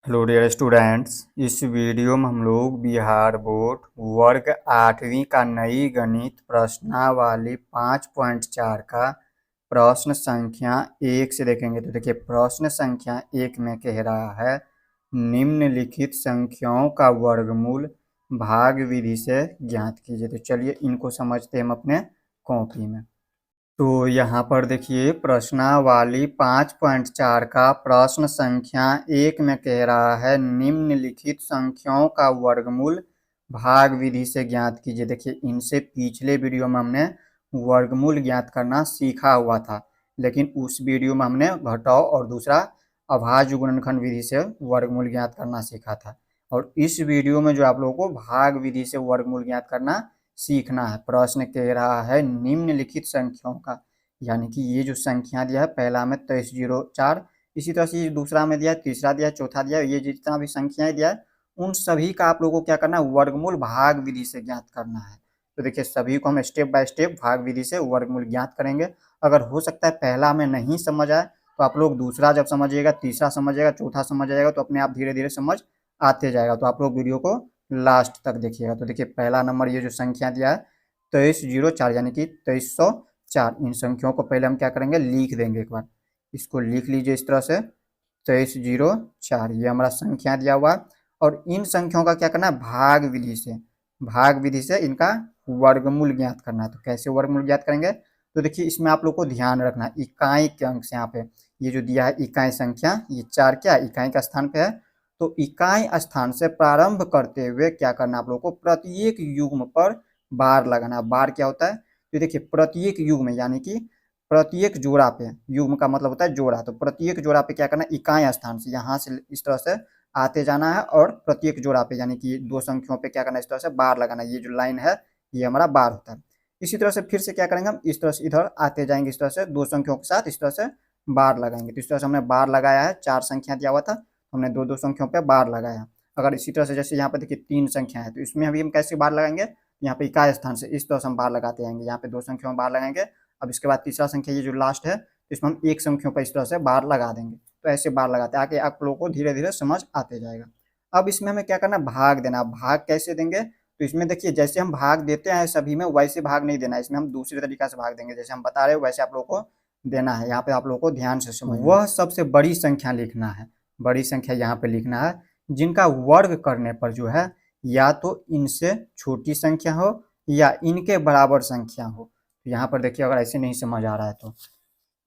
Hello dear students. इस video में हम लोग बिहार बोर्ड वर्ग 8वीं का नई गणित प्रश्नावली 5.4 का प्रश्न संख्या 1 से देखेंगे। तो देखिए प्रश्न संख्या 1 में कह रहा है निम्नलिखित संख्याओं का वर्गमूल भाग विधि से ज्ञात कीजिए। तो चलिए इनको समझते हैं हम अपने कॉपी में। तो यहाँ पर देखिए प्रश्नावली 5.4 का प्रश्न संख्या 1 में कह रहा है निम्नलिखित संख्याओं का वर्गमूल भाग विधि से ज्ञात कीजिए। देखिए इनसे पिछले वीडियो में हमने वर्गमूल ज्ञात करना सीखा हुआ था, लेकिन उस वीडियो में हमने घटाव और दूसरा अभाज्य गुणनखंड विधि से वर्गमूल ज्ञात करना सीखा था। और इस वीडियो में जो आप लोगों को भाग विधि से वर्गमूल ज्ञात करना सीखना है। प्रश्न कह रहा है निम्नलिखित संख्याओं का, यानी कि ये जो संख्या दिया है पहला में 2304, इसी तरह से दूसरा में दिया है, तीसरा दिया है, चौथा दिया है, ये जितना भी संख्याएं दिया है उन सभी का आप लोगों को क्या करना है, वर्गमूल भाग विधि से ज्ञात करना है। तो देखिए सभी को हम स्टेप बाय स्टेप भाग विधि से वर्गमूल ज्ञात करेंगे। अगर हो सकता है पहला में नहीं समझ आए तो आप लोग दूसरा जब समझिएगा, तीसरा समझिएगा, चौथा समझ आएगा तो अपने आप धीरे धीरे समझ आते जाएगा। तो आप लोग वीडियो को लास्ट तक देखिएगा। तो देखिए पहला नंबर ये जो संख्या दिया है 2304 यानी कि 2304, इन संख्याओं को पहले हम क्या करेंगे, लिख देंगे। एक बार इसको लिख लीजिए इस तरह से 2304, ये हमारा संख्या दिया हुआ। और इन संख्याओं का क्या करना है, भाग विधि से इनका वर्गमूल ज्ञात करना है। तो कैसे वर्गमूल ज्ञात करेंगे, तो देखिए इसमें आप लोग को ध्यान रखना है इकाई के अंक से। यहाँ पे ये जो दिया है इकाई संख्या, ये 4 क्या इकाई का स्थान पे है। तो इकाई स्थान से प्रारंभ करते हुए क्या करना आप लोगों को, प्रत्येक युग्म पर बार लगाना। बार क्या होता है, तो देखिए प्रत्येक युग्म यानी कि प्रत्येक जोड़ा पे, युग्म का मतलब होता है जोड़ा, तो प्रत्येक जोड़ा पे क्या करना है, इकाई स्थान से यहाँ से इस तरह से आते जाना है और प्रत्येक जोड़ा पे यानी कि दो संख्याओं पे क्या करना है, इस तरह से बार लगाना। ये जो लाइन है ये हमारा बार होता है। इसी तरह से फिर से क्या करेंगे, हम इस तरह से इधर आते जाएंगे, इस तरह से दो संख्याओं के साथ इस तरह से बार लगाएंगे। तो इस तरह से हमने बार लगाया है, 4 संख्या दिया हुआ था, हमने दो दो संख्याओं पे बार लगाया। अगर इसी तरह से जैसे यहाँ पे देखिए 3 संख्या है तो इसमें अभी हम कैसे बार लगाएंगे, यहाँ पे इकाई स्थान से इस तरह से हम बार लगाते जाएंगे। यहाँ पे 2 संख्याओं में बार लगाएंगे। अब इसके बाद तीसरा संख्या ये जो लास्ट है तो इसमें हम 1 संख्याओं पर इस तरह से बार लगा देंगे। तो ऐसे बार लगाते आके आप लोगों को धीरे धीरे समझ आते जाएगा। अब इसमें हमें क्या करना, भाग देना। भाग कैसे देंगे, तो इसमें देखिए जैसे हम भाग देते हैं सभी में वैसे भाग नहीं देना है, इसमें हम दूसरे तरीका से भाग देंगे। जैसे हम बता रहे हो वैसे आप लोगों को देना है। यहाँ पे आप लोगों को ध्यान से समझना, वह सबसे बड़ी संख्या लिखना है। बड़ी संख्या यहाँ पे लिखना है जिनका वर्ग करने पर जो है या तो इनसे छोटी संख्या हो या इनके बराबर संख्या हो। तो यहाँ पर देखिए अगर ऐसे नहीं समझ आ रहा है तो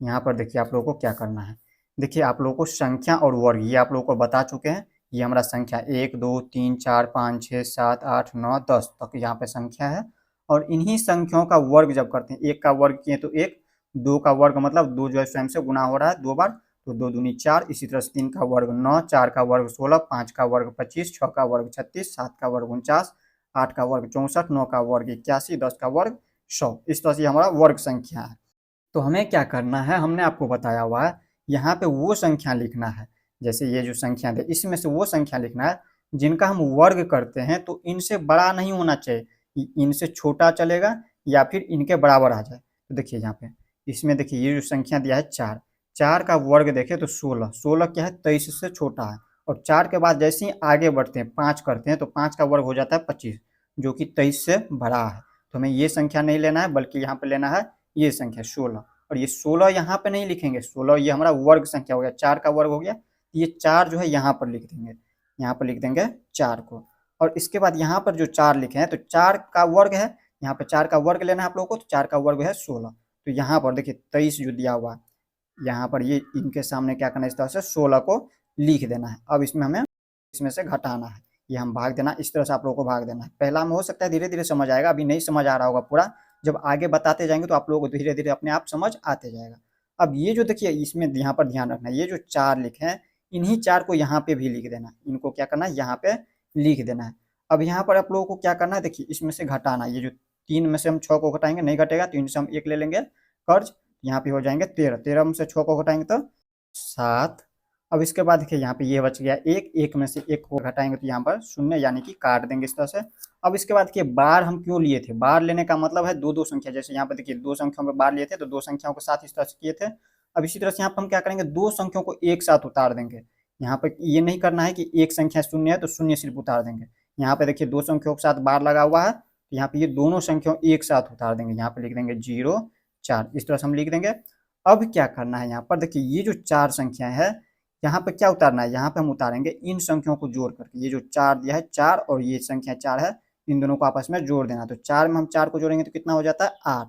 यहाँ पर देखिए आप लोगों को क्या करना है। देखिए आप लोगों को संख्या और वर्ग ये आप लोगों को बता चुके हैं। ये हमारा संख्या 1 2 3 4 5 6 7 8 9 10 तक यहाँ पे संख्या है। और इन्हीं संख्याओं का वर्ग जब करते हैं, एक का वर्ग किए तो एक, दो का वर्ग मतलब दो जो है स्वयं से गुना हो रहा है 2 बार, तो 2 दूनी 4। इसी तरह से 3 का वर्ग 9, 4 का वर्ग 16, 5 का वर्ग 25, 6 का वर्ग 36, 7 का वर्ग 49, 8 का वर्ग 64, 9 का वर्ग 81, 10 का वर्ग 100। इस तरह से हमारा वर्ग संख्या है। तो हमें क्या करना है, हमने आपको बताया हुआ है यहाँ पे वो संख्या लिखना है। जैसे ये जो संख्या है इसमें से वो संख्या लिखना है जिनका हम वर्ग करते हैं तो इनसे बड़ा नहीं होना चाहिए, इनसे छोटा चलेगा या फिर इनके बराबर आ जाए। तो देखिए यहाँ पे इसमें देखिए ये जो संख्या दिया है 4, 4 का वर्ग देखें तो 16, 16 क्या है 23 से छोटा है। और 4 के बाद जैसे ही आगे बढ़ते हैं 5 करते हैं तो 5 का वर्ग हो जाता है 25 जो कि 23 से बड़ा है। तो हमें ये संख्या नहीं लेना है बल्कि यहाँ पे लेना है ये संख्या 16। और ये 16 यहाँ पे नहीं लिखेंगे, 16 ये हमारा वर्ग संख्या हो गया, 4 का वर्ग हो गया। ये 4 जो है यहाँ पर लिख देंगे, यहाँ पर लिख देंगे 4 को। और इसके बाद यहाँ पर जो 4 लिखे हैं तो 4 का वर्ग है, यहाँ पे 4 का वर्ग लेना है आप लोगों को, तो 4 का वर्ग है 16। तो यहाँ पर देखिए 23 जो दिया हुआ है यहाँ पर ये इनके सामने क्या करना है, इस तरह से 16 को लिख देना है। अब इसमें हमें इसमें से घटाना है, ये हम भाग देना, इस तरह से आप लोगों को भाग देना है। पहला में हो सकता है धीरे धीरे समझ आएगा, अभी नहीं समझ आ रहा होगा पूरा, जब आगे बताते जाएंगे तो आप लोगों को धीरे धीरे अपने आप समझ आते जाएगा। अब ये जो देखिए इसमें यहाँ पर ध्यान रखना है, ये जो 4 लिखे हैं इन्हीं 4 को यहाँ पे भी लिख देना है, इनको क्या करना है यहाँ पे लिख देना है। अब यहाँ पर आप लोगों को क्या करना है, देखिए इसमें से घटाना, ये जो 3 में से हम 6 को घटाएंगे नहीं घटेगा तो इनसे हम 1 ले लेंगे कर्ज, यहाँ पे हो जाएंगे 13, 13 में से 6 को घटाएंगे तो 7। अब इसके बाद देखिए यहाँ पे ये बच गया 1, 1 में से 1 को घटाएंगे तो यहाँ पर 0 यानी कि काट देंगे इस तरह से। अब इसके बाद देखिए बार हम क्यों लिए थे, बार लेने का मतलब है दो दो संख्या, जैसे यहाँ पे देखिए 2 संख्याओं में बार लिए थे तो 2 संख्याओं के साथ इस तरह से किए थे। अब इसी तरह से यहाँ पर हम क्या करेंगे, 2 संख्याओं को एक साथ उतार देंगे, यहाँ पे ये नहीं करना है कि एक संख्या शून्य है तो शून्य सिर्फ उतार देंगे। यहाँ पे देखिए दो संख्याओं के साथ बार लगा हुआ है, तो यहाँ पे ये दोनों संख्याओं एक साथ उतार देंगे। यहाँ पे लिख देंगे 0 4, इस तरह से हम लिख देंगे। अब क्या करना है, यहाँ पर देखिए ये जो चार संख्या है, यहाँ पे क्या उतारना है, यहाँ पे हम उतारेंगे इन संख्याओं को जोड़ करके। ये जो 4 दिया है 4 और ये संख्या 4 है, इन दोनों को आपस में जोड़ देना। तो 4 में हम 4 को जोड़ेंगे तो कितना हो जाता है 8,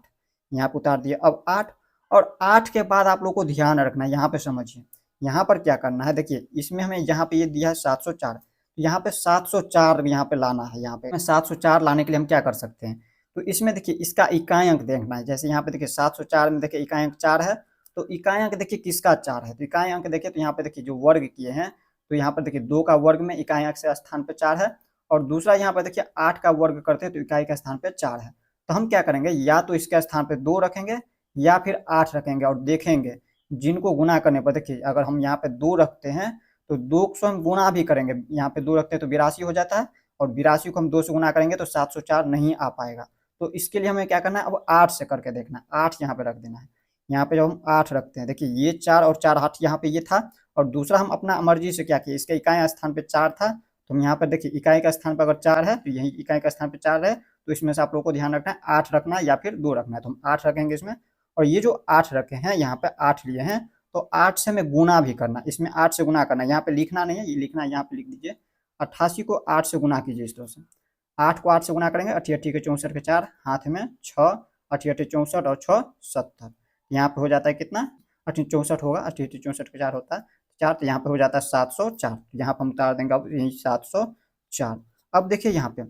यहाँ पे उतार दिए। अब 8 और 8 के बाद आप लोग को ध्यान रखना है, यहाँ पे समझिए यहाँ पर क्या करना है। देखिए इसमें हमें यहाँ पे ये दिया है 704, तो यहाँ पे 704 यहाँ पे लाना है। यहाँ पे 704 लाने के लिए हम क्या कर सकते हैं, तो इसमें देखिए इसका इकाई अंक देखना है। जैसे यहाँ पे देखिए 704 में देखिए इकाई अंक 4 है, तो इकाई अंक देखिए किसका 4 है, तो इकाई अंक देखिए तो यहाँ पे देखिए जो वर्ग किए हैं, तो यहाँ पर देखिए 2 का वर्ग में इकाई अंक से स्थान पे 4 है, और दूसरा यहाँ पर देखिए 8 का वर्ग करते हैं तो इकाई के स्थान पे 4 है। तो हम क्या करेंगे, या तो इसके स्थान पे 2 रखेंगे या फिर 8 रखेंगे, और देखेंगे जिनको गुना करने पर देखिए अगर हम यहाँ पे 2 रखते हैं तो 2 से हम गुना भी करेंगे, यहाँ पे 2 रखते हैं तो 82 हो जाता है, और 82 को हम 2 से गुना करेंगे तो 704 नहीं आ पाएगा। तो इसके लिए हमें क्या करना है, अब 8 से करके देखना है। 8 यहाँ पे रख देना है। यहाँ पे जब हम 8 रखते हैं, देखिए ये 4 और 4 8 यहाँ पे ये था, और दूसरा हम अपना मर्जी से क्या किए, इसके इकाई स्थान पे 4 था, तो हम यहाँ पर देखिए इकाई का स्थान पर अगर 4 है तो यही इकाई का स्थान पे 4 है, तो इसमें से आप लोगों को ध्यान रखना है 8 रखना है या फिर 2 रखना है। तो हम 8 रखेंगे इसमें, और ये जो 8 रखे हैं यहाँ पे 8 लिए हैं, तो 8 से हमें गुना भी करना, इसमें 8 से गुना करना। यहाँ पे लिखना नहीं है, ये लिखना है, यहाँ पे लिख दीजिए 88 को 8 से गुना कीजिए। इस तरह से 8 को 8 से गुना करेंगे, 88 के 64 के 4, हाथ में 6, 88 64 और 6 70, यहाँ पे हो जाता है कितना 88 64 होगा, 88 64 के 4 होता है 4, तो यहाँ पे हो जाता है 704, यहाँ पे हम उतार देंगे अब यही 704। अब देखिए यहाँ पे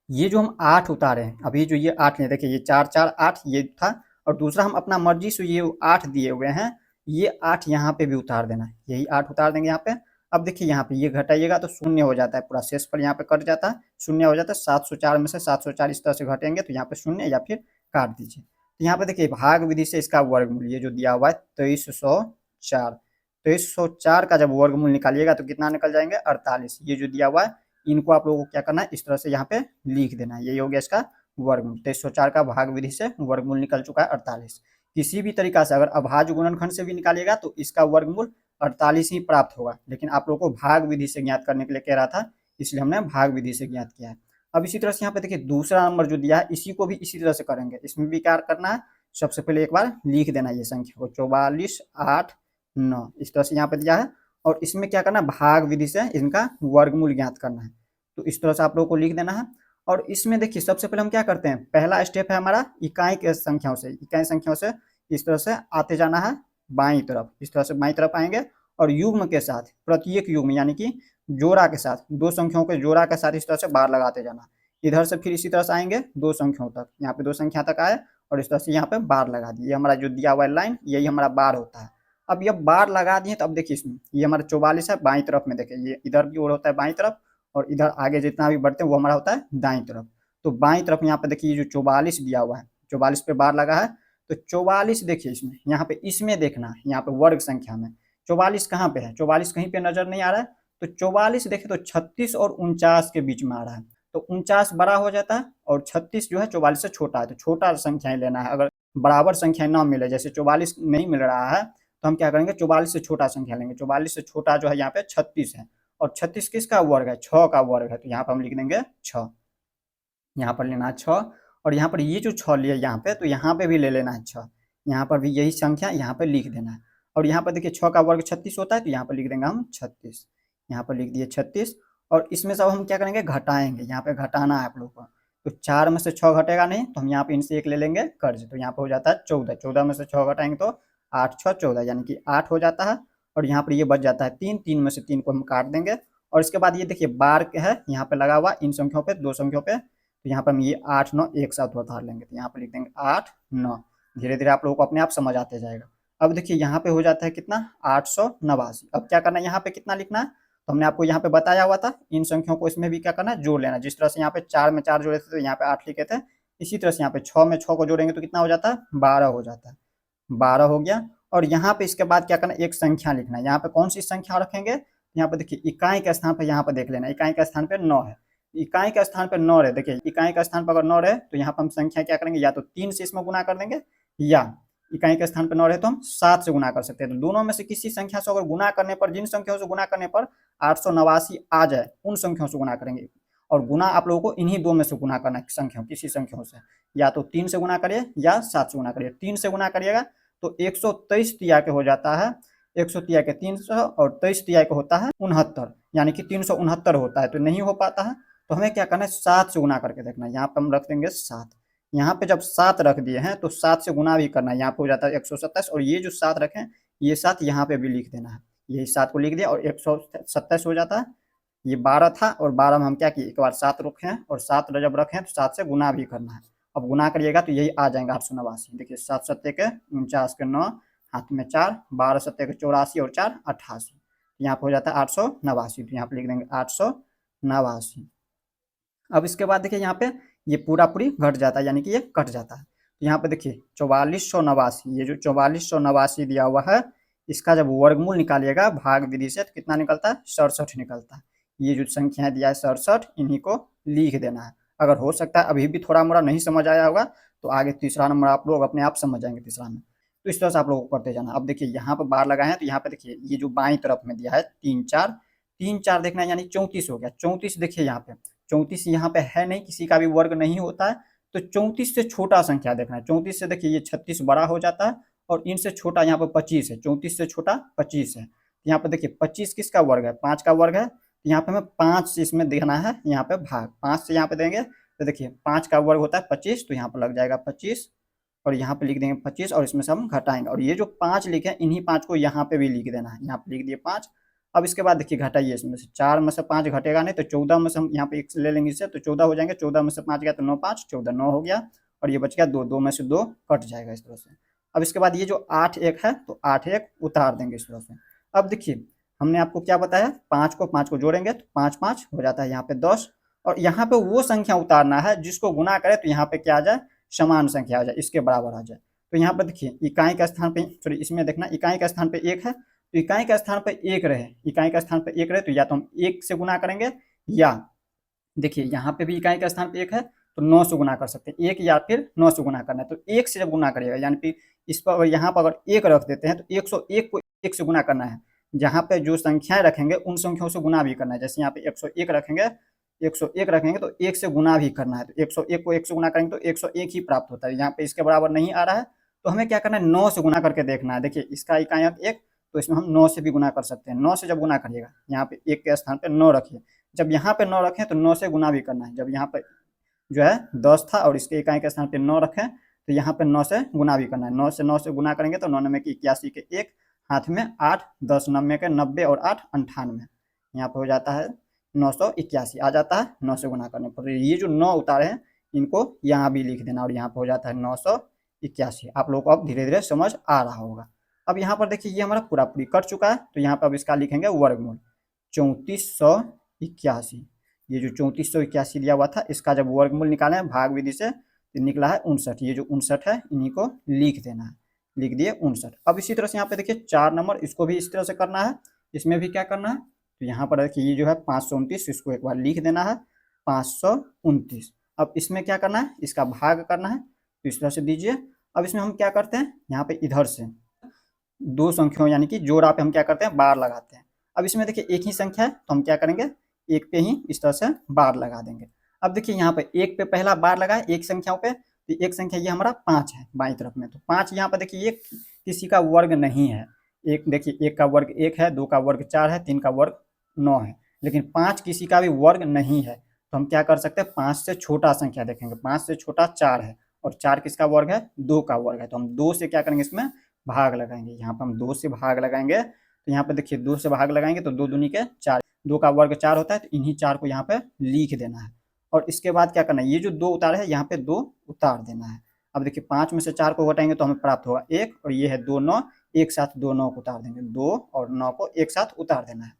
ये जो हम 8 उतारे हैं, अभी जो ये 8 नहीं, देखिए ये 4 4 8 ये था, और दूसरा हम अपना मर्जी से ये 8 दिए हुए हैं, ये 8 यहाँ पे भी उतार देना है, यही 8 उतार देंगे यहाँ पे। अब देखिए यहाँ पे ये घटाइएगा तो शून्य हो जाता है, पूरा शेष पर यहाँ पे कट जाता है, शून्य हो जाता है। 704 में से 704 इस तरह से घटेंगे तो यहाँ पे शून्य या फिर काट दीजिए। तो यहाँ पे देखिए भाग विधि से इसका वर्गमूल ये जो दिया हुआ है 2304, 2304 का जब वर्गमूल निकालिएगा तो कितना निकल जाएंगे 48। ये जो दिया हुआ है इनको आप लोगों को क्या करना है, इस तरह से यहाँ पे लिख देना है। यही हो गया इसका वर्गमूल। 2304 का भाग विधि से वर्गमूल निकल चुका है 48। किसी भी तरीका से अगर अभाज्य गुणनखंड से भी निकालिएगा तो इसका वर्गमूल 48 ही प्राप्त होगा, लेकिन आप लोगों को भाग विधि से ज्ञात करने के लिए कह रहा था, इसलिए हमने भाग विधि से ज्ञात किया है। अब इसी तरह से यहाँ पे देखिए दूसरा नंबर जो दिया है इसी को भी इसी तरह से करेंगे। इसमें भी क्या करना है, सबसे पहले एक बार लिख देना ये संख्या को 44 8 9, इस तरह से यहाँ पे दिया है, और इसमें क्या करना है, भाग विधि से इनका वर्गमूल ज्ञात करना है। तो इस तरह से आप लोगों को लिख देना है। और इसमें देखिए सबसे पहले हम क्या करते हैं, पहला स्टेप है हमारा इकाई के संख्याओं से, इकाई संख्याओं से इस तरह से आते जाना है बाईं तरफ, इस तरह से बाईं तरफ आएंगे, और युग्म के साथ प्रत्येक युग्म यानी कि जोड़ा के साथ, दो संख्याओं के जोड़ा के साथ इस तरह से बार लगाते जाना। इधर से फिर इसी तरह से आएंगे दो संख्याओं तक, यहाँ पे दो संख्या तक आए और इस तरह से यहाँ पे बार लगा दिए। ये हमारा जो दिया हुआ है लाइन, यही हमारा बार होता है। अब ये बार लगा दिए तो अब देखिए इसमें ये हमारा 44 है, बाईं तरफ में देखिए ये इधर की ओर होता है बाईं तरफ, और इधर आगे जितना भी बढ़ते हैं वो हमारा होता है दाईं तरफ। तो बाईं तरफ यहाँ पे देखिए ये जो 44 दिया हुआ है, 44 पे बार लगा है, तो 44 देखिए इसमें, यहाँ पे इसमें देखना है, यहाँ पे वर्ग संख्या में 44 कहाँ पे है, 44 कहीं पे नजर नहीं आ रहा है, तो 44 देखे तो 36 और 49 के बीच में आ रहा है, तो 49 बड़ा हो जाता है और 36 जो है 44 से छोटा है, तो छोटा संख्याएं लेना है। अगर बराबर संख्या ना मिले, जैसे 44 नहीं मिल रहा है, तो हम क्या करेंगे 44 से छोटा संख्या लेंगे। 44 से छोटा जो है यहाँ पे 36 है, और 36 किसका वर्ग है, 6 का वर्ग है, तो यहाँ पर हम लिख देंगे 6, यहाँ पर लेना है 6, और यहाँ पर ये जो 6 लिया यहाँ पे, तो यहाँ पे भी ले लेना है 6, यहाँ पर भी यही संख्या यहाँ पे लिख देना है। और यहाँ पर देखिए 6 का वर्ग 36 होता है, तो यहाँ पर लिख देंगे हम 36, यहाँ पर लिख दिए 36। और इसमें सब हम क्या करेंगे, घटाएंगे, यहाँ पे घटाना है आप लोग को। तो 4 में से 6 घटेगा नहीं, तो हम यहाँ पे इनसे एक ले लेंगे कर्ज, तो यहाँ पे हो जाता है 14, 14 में से 6 घटाएंगे तो 8 6 14, यानी कि 8 हो जाता है। और यहाँ पर ये बच जाता है 3, 3 में से 3 को हम काट देंगे। और इसके बाद ये देखिए बार के है यहाँ पे लगा हुआ इन संख्याओं पे, दो संख्याओं पे, तो यहाँ पर हम ये 8 9 एक साथ उतार लेंगे, तो यहाँ पे लिख देंगे 8 9। धीरे धीरे आप लोगों को अपने आप समझ आते जाएगा। अब देखिए यहाँ पे हो जाता है कितना 889। अब क्या करना है, यहाँ पे कितना लिखना है, तो हमने आपको यहाँ पे बताया हुआ था, इन संख्याओं को इसमें भी क्या करना है, जोड़ लेना। जिस तरह से यहाँ पे 4 में 4 जोड़े थे तो यहाँ पे 8 लिखे थे, इसी तरह से यहाँ पे 6 में 6 को जोड़ेंगे तो कितना हो जाता है 12 हो जाता है, 12 हो गया। और यहाँ पे इसके बाद क्या करना है, एक संख्या लिखना है। यहाँ पे कौन सी संख्या रखेंगे, यहाँ पे देखिए इकाई के स्थान पर यहाँ पे देख लेना, इकाई के स्थान पे 9 है, इकाई के स्थान पे 9 है। देखिए इकाई का स्थान पर अगर 9 है तो यहाँ पर हम संख्या क्या करेंगे, या तो 3 से इसमें गुना कर देंगे, या इकाई के स्थान पर 9 रहे तो हम 7 से गुना कर सकते हैं। तो दोनों में से किसी संख्या से अगर गुना करने पर, जिन संख्याओं से गुना करने पर 889 आ जाए, उन संख्याओं से गुना करेंगे। और गुना आप लोगों को इन्हीं दो में से गुना करना है, संख्याओं, किसी संख्याओं से, या तो 3 से गुना करिए या 7 से गुना करिए। 3 से गुना करिएगा तो 123 तिया के हो जाता है, 100 तिया के 300 और 23 तिया के होता है 69, यानी कि 369 होता है। तो नहीं हो पाता है, तो हमें क्या करना है, 7 से गुना करके देखना है। यहाँ पे हम रख देंगे 7। यहाँ पे जब 7 रख दिए हैं तो 7 से गुना भी करना है। यहाँ पे हो जाता है 127, और ये जो 7 रखें, ये 7 यहाँ पे भी लिख देना है। यही 7 को लिख दिया और 127 हो जाता है। ये 12 था और 12 में हम क्या किए, एक बार 7 रखे हैं, और 7 जब रखे हैं तो 7 से गुना भी करना है। अब गुना करिएगा तो यही आ जाएगा 889। देखिए 7 सत्ते के 49 के 9, हाथ में 4, 12 सत्ते के 84 और 4 88, यहाँ पे हो जाता है 889। तो यहाँ पे लिख देंगे 889। अब इसके बाद देखिए यहाँ पे ये पूरा पूरी घट जाता है, यानी कि ये कट जाता है। तो यहाँ पे देखिए 4489, ये जो 4489 दिया हुआ है, इसका जब वर्गमूल निकालिएगा भाग विधि से तो कितना निकलता है, 67 निकलता है। ये जो संख्या दिया है 67, इन्हीं को लिख देना है। अगर हो सकता है अभी भी थोड़ा मोड़ा नहीं समझ आया होगा तो आगे तीसरा नंबर आप लोग अपने आप समझ जाएंगे तीसरा में। तो इस तरह से आप लोगों को करते जाना। अब देखिए यहाँ पर बार लगाए हैं, तो यहाँ पे देखिए ये जो बाईं तरफ में दिया है 3 4, 3 4 देखना है, यानी 34 हो गया। 34 देखिए यहाँ पे 34 यहाँ पे है नहीं, किसी का भी वर्ग नहीं होता है, तो 34 से छोटा संख्या देखना है। 34 से देखिए ये 36 बड़ा हो जाता है, और इनसे छोटा यहाँ पे 25 है। 34 से छोटा 25 है। यहाँ पे देखिए 25 किसका वर्ग है, 5 का वर्ग है। तो यहाँ पे हमें 5 से इसमें देना है, यहाँ पे भाग 5 से यहाँ पे देंगे तो देखिए 5 का वर्ग होता है 25, तो यहाँ पे लग जाएगा 25, और यहाँ पे लिख देंगे 25, और इसमें से हम घटाएंगे। और ये जो 5 लिखे इन्हीं 5 को यहाँ पे भी लिख देना है, यहाँ पे लिख दिए 5। अब इसके बाद देखिए घटाइए, इसमें से 4 में से 5 घटेगा नहीं, तो 14 में से हम यहाँ पे एक ले लेंगे इससे, तो 14 हो जाएंगे। 14 में से 5 गया तो 9 5 14, 9 हो गया, और ये बच गया 2, 2 में से 2 कट जाएगा इस तरह से। अब इसके बाद ये जो 8 1 है, तो 8 1 उतार देंगे इस तरह से। अब देखिए हमने आपको क्या बताया, 5 को जोड़ेंगे तो 5 5 हो जाता है यहाँ पे 10, और यहाँ पे वो संख्या उतारना है जिसको गुना करे तो यहाँ पे क्या आ जाए, समान संख्या आ जाए, इसके बराबर आ जाए। तो यहाँ पर देखिए इकाई का स्थान पे, सॉरी इसमें देखना इकाई का स्थान पे 1 है, तो इकाई का स्थान पे 1 रहे, इकाई का स्थान पे 1 रहे तो या तो हम 1 से गुना करेंगे, या देखिए यहाँ पे भी इकाई का स्थान पे 1 है तो 9 से गुना कर सकते हैं। 1 या फिर 9 से गुना करना है, तो 1 से जब गुना करिएगा, यानी कि इस पर यहाँ पर अगर 1 रख देते हैं तो 101 को 1 से गुना करना है। जहाँ पे जो संख्याएं रखेंगे उन संख्याओं से गुना भी करना है। जैसे यहाँ पे 101 रखेंगे, 101 रखेंगे तो 1 से गुना भी करना है, तो 101 को 1 से गुना करेंगे तो 101 ही प्राप्त होता है। यहाँ पे इसके बराबर नहीं आ रहा है, तो हमें क्या करना है, 9 से गुना करके देखना है। देखिए इसका इकाई अंक 1, तो इसमें हम 9 से भी गुना कर सकते हैं। 9 से जब गुना करिएगा, यहाँ पे 1 के स्थान पे 9 रखिए, जब यहाँ पे 9 रखें तो 9 से गुना भी करना है। जब यहाँ पे जो है 10 था और इसके इकाई के स्थान पे 9 रखें, तो यहाँ पे 9 से गुना भी करना है। 9 से गुना करेंगे तो 9 9 के 81 के 1, हाथ में 8, 10 90 के 90 और 8 98, यहाँ पे हो जाता है 981 आ जाता है 9 से गुना करने पर। ये जो 9 उतारे हैं इनको यहाँ भी लिख देना, और यहाँ पे हो जाता है 981। आप लोग को अब धीरे धीरे समझ आ रहा होगा। अब यहाँ पर देखिए ये हमारा पूरा पूरी कट चुका है, तो यहाँ पर अब इसका लिखेंगे वर्गमूल 3481। ये जो 3481 दिया हुआ था, इसका जब वर्गमूल निकाले हैं भाग विधि से तो निकला है 59। ये जो 59 है इन्हीं को लिख देना है, लिख दिए 59। अब इसी तरह से यहाँ पे देखिए 4 नंबर, इसको भी इस तरह से करना है। इसमें भी क्या करना है, तो यहाँ पर देखिए ये जो है 529, इसको एक बार लिख देना है 529। अब इसमें क्या करना है, इसका भाग करना है, तो इस तरह से दीजिए। अब इसमें हम क्या करते हैं, यहाँ पे इधर से दो संख्याओं यानी कि जोड़ा पे हम क्या करते हैं, बार लगाते हैं। अब इसमें देखिए एक ही संख्या है तो हम क्या करेंगे, एक पे ही इस तरह से बार लगा देंगे। अब देखिए यहाँ पे एक पे पहला बार लगाए एक संख्याओं पे, तो एक संख्या ये हमारा 5 है बाईं तरफ में, तो 5 यहाँ पे देखिए ये किसी का वर्ग नहीं है। एक देखिए, एक का वर्ग 1 है, 2 का वर्ग 4 है, 3 का वर्ग 9 है, लेकिन 5 किसी का भी वर्ग नहीं है। तो हम क्या कर सकते हैं, 5 से छोटा संख्या देखेंगे। 5 से छोटा 4 है, और 4 किसका वर्ग है, 2 का वर्ग है, तो हम 2 से क्या करेंगे, इसमें भाग लगाएंगे। यहाँ पर हम 2 से भाग लगाएंगे, तो यहाँ पे देखिए 2 से भाग लगाएंगे तो 2 दूनी के 4, 2 का वर्ग 4 होता है, तो इन्हीं 4 को यहाँ पे लिख देना है। और इसके बाद क्या करना है, ये जो 2 उतारे है यहाँ पे 2 उतार देना है। अब देखिए 5 में से 4 को घटाएंगे तो हमें प्राप्त होगा 1, और ये है 2 9, एक साथ 2 9 को उतार देंगे, 2 और 9 को एक साथ उतार देना है।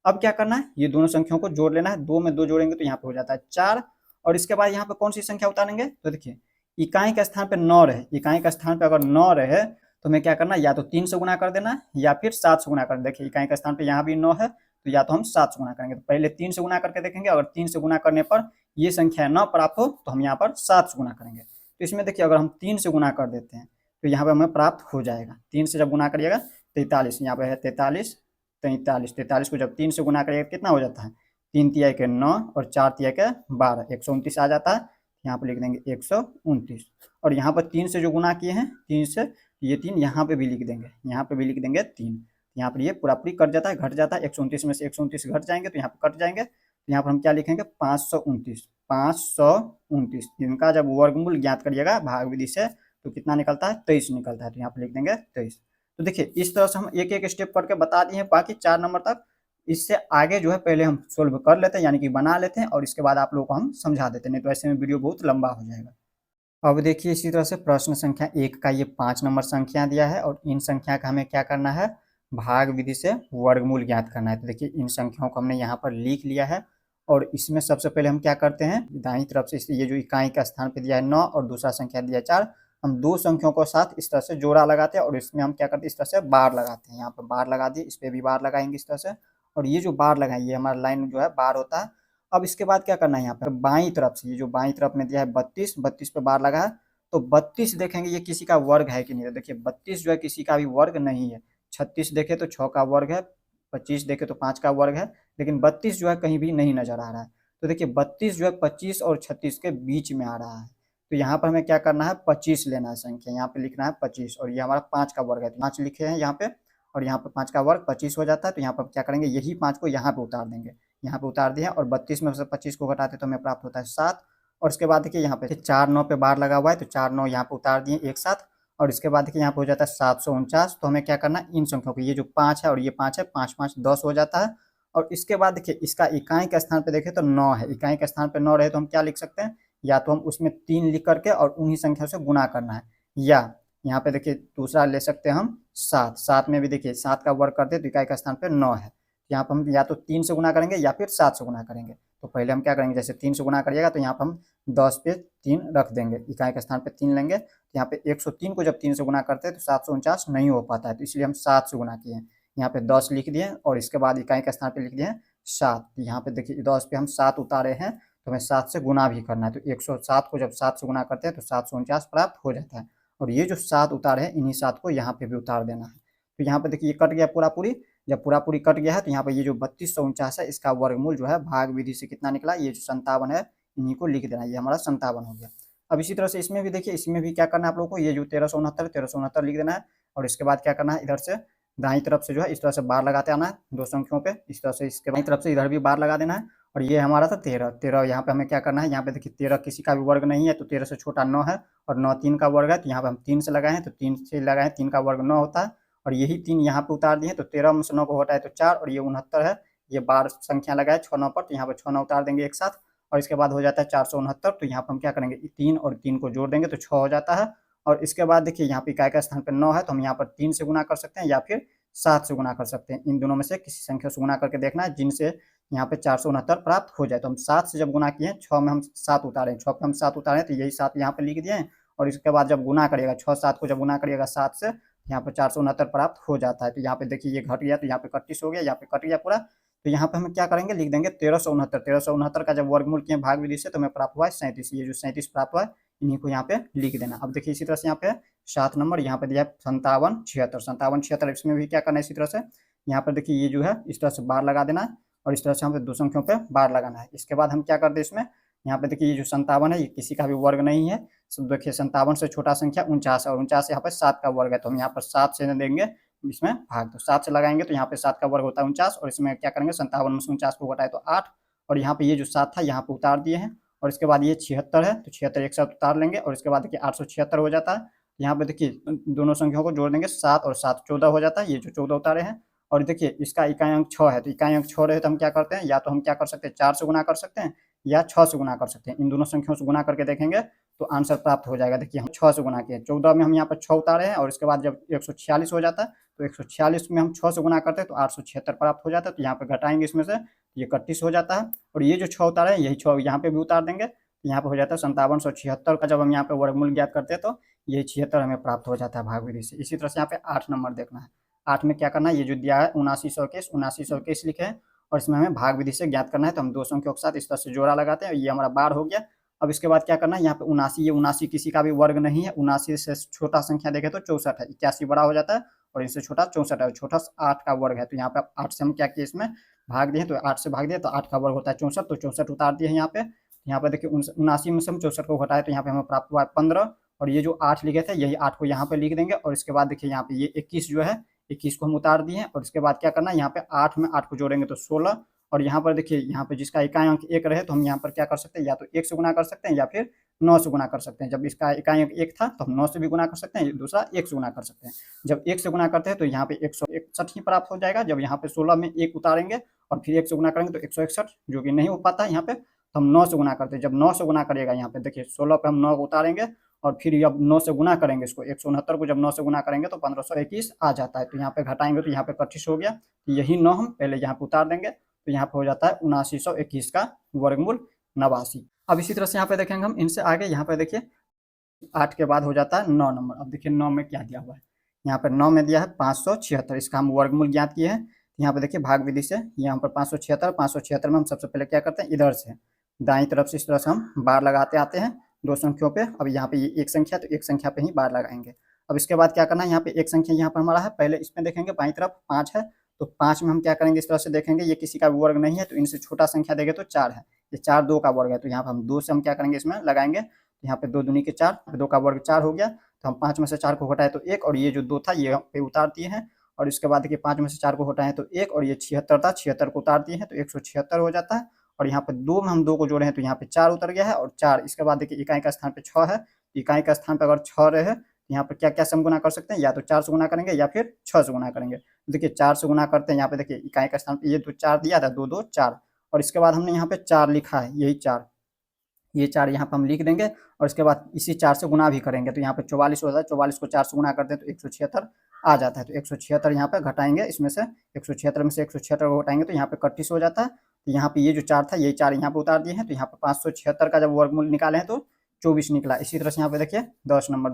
अब क्या करना है, ये दोनों संख्याओं को जोड़ लेना है। 2 में 2 जोड़ेंगे तो यहाँ पे हो जाता है 4, और इसके बाद यहाँ पे कौन सी संख्या उतारेंगे, तो देखिए इकाई के स्थान पे 9 रहे, इकाई के स्थान पे अगर 9 रहे तो हमें क्या करना है, या तो 3 से गुना कर देना है या फिर 7 से गुना कर। देखिए इकाई के स्थान पे यहाँ भी 9 है, तो या तो हम 7 से गुना करेंगे। तो पहले 3 से गुना करके देखेंगे, अगर 3 से गुना करने पर ये संख्या न प्राप्त हो तो हम यहाँ पर 7 से गुना करेंगे। तो इसमें देखिए अगर हम 3 से गुना कर देते हैं तो यहाँ पे हमें प्राप्त हो जाएगा। 3 से जब गुना करिएगा 43, यहाँ पे है 43, 43, 43 को जब 3 से गुना करिएगा कितना हो जाता है, 3 तिया के 9 और 4 तिया के 12, 129 आ जाता है। यहाँ पे लिख देंगे 129, और यहाँ पर 3 से जो गुना किए हैं 3 से, ये 3 यहाँ पे भी लिख देंगे, यहाँ पे भी लिख देंगे 3। यहाँ पर ये पूरा पूरी कट जाता है, घट जाता है, 129 में से 129 घट जाएंगे तो यहाँ पर कट जाएंगे। तो यहाँ पर हम क्या लिखेंगे 529, 529। इनका जब वर्गमूल ज्ञात करिएगा भाग विधि से तो कितना निकलता है, 23 निकलता है। तो यहाँ पे लिख देंगे 23। तो देखिए इस तरह से हम एक एक स्टेप करके बता दिए हैं बाकी 4 नंबर तक। इससे आगे जो है पहले हम सोल्व कर लेते हैं, यानी कि बना लेते हैं, और इसके बाद आप लोगों को हम समझा देते हैं, नहीं तो ऐसे में वीडियो बहुत लंबा हो जाएगा। अब देखिए इसी तरह से प्रश्न संख्या 1 का ये 5 नंबर संख्या दिया है, और इन संख्या का हमें क्या करना है, भाग विधि से वर्गमूल ज्ञात करना है। तो देखिए इन संख्याओं को हमने यहाँ पर लिख लिया है, और इसमें सबसे पहले हम क्या करते हैं, दाईं तरफ से ये जो इकाई का स्थान पे दिया है 9 और दूसरा संख्या दिया है 4, हम दो संख्याओं को साथ इस तरह से जोड़ा लगाते हैं, और इसमें हम क्या करते हैं, इस तरह से बार लगाते हैं। यहाँ पर बार लगा दिए, इस पर भी बार लगाएंगे इस तरह से, और ये जो बार लगाएंगे ये हमारा लाइन जो है बार होता है। अब इसके बाद क्या करना है, यहाँ पर बाईं तरफ से, ये जो बाईं तरफ में दिया है 32, 32 पे बार लगा है, तो 32 देखेंगे ये किसी का वर्ग है कि नहीं। तो देखिए 32 जो है किसी का भी वर्ग नहीं है। 36 देखे तो 6 का वर्ग है, 25 देखे तो 5 का वर्ग है, लेकिन 32 जो है कहीं भी नहीं नजर आ रहा है। तो देखिए 32 जो है 25 और 36 के बीच में आ रहा है। तो यहाँ पर हमें क्या करना है, 25 लेना है संख्या, यहाँ पे लिखना है 25, और ये हमारा 5 का वर्ग है, तो 5 लिखे हैं यहाँ पे, और यहाँ पे 5 का वर्ग 25 हो जाता है। तो यहाँ पर क्या करेंगे, यही 5 को यहाँ पे उतार देंगे, यहाँ पे उतार दिया, और 32 में से 25 को घटाते तो हमें प्राप्त होता है 7। और इसके बाद देखिए यहाँ पे 4 9 पे बार लगा हुआ है, तो 4 9 यहाँ पे उतार दिए एक साथ, और इसके बाद देखिए यहाँ पे हो जाता है 749। तो हमें क्या करना है, इन संख्याओं को, ये जो 5 है और ये 5 है, 5 5 10 हो जाता है। और इसके बाद देखिए इसका इकाई के स्थान पे देखें तो 9 है, इकाई के स्थान पे 9 रहे तो हम क्या लिख सकते हैं, या तो हम उसमें 3 लिख करके और उन्हीं संख्याओं से गुना करना है, या यहाँ पे देखिए दूसरा ले सकते हैं हम 7, 7 में भी देखिए 7 का वर्ग करते हैं तो इकाई का स्थान पे 9 है। यहाँ पर हम या तो 3 से गुना करेंगे या फिर 7 से गुना करेंगे। तो पहले हम क्या करेंगे, जैसे 3 से गुना करिएगा तो यहाँ पर हम 10 पे 3 रख देंगे, इकाई के स्थान पे 3 लेंगे। तो यहाँ पे 103 को जब 3 से गुना करते हैं तो 749 नहीं हो पाता है, तो इसलिए हम 7 से गुना किए हैं। यहाँ पे 10 लिख दिए, और इसके बाद इकाई के स्थान पे लिख दिए 7। यहाँ पे देखिए 10 पे हम 7 उतारे हैं, तो हमें 7 से गुना भी करना है। तो 107 को जब 7 से गुना करते हैं तो 749 प्राप्त हो जाता है, और ये जो 7 उतारे हैं इन्हीं 7 को यहाँ पे भी उतार देना है। तो यहाँ पे देखिए ये कट गया पूरा पूरी, जब पूरा पूरी कट गया है तो यहाँ पे ये जो 3249 है इसका वर्गमूल जो है भाग विधि से कितना निकला, ये जो 57 है, इन्हीं को लिख देना, ये हमारा 57 हो गया। अब इसी तरह से इसमें भी देखिए, इसमें भी क्या करना है आप लोगों को, ये जो 1369 लिख देना है, और इसके बाद क्या करना है, इधर से दाईं तरफ से जो है इस तरह से बार लगाते आना है दो संख्याओं पे, इस तरह से इसके बाईं तरफ से इधर भी बार लगा देना है। और ये हमारा था 13, 13 यहाँ पे हमें क्या करना है, यहाँ पे देखिए 13 किसी का भी वर्ग नहीं है, तो 13 से छोटा 9 है, और 9 3 का वर्ग है, तो यहाँ पे हम 3 से लगाए हैं, तो 3 से लगाए, 3 का वर्ग 9 होता है, और यही 3 यहाँ पे उतार दिए, तो 13 में से 9 को हटाए तो 4, और ये 69 है, ये बार संख्या लगाए 6 9 पर, तो यहाँ पे 6 9 उतार देंगे एक साथ, और इसके बाद हो जाता है 469। तो यहाँ पर हम क्या करेंगे, 3 और 3 को जोड़ देंगे तो 6 हो जाता है। और इसके बाद देखिए यहाँ पे इकाई का स्थान पर 9 है, तो हम यहाँ पर 3 से गुना कर सकते हैं या फिर 7 से गुना कर सकते हैं। इन दोनों में से किसी संख्या से गुना करके देखना है जिनसे यहाँ पे 469 प्राप्त हो जाए। तो हम 7 से जब गुना किए हैं, 6 में हम 7 उतारे, 6 पे हम 7 उतारे, तो यही 7 यहाँ पे लिख दिए हैं। और इसके बाद जब गुना करिएगा 6 7 को जब गुना करिएगा 7 से, यहाँ पे 469 प्राप्त हो जाता है। तो यहाँ पे देखिए ये घट गया, तो यहाँ पे 31 हो गया, यहाँ पे कट गया पूरा। तो यहाँ पे हम क्या करेंगे, लिख देंगे 1369। 1369 का जब वर्गमूल किए भाग विधि से तो हमें प्राप्त हुआ है 37। ये जो 37 प्राप्त हुआ है इन्हीं को यहाँ पे लिख देना। अब देखिए इसी तरह से यहाँ पे 7 नंबर यहाँ पे दिया है 57 76, 57 76, इसमें भी क्या करना है इसी तरह से, यहाँ पर देखिए ये जो है इस तरह से बार लगा देना है, और इस तरह से हमें दो संख्याओं पे बार लगाना है। इसके बाद हम क्या करते हैं इसमें, यहाँ पे देखिए ये जो 57 है ये किसी का भी वर्ग नहीं है। देखिए 57 से छोटा संख्या 49 है, और 49 यहाँ पे 7 का वर्ग है, तो हम यहाँ पर 7 से देंगे इसमें भाग, तो 7 से लगाएंगे तो यहाँ पे 7 का वर्ग होता है 49, और इसमें क्या करेंगे 57 में से 49 को घटाए तो 8, और यहाँ पे ये जो 7 था यहाँ पे उतार दिए हैं। और इसके बाद ये 76 है, तो 76 एक साथ उतार लेंगे, और इसके बाद देखिए 876 हो जाता है। यहाँ पे देखिए दोनों संख्याओं को जोड़ देंगे, 7 और 7 14 हो जाता है, ये जो 14 उतारे हैं। और देखिए इसका इकाई अंक 6 है, तो इकाई अंक 6 रहे तो हम क्या करते हैं, या तो हम क्या कर सकते हैं 4 से गुना कर सकते हैं या 6 से गुना कर सकते हैं। इन दोनों संख्याओं से गुना करके देखेंगे तो आंसर प्राप्त हो जाएगा। देखिए हम 6 से गुना किए, 14 में हम यहाँ पर 6 उतारे हैं, और इसके बाद जब 146 हो जाता है तो 146 में हम 6 से गुना करते हैं तो 876 प्राप्त हो जाता है। तो यहाँ पे घटाएंगे इसमें से, ये 31 हो जाता है, और ये जो 6 उतारे हैं यही 6 यहाँ पे भी उतार देंगे, यहाँ पे हो जाता है 5776 का। जब हम यहाँ पे वर्गमूल ज्ञात करते हैं तो यही 76 हमें प्राप्त हो जाता है भाग विधि से। इसी तरह से यहाँ पे 8 नंबर देखना है। 8 में क्या करना है, ये जो दिया है 7921 लिखे हैं, और इसमें हमें भाग विधि से ज्ञात करना है। तो हम दो संख्याओं के साथ इस तरह से जोड़ा लगाते हैं, ये हमारा बार हो गया। अब इसके बाद क्या करना है, यहाँ पे 79, ये 79 किसी का भी वर्ग नहीं है, 79 से छोटा संख्या देखे तो 64 है, 81 बड़ा हो जाता है और इससे छोटा 64 है, छोटा 8 का वर्ग है। तो यहाँ पे 8 से हम क्या किए, इसमें भाग दिए, तो 8 से भाग दिए तो 8 का वर्ग होता है 64, तो 64 उतार दिए यहाँ पे। यहाँ पे देखिए 79 में से हम 64 को घटाए तो यहाँ पे हमें प्राप्त हुआ है 15, और ये जो 8 लिखे थे यही 8 को यहाँ पे लिख देंगे। और इसके बाद देखिए यहाँ पे ये 21 जो है, 21 को हम उतार दिए हैं। और इसके बाद क्या करना है, यहाँ पे 8 में 8 को जोड़ेंगे तो 16, और यहाँ पर देखिए यहाँ पे जिसका इकाई अंक 1 रहे तो हम यहाँ पर क्या कर सकते हैं, या तो 1 से गुना कर सकते हैं या फिर 9 से गुना कर सकते हैं। जब इसका इकाई अंक 1 था तो हम 9 से भी गुना कर सकते हैं, दूसरा 1 से गुना कर सकते हैं। जब 1 से गुना करते हैं तो यहाँ पे 161 ही प्राप्त हो जाएगा। जब यहाँ पे 16 में 1 उतारेंगे और फिर 1 से गुना करेंगे तो 161, जो कि नहीं हो पाता यहाँ पे, तो हम 9 से गुना करते हैं। जब 9 से गुना करिएगा, यहाँ पे देखिए 16 पे हम 9 उतारेंगे और फिर जब 9 से गुना करेंगे इसको, 169 को जब 9 से गुना करेंगे तो 1521 आ जाता है। तो यहाँ पे घटाएंगे तो यहाँ पे 25 हो गया, तो यही 9 हम पहले यहाँ पे उतार देंगे, तो यहाँ पे हो जाता है 7921 का वर्गमूल 89। अब इसी तरह से यहाँ पे देखेंगे हम इनसे आगे, यहाँ पे देखिए 8 के बाद हो जाता है 9 नंबर। अब देखिए 9 में क्या दिया हुआ है, यहाँ पर 9 में दिया है 576, इसका हम वर्गमूल ज्ञात किए हैं। यहाँ पे देखिए भाग विधि से यहाँ पर 576 में हम सबसे पहले क्या करते हैं, इधर से दाईं तरफ से इस तरह से हम बार लगाते आते हैं दो संख्याओं पे। अब यहाँ पे ये एक संख्या, तो एक संख्या पे ही बार लगाएंगे। अब इसके बाद क्या करना है, यहाँ पे एक संख्या यहाँ पर हमारा है, पहले इसमें देखेंगे बाईं तरफ 5 है, तो 5 में हम क्या करेंगे, इस तरह से देखेंगे ये किसी का भी वर्ग नहीं है, तो इनसे छोटा संख्या देंगे तो 4 है, ये 4 2 का वर्ग है, तो यहाँ पर हम 2 से हम क्या करेंगे, इसमें लगाएंगे, यहाँ पे 2 दूनी के 4, 2 का वर्ग 4 हो गया। तो हम 5 में से 4 को घटाए तो 1, और ये जो 2 था ये पे उतार दिए हैं। और इसके बाद देखिए 5 में से 4 को घटाए तो 1, और ये 76 था, 76 को उतार दिए हैं तो 176 हो जाता है। और यहाँ पे 2 में हम 2 को जोड़े हैं तो यहाँ पे 4 उतर गया है, और 4 इसके बाद देखिए इकाई का स्थान पे 6 है, इकाई का स्थान पे अगर 6 रहे तो यहाँ पे क्या क्या से हम गुना कर सकते हैं, या तो 4 से गुना करेंगे या फिर 6 से गुना करेंगे। देखिए 4 से गुना करते हैं, यहाँ पे देखिए इकाई का स्थान पे ये तो 4 दिया था, 2 2 4, और इसके बाद हमने यहाँ पे 4 लिखा है, यही 4, ये 4 यहाँ पे हम लिख देंगे। और इसके बाद इसी 4 से गुना भी करेंगे तो यहाँ पे 44 होता है, 44 को 4 से गुना करते हैं तो 176 आ जाता है। तो 176 यहाँ पे घटाएंगे, इसमें से 176 में से 176 को घटाएंगे तो यहाँ पे 31 हो जाता है। तो यहाँ पे ये जो 4 था, यही 4 यहाँ पे उतार दिए हैं, तो यहाँ पे 576 का जब वर्गमूल निकाले हैं तो 24 निकला। इसी तरह से यहाँ पे देखिए 10 नंबर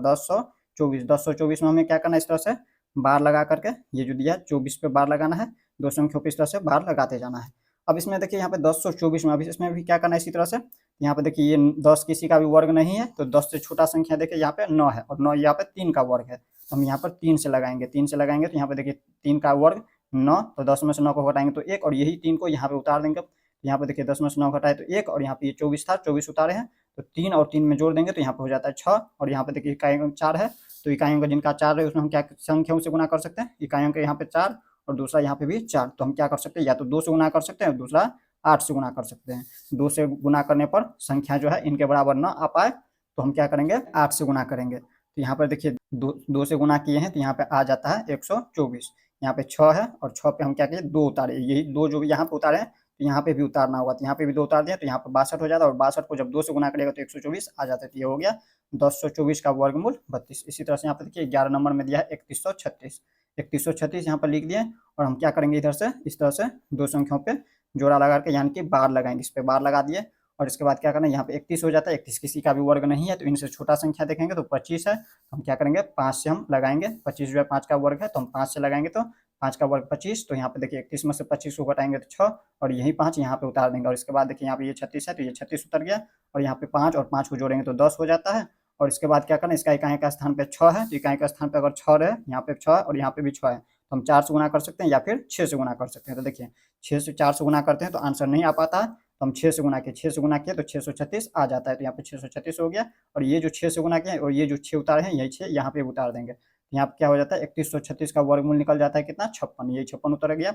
1024 में हमें क्या करना है, इस तरह से बार लगा करके ये जो दिया 24 पे बार लगाना है, दो संख्याओं पे इस तरह से बार लगाते जाना है। अब इसमें देखिए यहाँ पे 1024 में, अभी इसमें भी क्या करना है इसी तरह से, यहाँ पे देखिए ये 10 किसी का भी वर्ग नहीं है, तो 10 से छोटा संख्या देखिए यहाँ पे 9 है, और 9 यहाँ पे 3 का वर्ग है, तो हम यहाँ पर 3 से लगाएंगे, 3 से लगाएंगे तो यहाँ पे देखिए 3 का वर्ग 9, तो 10 में से 9 को घटाएंगे तो 1, और यही 3 को यहाँ पे उतार देंगे। यहाँ पे देखिए 10 में से 9 घटाए तो 1, और यहाँ पे ये 24 था, 24 उतारे हैं तो 3 और 3 में जोड़ देंगे तो यहाँ पे हो जाता है 6, और यहाँ पे देखिए इकाई अंक 4 है, तो इकाई अंक जिनका 4 है उसमें हम क्या संख्याओं से गुना कर सकते हैं, इकाई अंक यहाँ पे 4 और दूसरा यहाँ पे भी 4, तो हम क्या कर सकते हैं, या तो 2 से गुना कर सकते हैं, दूसरा 8 से गुना कर सकते हैं। 2 से गुना करने पर संख्या जो है इनके बराबर ना आ पाए तो हम क्या करेंगे, 8 से गुना करेंगे। तो यहाँ पर देखिए 2 से गुना किए हैं तो यहाँ पे आ जाता है 124। यहाँ पे 6 है और 6 पे हम क्या किए, 2 उतारे, यही 2 जो यहाँ पे उतारे हैं तो यहाँ पे भी उतारना होगा, तो यहाँ पे भी 2 उतार दिया तो यहाँ पे 62 हो जाता है, और 62 को जब 2 से गुना करेगा तो 124 आ जाता है। तो ये हो गया 1024 का वर्गमूल 32। इसी तरह से यहाँ पे देखिए 11 नंबर में दिया है 3136, 3136 यहाँ पर लिख दिए, और हम क्या करेंगे इधर से इस तरह से दो संख्याओं पे जोड़ा लगा के यानी कि बार लगाएंगे, इस पे बार लगा दिए। और इसके बाद क्या करना है, यहाँ पे 31 हो जाता है, 31 किसी का भी वर्ग नहीं है तो इनसे छोटा संख्या देखेंगे तो 25 है, तो हम क्या करेंगे 5 से हम लगाएंगे, 25 जो है 5 का वर्ग है तो हम 5 से लगाएंगे तो 5 का वर्ग 25, तो यहाँ पे देखिए 31 में से 25 को घटाएंगे तो 6, और यही 5 यहाँ पे उतार देंगे। और इसके बाद देखिए यहाँ पे ये 36 है तो ये 36 उतर गया, और यहाँ पे 5 और 5 को जोड़ेंगे तो 10 हो जाता है। और इसके बाद क्या करना है, इसका इकाई का स्थान पे 6 है तो इकाई का स्थान पे अगर 6 रहे, यहाँ पे 6 और यहाँ पे भी 6 है, तो हम 4 से गुना कर सकते हैं या फिर 6 से गुना कर सकते हैं। तो देखिए 6 से 4 से गुना करते हैं तो आंसर नहीं आ पाता है, तो हम 6 से गुना किए, 6 से गुना किए तो 636 आ जाता है, तो यहाँ पे 636 हो गया। और ये जो 6 से गुना किए और ये जो 6 उतारे हैं, यही 6 यहाँ पे उतार देंगे, तो यहाँ पे क्या हो जाता है 3136 का वर्गमूल निकल जाता है कितना, 56, यही 56 उतर गया।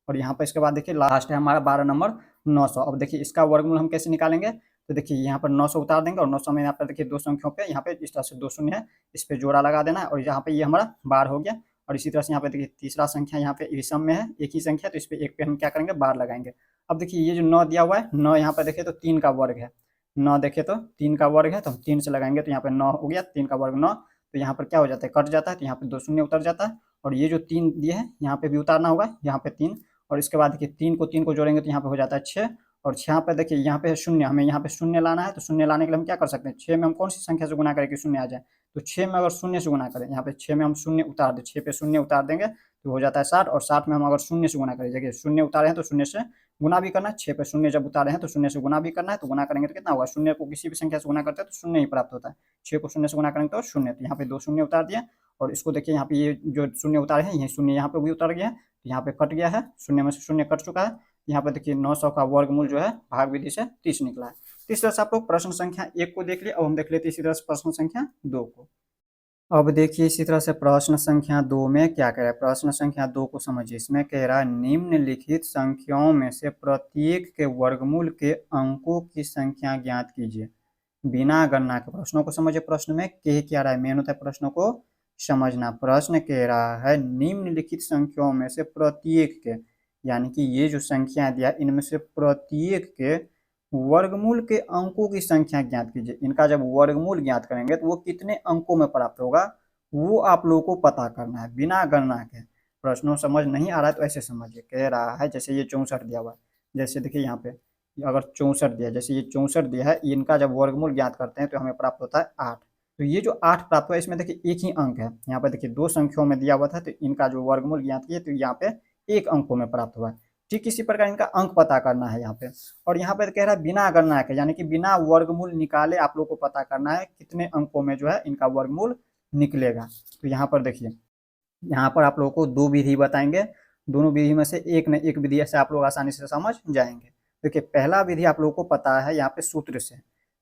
और यहाँ पर इसके बाद देखिए लास्ट है हमारा 12 नंबर 900। अब देखिए इसका वर्गमूल हम कैसे निकालेंगे, तो देखिए यहाँ पर 900 उतार देंगे, और 900 में यहाँ पर देखिए दो संख्याओं पे यहाँ पे इस तरह से 2 शून्य है, इस पे जोड़ा लगा देना है, और यहाँ पे ये हमारा बार हो गया। और इसी तरह से यहाँ पे देखिए तीसरा संख्या यहाँ पे विषम में है, एक ही संख्या, तो इस पे एक पे हम क्या करेंगे, बार लगाएंगे। अब देखिए ये जो 9 दिया हुआ है, 9 यहाँ पे देखिए तो 3 का वर्ग है, 9 देखे तो 3 का वर्ग है, तो हम 3 से लगाएंगे तो यहाँ पे 9 हो गया, 3 का वर्ग 9, तो यहाँ पर क्या हो जाता है, कट जाता है, तो यहाँ पे 2 शून्य उतर जाता है। और ये जो 3 दिए हैं यहाँ पे भी उतारना होगा, यहाँ पे 3, और इसके बाद देखिए 3 को जोड़ेंगे तो यहाँ पे हो जाता है 6, और 6 पे देखिए यहाँ पे शून्य, हमें यहाँ पे शून्य लाना है, तो शून्य लाने के लिए हम क्या कर सकते हैं, 6 में हम कौन सी संख्या से गुना करें कि शून्य आ जाए, तो 6 में अगर शून्य से गुना करें, यहाँ पे 6 में हम शून्य उतार दें, 6 पे शून्य उतार देंगे तो हो जाता है 60, और 60 में हम अगर शून्य से गुना करें, देखिए शून्य उतारे हैं तो शून्य से गुना भी करना है, 6 पे शून्य जब उतारे हैं तो शून्य से गुना भी करना है, तो गुना करेंगे तो कितना होगा, शून्य को किसी भी संख्या से गुना करते हैं तो शून्य ही प्राप्त होता है, 6 को शून्य से गुना करेंगे तो शून्य, तो यहाँ पे 2 शून्य उतार दिए, और इसको देखिए यहाँ पे ये जो शून्य उतारे हैं, यही शून्य यहाँ पे भी उतर गया है, तो यहाँ पे कट गया है, शून्य में से शून्य कट चुका है, यहाँ पे देखिए 900 का वर्गमूल जो है भाग विधि से 30 निकला है। तो इस तरह से आप लोग प्रश्न संख्या 1 को देख लिए। अब हम देख लेते हैं इसी तरह से प्रश्न संख्या 2 को। अब देखिए इसी तरह से प्रश्न संख्या 2 में क्या कह रहा है, प्रश्न संख्या 2 को समझिए। इसमें कह रहा है निम्नलिखित संख्याओं में से प्रत्येक के वर्गमूल के अंकों की संख्या ज्ञात कीजिए बिना गणना के। प्रश्नों को समझिए, प्रश्न में कह क्या रहा है, मेन होता है प्रश्नों को समझना। प्रश्न कह रहा है निम्नलिखित संख्याओं में से प्रत्येक के, यानी कि ये जो संख्या दिया इनमें से प्रत्येक के वर्गमूल के अंकों की संख्या ज्ञात कीजिए। इनका जब वर्गमूल ज्ञात करेंगे तो वो कितने अंकों में प्राप्त होगा वो आप लोगों को पता करना है बिना गणना के। प्रश्नों समझ नहीं आ रहा है तो ऐसे समझिए। कह रहा है जैसे ये 64 दिया हुआ है, जैसे देखिए यहाँ पे अगर 64 दिया, जैसे ये 64 दिया है, इनका जब वर्गमूल ज्ञात करते हैं तो हमें प्राप्त होता है 8। तो ये जो 8 प्राप्त हुआ इसमें देखिए एक ही अंक है, यहाँ पे देखिए 2 संख्याओं में दिया हुआ था तो इनका जो वर्गमूल ज्ञात किए तो यहाँ पे 1 अंकों में प्राप्त हुआ है। ठीक इसी प्रकार इनका अंक पता करना है यहाँ पे, और यहाँ पे कह रहा है बिना गणना के, यानी कि बिना वर्गमूल निकाले आप लोग को पता करना है कितने अंकों में जो है इनका वर्गमूल निकलेगा। तो यहाँ पर देखिए, यहाँ पर आप लोगों को 2 विधि बताएंगे, दोनों विधि में से एक न एक विधि से आप लोग आसानी से समझ जाएंगे। देखिए पहला विधि आप लोगों को पता है, यहाँ पे सूत्र से।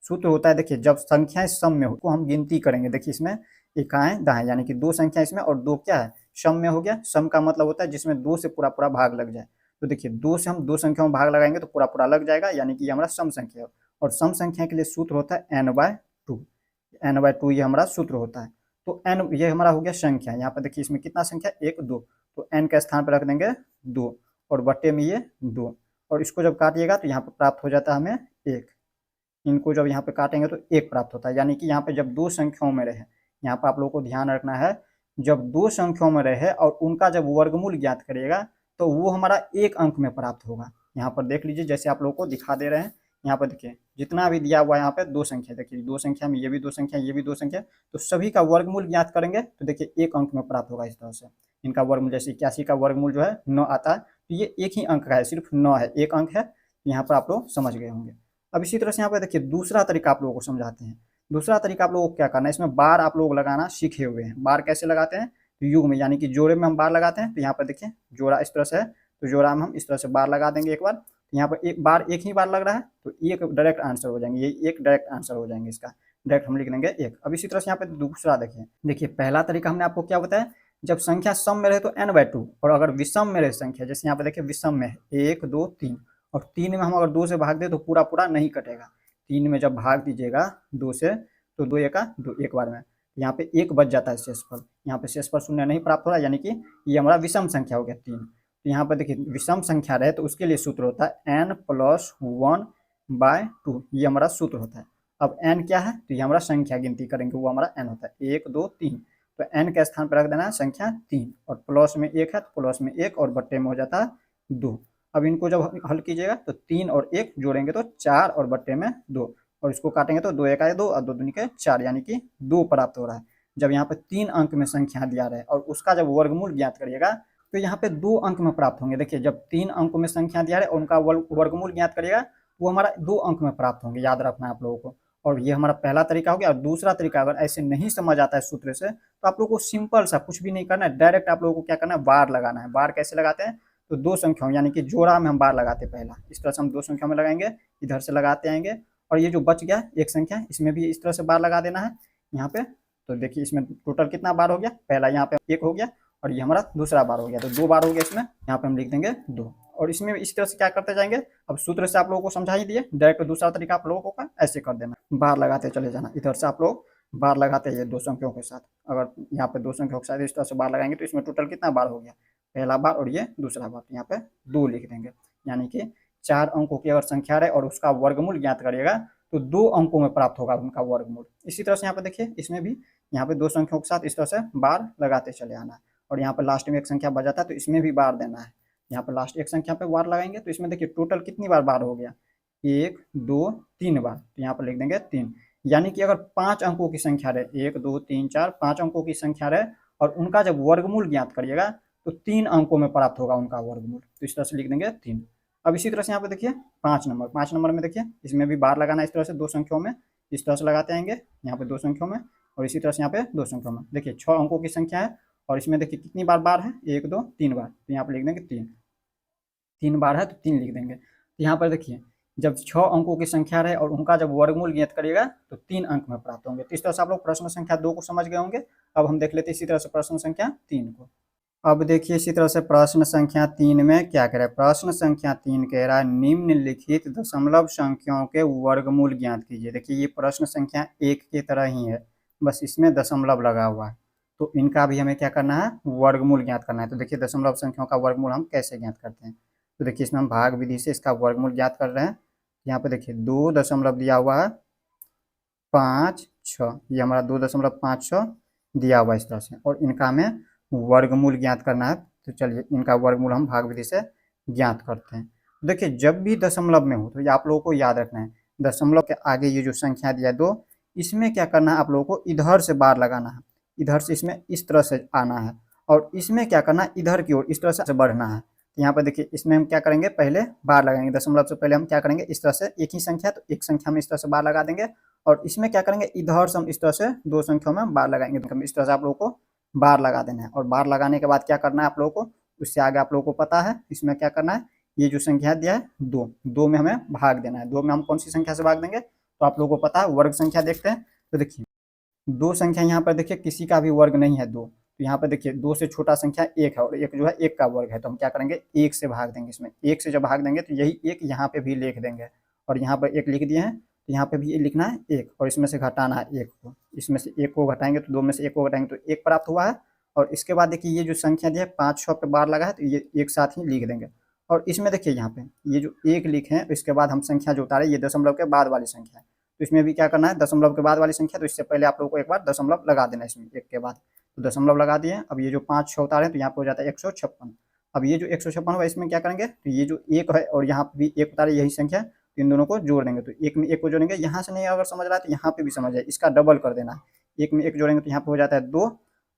सूत्र होता है देखिए जब संख्याएं सम में हो तो हम गिनती करेंगे। देखिए इसमें इकाएं दाएं, यानी कि 2 संख्या इसमें और 2 क्या है सम में हो गया। सम का मतलब होता है जिसमें 2 से पूरा पूरा भाग लग जाए। तो देखिए 2 से हम 2 संख्याओं में भाग लगाएंगे तो पूरा पूरा लग जाएगा, यानी कि ये हमारा सम संख्या है। और सम संख्या के लिए सूत्र होता है n/2। n/2 ये हमारा सूत्र होता है। तो n ये हमारा हो गया संख्या। यहाँ पर देखिए इसमें कितना संख्या 1 2, तो n के स्थान पर रख देंगे 2 और बट्टे में ये 2, और इसको जब काटिएगा तो यहाँ पर प्राप्त हो जाता है हमें 1। इनको जब यहाँ पे काटेंगे तो 1 प्राप्त होता है, यानी कि यहाँ पे जब 2 संख्याओं में रहे, यहाँ पर आप लोगों को ध्यान रखना है, जब 2 संख्याओं में रहे और उनका जब वर्गमूल ज्ञात करिएगा तो वो हमारा 1 अंक में प्राप्त होगा। यहाँ पर देख लीजिए जैसे आप लोगों को दिखा दे रहे हैं, यहाँ पर देखिए जितना भी दिया हुआ है यहाँ पे 2 संख्या, देखिए 2 संख्या में ये भी 2 संख्या, ये भी 2 संख्या, तो सभी का वर्गमूल ज्ञात करेंगे तो देखिए 1 अंक में प्राप्त होगा। इस तरह से इनका वर्गमूल, जैसे 81 का वर्गमूल जो है 9 आता है, तो ये एक ही अंक का है, सिर्फ 9 है, 1 अंक है। यहाँ पर आप लोग समझ गए होंगे। अब इसी तरह से यहाँ पर देखिए दूसरा तरीका आप लोगों को समझाते हैं। दूसरा तरीका आप लोगों को क्या करना है, इसमें बार आप लोग लगाना सीखे हुए हैं। बार कैसे लगाते हैं, तो युग में, यानी कि जोड़े में हम बार लगाते हैं। तो यहाँ पर देखिए जोड़ा इस तरह से है, तो जोड़ा में हम इस तरह से बार लगा देंगे एक बार। तो यहाँ पर एक बार, एक ही बार लग रहा है तो एक डायरेक्ट आंसर हो जाएंगे, ये एक डायरेक्ट आंसर हो जाएंगे, इसका डायरेक्ट हम लिख देंगे 1। अब इसी तरह से यहाँ पे दूसरा देखिए, देखिए पहला तरीका हमने आपको क्या बताया, जब संख्या सम में रहे तो n/2, और अगर विषम में रहे संख्या, जैसे यहाँ पे देखिए विषम में 1 2 3, और 3 में हम अगर 2 से भाग दे तो पूरा पूरा नहीं कटेगा। 3 में जब भाग दीजिएगा 2 से तो 2 एका 2, एक बार में यहाँ पे 1 बच जाता है शेषफल। यहाँ पे शेषफल शून्य नहीं प्राप्त हो रहा है, यानी कि ये हमारा विषम संख्या हो गया 3। तो यहाँ पर देखिए विषम संख्या रहे तो उसके लिए सूत्र होता है n+1/2, ये हमारा सूत्र होता है। अब n क्या है, तो ये हमारा संख्या गिनती करेंगे, वो हमारा n होता है 1 2 3, तो n के स्थान पर रख देना है संख्या 3, और प्लस में 1 है तो प्लस में 1 और बट्टे में हो जाता है 2। अब इनको जब हल कीजिएगा तो 3 और 1 जोड़ेंगे तो 4 और बट्टे में 2, और इसको काटेंगे तो 2 1 2 और 2 दूनी के 4, यानी कि 2 प्राप्त हो रहा है। जब यहाँ पे 3 अंक में संख्या दिया रहे और उसका जब वर्गमूल ज्ञात करिएगा तो यहाँ पे 2 अंक में प्राप्त होंगे। देखिए जब 3 अंकों में संख्या दिया रहे और उनका वर्गमूल ज्ञात करिएगा वो हमारा 2 अंक में प्राप्त होंगे, याद रखना है आप लोगों को। और ये हमारा पहला तरीका हो गया। और दूसरा तरीका अगर ऐसे नहीं समझ आता है सूत्र से तो आप लोगों को सिंपल सा कुछ भी नहीं करना है, डायरेक्ट आप लोगों को क्या करना है, बार लगाना है। बार कैसे लगाते हैं, तो 2 संख्याओं यानी कि जोड़ा में हम बार लगाते हैं पहला, इस तरह से हम 2 संख्याओं में लगाएंगे, इधर से लगाते आएंगे, और ये जो बच गया एक संख्या इसमें भी इस तरह से बार लगा देना है यहाँ पे। तो देखिए इसमें टोटल कितना बार हो गया, पहला यहाँ पे 1 हो गया और ये हमारा दूसरा बार हो गया, तो 2 बार हो गया इसमें, यहाँ पे हम लिख देंगे 2। और इसमें इस तरह से क्या करते जाएंगे, अब सूत्र से आप लोगों को समझा ही दिए, डायरेक्ट दूसरा तरीका आप लोगों को ऐसे कर देना, बार लगाते चले जाना, इधर से आप लोग बार लगाते हैं 2 संख्याओं के साथ। अगर यहाँ पे 2 संख्याओं के साथ इस तरह से बार लगाएंगे तो इसमें टोटल कितना बार हो गया, पहला बार और ये दूसरा बार, यहाँ पे 2 लिख देंगे। यानी कि 4 अंकों की अगर संख्या रहे और उसका वर्गमूल ज्ञात करिएगा तो 2 अंकों में प्राप्त होगा उनका वर्गमूल। इसी तरह से यहाँ पे देखिए इसमें भी यहाँ पे 2 संख्याओं के साथ इस तरह से बार लगाते चले आना है, और यहाँ पर लास्ट में एक संख्या बच जाता है तो इसमें भी बार देना है। यहाँ पर लास्ट एक संख्या पे बार लगाएंगे तो इसमें देखिए टोटल कितनी बार हो गया, 1 2 3 बार, तो यहाँ पर लिख देंगे 3। यानी कि अगर 5 अंकों की संख्या रहे, 1 2 3 4 5 अंकों की संख्या रहे और उनका जब वर्गमूल ज्ञात करिएगा तो 3 अंकों में प्राप्त होगा उनका वर्गमूल, तो इस तरह से लिख देंगे 3। अब इसी तरह से यहाँ पे देखिए 5 नंबर में देखिए इसमें भी बार लगाना है इस तरह से 2 संख्याओं में, इस तरह से लगाते आएंगे यहाँ पे 2 संख्याओं में, और इसी तरह से यहाँ पे 2 संख्याओं में। देखिए 6 अंकों की संख्या है और इसमें देखिए कितनी बार बार है, 1 2 3 बार, तो यहाँ पे लिख देंगे 3, 3 बार है तो 3 लिख देंगे। तो यहाँ पर देखिए जब 6 अंकों की संख्या रहे और उनका जब वर्गमूल ज्ञात करिएगा तो 3 अंक में प्राप्त होंगे। तो इस तरह से आप लोग प्रश्न संख्या 2 को समझ गए होंगे। अब हम देख लेते हैं इसी तरह से प्रश्न संख्या 3 को। अब देखिए इसी तरह से प्रश्न संख्या 3 में क्या कह रहा है, प्रश्न संख्या 3 कह रहा है निम्नलिखित दशमलव संख्याओं के वर्गमूल ज्ञात कीजिए। देखिए ये प्रश्न संख्या 1 की तरह ही है, बस इसमें दशमलव लगा हुआ है, तो इनका भी हमें क्या करना है, वर्गमूल ज्ञात करना है। तो देखिए दशमलव संख्याओं का वर्गमूल हम कैसे ज्ञात करते हैं, तो देखिए इसमें हम भाग विधि से इसका वर्गमूल ज्ञात कर रहे हैं। यहाँ पे देखिए 2 दशमलव दिया हुआ है 5 6, ये हमारा 2.56 दिया हुआ है इस तरह से, और इनका हमें वर्गमूल ज्ञात करना है। तो चलिए इनका वर्गमूल हम भाग विधि से ज्ञात करते हैं। देखिए जब भी दशमलव में हो तो ये आप लोगों को याद रखना है, दशमलव के आगे ये जो संख्या दिया है 2, इसमें क्या करना है आप लोगों को, इधर से बार लगाना है, इधर से इसमें इस तरह से आना है, और इसमें क्या करना है, इधर की ओर इस तरह से बढ़ना है। यहाँ पर देखिए इसमें हम क्या करेंगे, पहले बार लगाएंगे, दशमलव से पहले हम क्या करेंगे, इस तरह से एक ही संख्या तो एक संख्या में इस तरह से बार लगा देंगे, और इसमें क्या करेंगे, इधर से हम इस तरह से 2 संख्याओं में बार लगाएंगे। तो इस तरह से आप लोगों को बार लगा देना है, और बार लगाने के बाद क्या करना है आप लोगों को, उससे आगे आप लोगों को पता है इसमें क्या करना है, ये जो संख्या दिया है 2, 2 में हमें भाग देना है। 2 में हम कौन सी संख्या से भाग देंगे, तो आप लोगों को पता है वर्ग संख्या देखते हैं। तो देखिए 2 संख्या यहाँ पर देखिए किसी का भी वर्ग नहीं है 2, तो यहाँ पर देखिए 2 से छोटा संख्या 1 है, और 1 जो है 1 का वर्ग है, तो हम क्या करेंगे 1 से भाग देंगे। इसमें 1 से जब भाग देंगे तो यही 1 यहाँ पे भी लिख देंगे, और यहाँ पर 1 लिख दिए हैं, तो यहाँ पे भी ये लिखना है 1, और इसमें से घटाना है 1 को, इसमें से 1 को घटाएंगे तो 2 में से 1 को घटाएंगे तो 1 प्राप्त हुआ है। और इसके बाद देखिए ये जो संख्या दी है 5 6 पे बार लगा है, तो ये एक साथ ही लिख देंगे। और इसमें देखिए यहाँ पे ये जो 1 लिखे हैं, इसके बाद हम संख्या जो उतारे ये दशमलव के बाद वाली संख्या है, तो इसमें भी क्या करना है, दशमलव के बाद वाली संख्या, तो इससे पहले आप लोगों को एक बार दशमलव लगा देना है इसमें 1 के बाद, तो दशमलव लगा दिए। अब ये जो 5 6 उतारे तो यहाँ पे हो जाता है 156। अब ये जो 156 हुआ इसमें क्या करेंगे, तो ये जो 1 है और यहाँ पे भी 1 उतारे यही संख्या, तो इन दोनों को जोड़ देंगे। तो 1 में 1 को जोड़ेंगे, यहाँ से नहीं अगर समझ रहा है तो यहाँ पे भी समझ जाए, इसका डबल कर देना है। 1 में 1 जोड़ेंगे तो यहाँ पे हो जाता है 2,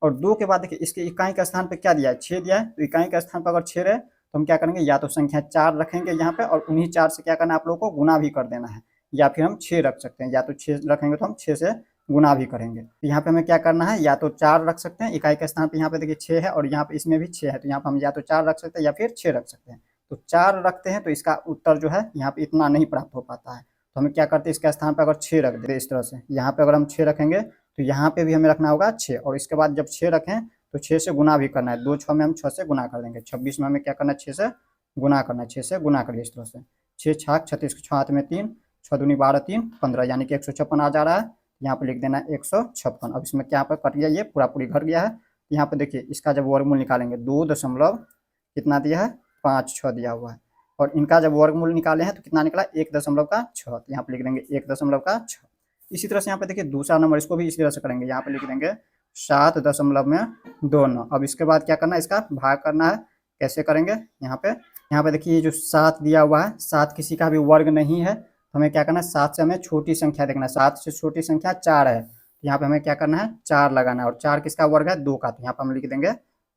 और 2 के बाद देखिए इसके इकाई के स्थान पे क्या दिया है, 6 दिया है, तो इकाई के स्थान पर अगर 6 रहे तो हम क्या करेंगे, या तो संख्या 4 रखेंगे यहाँ पे, और उन्हीं 4 से क्या करना है आप लोगों को गुना भी कर देना है, या फिर हम 6 रख सकते हैं, या तो 6 रखेंगे तो हम 6 से गुना भी करेंगे। तो यहाँ पे हमें क्या करना है, या तो 4 रख सकते हैं इकाई के स्थान पे, यहाँ पे देखिए 6 है और यहाँ पे इसमें भी 6 है, तो यहाँ पे हम या तो 4 रख सकते हैं या फिर 6 रख सकते हैं। तो 4 रखते हैं तो इसका उत्तर जो है यहाँ पे इतना नहीं प्राप्त हो पाता है, तो हमें क्या करते हैं, इसके स्थान पर अगर 6 रख देते इस तरह से, यहाँ पे अगर हम 6 रखेंगे तो यहाँ पे भी हमें रखना होगा 6, और इसके बाद जब 6 रखें तो 6 से गुना भी करना है, 2 6 में हम 6 से गुना कर देंगे, 26 में हमें क्या करना है 6 से गुना करना है, 6 से गुना करिए इस तरह से, 6 छाक 36, 6 हाथ में 3, 6 दूनी 12 3 15, यानी कि 156 आ जा रहा है। यहाँ पे लिख देना है 156। अब इसमें क्या पर कट गया, ये पूरा पूरी घट गया है। यहाँ पे देखिए इसका जब वर्गमूल निकालेंगे 2 दशमलव कितना दिया है 5 6 दिया हुआ है, और इनका जब वर्गमूल निकाले हैं तो कितना निकला 1.6, तो यहाँ पे लिख देंगे 1.6। इसी तरह से यहाँ पे देखिए दूसरा नंबर, इसको भी इसी तरह से करेंगे, यहाँ पे लिख देंगे 7.29। अब इसके बाद क्या करना है, इसका भाग करना है। कैसे करेंगे, यहाँ पे देखिए ये जो 7 दिया हुआ है, 7 किसी का भी वर्ग नहीं है, तो हमें क्या करना है 7 से हमें छोटी संख्या देखना है, 7 से छोटी संख्या 4 है, तो यहाँ पे हमें क्या करना है 4 लगाना है, और 4 किसका वर्ग है 2 का, तो यहाँ पे हम लिख देंगे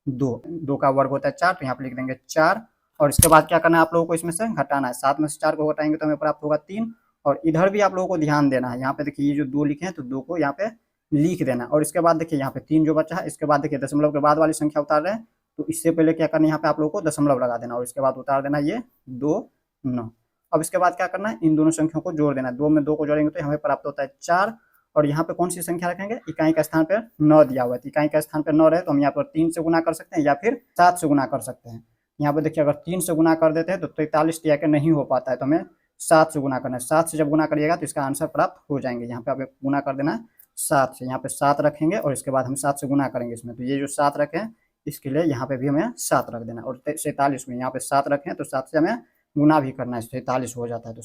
2 का वर्ग होता है 4, तो यहाँ पे लिख देंगे 4। और इसके बाद क्या करना है आप लोगों को इसमें से घटाना है, 7 में से 4 को घटाएंगे तो हमें प्राप्त होगा 3। और इधर भी आप लोगों को ध्यान देना है, यहाँ पे देखिए ये जो 2 लिखे हैं तो 2 को यहाँ पे लिख देना, और इसके बाद देखिए यहाँ पे 3 जो बचा है, इसके बाद देखिए दशमलव के बाद वाली संख्या उतार रहे हैं, तो इससे पहले क्या करना है यहाँ पे आप लोगों को दशमलव लगा देना, और इसके बाद उतार देना ये 2 9। अब इसके बाद क्या करना है, इन दोनों संख्याओं को जोड़ देना, 2 में 2 को जोड़ेंगे तो हमें प्राप्त होता है 4। और यहाँ पे कौन सी संख्या रखेंगे, इकाई का स्थान पर 9 दिया हुआ है, तो इकाई का स्थान पर 9 रहे तो हम यहाँ पर 3 से गुना कर सकते हैं या फिर 7 से गुना कर सकते हैं। यहाँ पे देखिए अगर 3 से गुना कर देते हैं तो 43 दिया के नहीं हो पाता है, तो हमें 7 से गुना करना है। 7 से जब गुना करिएगा तो इसका आंसर प्राप्त हो जाएंगे। यहाँ पे आप गुना कर देना 7 से, यहाँ पे 7 रखेंगे और इसके बाद हम 7 से गुना करेंगे इसमें, तो ये जो 7 रखें इसके लिए यहाँ पे भी हमें 7 रख देना, और 47 में यहाँ पे 7 रखें तो 7 से हमें गुना भी करना है, 47 हो जाता है। तो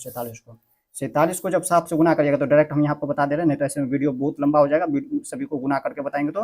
47 को जब 7 से गुना करिएगा तो डायरेक्ट हम यहाँ पर बता दे रहे हैं, नहीं तो ऐसे में वीडियो बहुत लंबा हो जाएगा, सभी को गुना करके बताएंगे तो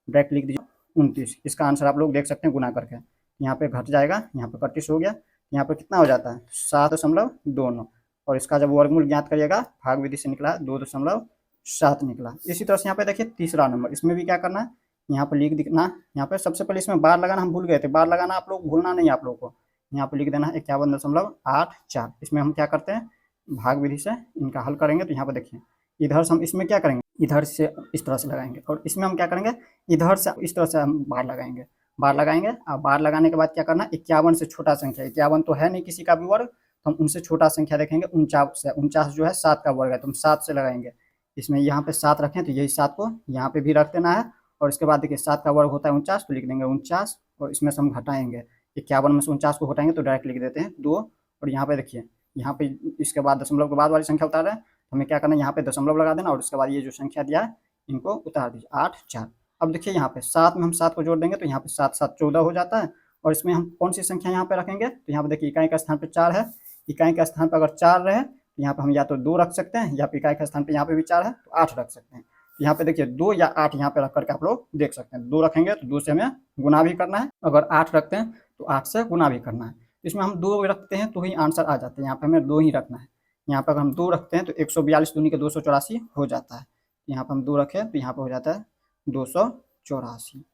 डायरेक्ट लिख दीजिए 29। इसका आंसर आप लोग देख सकते हैं गुना करके, यहाँ पे घट जाएगा, यहाँ पे 31 हो गया, यहाँ पे कितना हो जाता है 7.29, और इसका जब वर्गमूल ज्ञात करिएगा भाग विधि से निकला 2.7 निकला। इसी तरह से यहाँ पे देखिए तीसरा नंबर, इसमें भी क्या करना है, यहाँ पे लिख दिखना, यहाँ पे सबसे पहले इसमें बार लगाना हम भूल गए थे, बार लगाना आप लोग भूलना नहीं आप लोगों को। यहाँ पे लिख देना है 51.84। इसमें हम क्या करते हैं, भाग विधि से इनका हल करेंगे। तो यहाँ पर देखिए, इधर से हम इसमें क्या करेंगे, इधर से इस तरह से लगाएंगे, और इसमें हम क्या करेंगे, इधर से इस तरह से हम बार लगाएंगे। बार लगाएंगे और बार लगाने के बाद क्या करना, 51 से छोटा संख्या, 51 तो है नहीं किसी का भी वर्ग, तो हम उनसे छोटा संख्या देखेंगे 49 से। 49 जो है 7 का वर्ग है, तो हम 7 से लगाएंगे। इसमें यहाँ पे 7 रखें तो यही 7 को यहाँ पे भी रख देना है। और इसके बाद देखिए 7 का वर्ग होता है 49, तो लिख देंगे 49, और इसमें से हम घटाएंगे 51 में से 49 को घटाएंगे तो डायरेक्ट लिख देते हैं 2। और यहाँ पे देखिए, यहाँ पे इसके बाद दशमलव के बाद वाली संख्या उतार रहे हैं, तो हमें क्या करना है, यहाँ पे दशमलव लगा देना, और उसके बाद ये जो संख्या दिया है इनको उतार दीजिए 8 4। अब देखिए यहाँ पे 7 में हम 7 को जोड़ देंगे तो यहाँ पे 7 7 14 हो जाता है। और इसमें हम कौन सी संख्या यहाँ पे रखेंगे, तो यहाँ पे देखिए इकाई का स्थान पे 4 है, इकाई का स्थान पर अगर 4 रहे तो यहाँ पे हम या तो 2 रख सकते हैं, या फिर इकाई का स्थान पे यहाँ पे भी 4 है तो 8 रख सकते हैं। तो यहाँ पे देखिए 2 या 8 यहाँ पे रख करके आप लोग देख सकते हैं। 2 रखेंगे तो 2 से हमें गुना भी करना है, अगर 8 रखते हैं तो 8 से गुना भी करना है। तो इसमें हम 2 रखते हैं तो ही आंसर आ जाते हैं, यहाँ पे हमें 2 ही रखना है। यहाँ पर अगर हम 2 रखते हैं तो 142 दूनी के 284 हो जाता है। यहाँ पर हम 2 रखें तो यहाँ पर हो जाता है 284।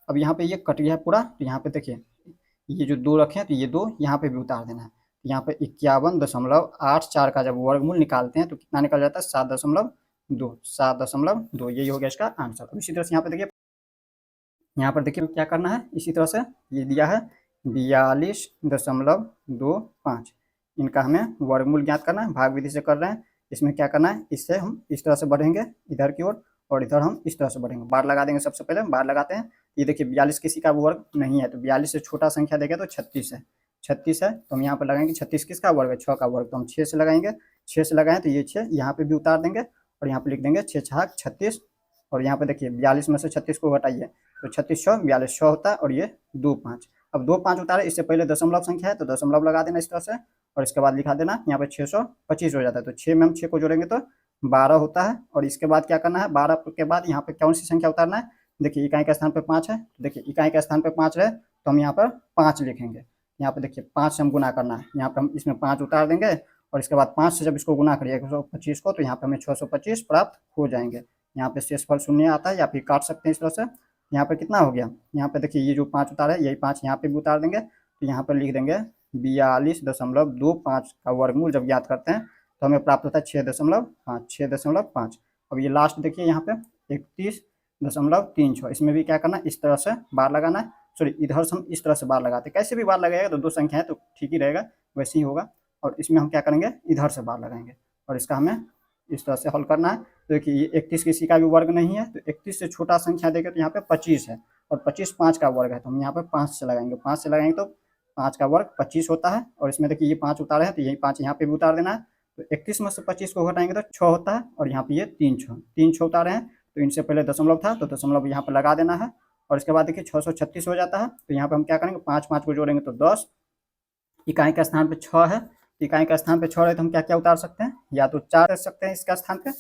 अब यहाँ पे ये कट गया है पूरा, तो यहाँ पे देखिए ये जो 2 रखे हैं तो ये 2 यहाँ पे भी उतार देना है। यहाँ पे 51.84 का जब वर्गमूल निकालते हैं तो कितना निकल जाता है, 7.2। 7.2 यही हो गया इसका आंसर। अब इसी तरह से यहाँ पे देखिए, यहाँ पर देखिए क्या करना है, इसी तरह से ये दिया है 42.25, इनका हमें वर्गमूल ज्ञात करना है, भाग विधि से कर रहे हैं। इसमें क्या करना है, इससे हम इस तरह से बढ़ेंगे इधर की ओर, और इधर हम इस तरह से बढ़ेंगे। बार लगा देंगे, सबसे पहले बार लगाते हैं। ये देखिए 42 किसी का वर्ग नहीं है, तो 42 से छोटा संख्या देखें तो 36 है। 36 है तो हम यहाँ पर लगाएंगे 36 किसका वर्ग है, 6 का वर्ग, तो हम 6 से लगाएंगे। 6 से लगाएं तो ये 6 यहाँ पे भी उतार देंगे, और यहाँ पे लिख देंगे 6 छाक 36। और यहाँ पे देखिए 42 में से 36 को घटाइए तो 36 100 42 100 होता है, और ये 2 5। अब 2 5 उतारे, इससे पहले दशमलव संख्या है तो दशमलव लगा देना इस तरह से, और इसके बाद लिखा देना यहाँ पे 625 हो जाता है। तो 6 में हम 6 को जोड़ेंगे तो 12 होता है। और इसके बाद क्या करना है, 12 के बाद यहाँ पे कौन सी संख्या उतारना है, देखिए इकाई के स्थान पे 5 है, देखिए इकाई के स्थान पे 5 रहे तो हम यहाँ पर 5 लिखेंगे। यहाँ पे देखिए 5 से हम गुना करना है, यहाँ पे हम इसमें 5 उतार देंगे, और इसके बाद 5 से जब इसको गुना करिए 125 को, तो यहाँ पे हमें 625 प्राप्त हो जाएंगे। यहाँ पे शेषफल शून्य आता है, या फिर काट सकते हैं इस तरह से। यहाँ पे कितना हो गया, यहाँ पे देखिए ये जो 5 उतार है यही 5 यहाँ पे भी उतार देंगे, तो यहाँ पर लिख देंगे 42.25 का वर्गमूल जब ज्ञात करते हैं तो हमें प्राप्त होता है 6.5। अब ये लास्ट देखिए यहाँ पे 31.36, इसमें भी क्या करना है, इस तरह से बार लगाना है। सॉरी, इधर से हम इस तरह से बार लगाते हैं, कैसे भी बार लगाएगा तो 2 संख्या है तो ठीक ही रहेगा, वैसे ही होगा। और इसमें हम क्या करेंगे, इधर से बार लगाएंगे, और इसका हमें इस तरह से हल करना है। तो देखिए ये 31 किसी का भी वर्ग नहीं है, तो 31 से छोटा संख्या देखें तो यहाँ पे 25 है, और 25 5 का वर्ग है, तो हम यहाँ पे 5 से लगाएंगे। 5 से लगाएंगे तो 5 का वर्ग 25 होता है, और इसमें देखिए ये 5 उतारे हैं तो यही 5 यहाँ पे भी उतार देना है। तो 31 में से 25 को घटाएंगे तो 6 होता है, और यहाँ पे ये 3 6 उतारे हैं, तो इनसे पहले दशमलव था तो दशमलव यहाँ पर लगा देना है। और इसके बाद देखिए 636 हो जाता है, तो यहाँ पे हम क्या करेंगे, 5 5 को जोड़ेंगे तो 10, इकाई का स्थान पे 6 है, इकाई का स्थान पे 6 है तो हम क्या क्या उतार सकते हैं, या तो 4 रख सकते हैं इसका स्थान पे,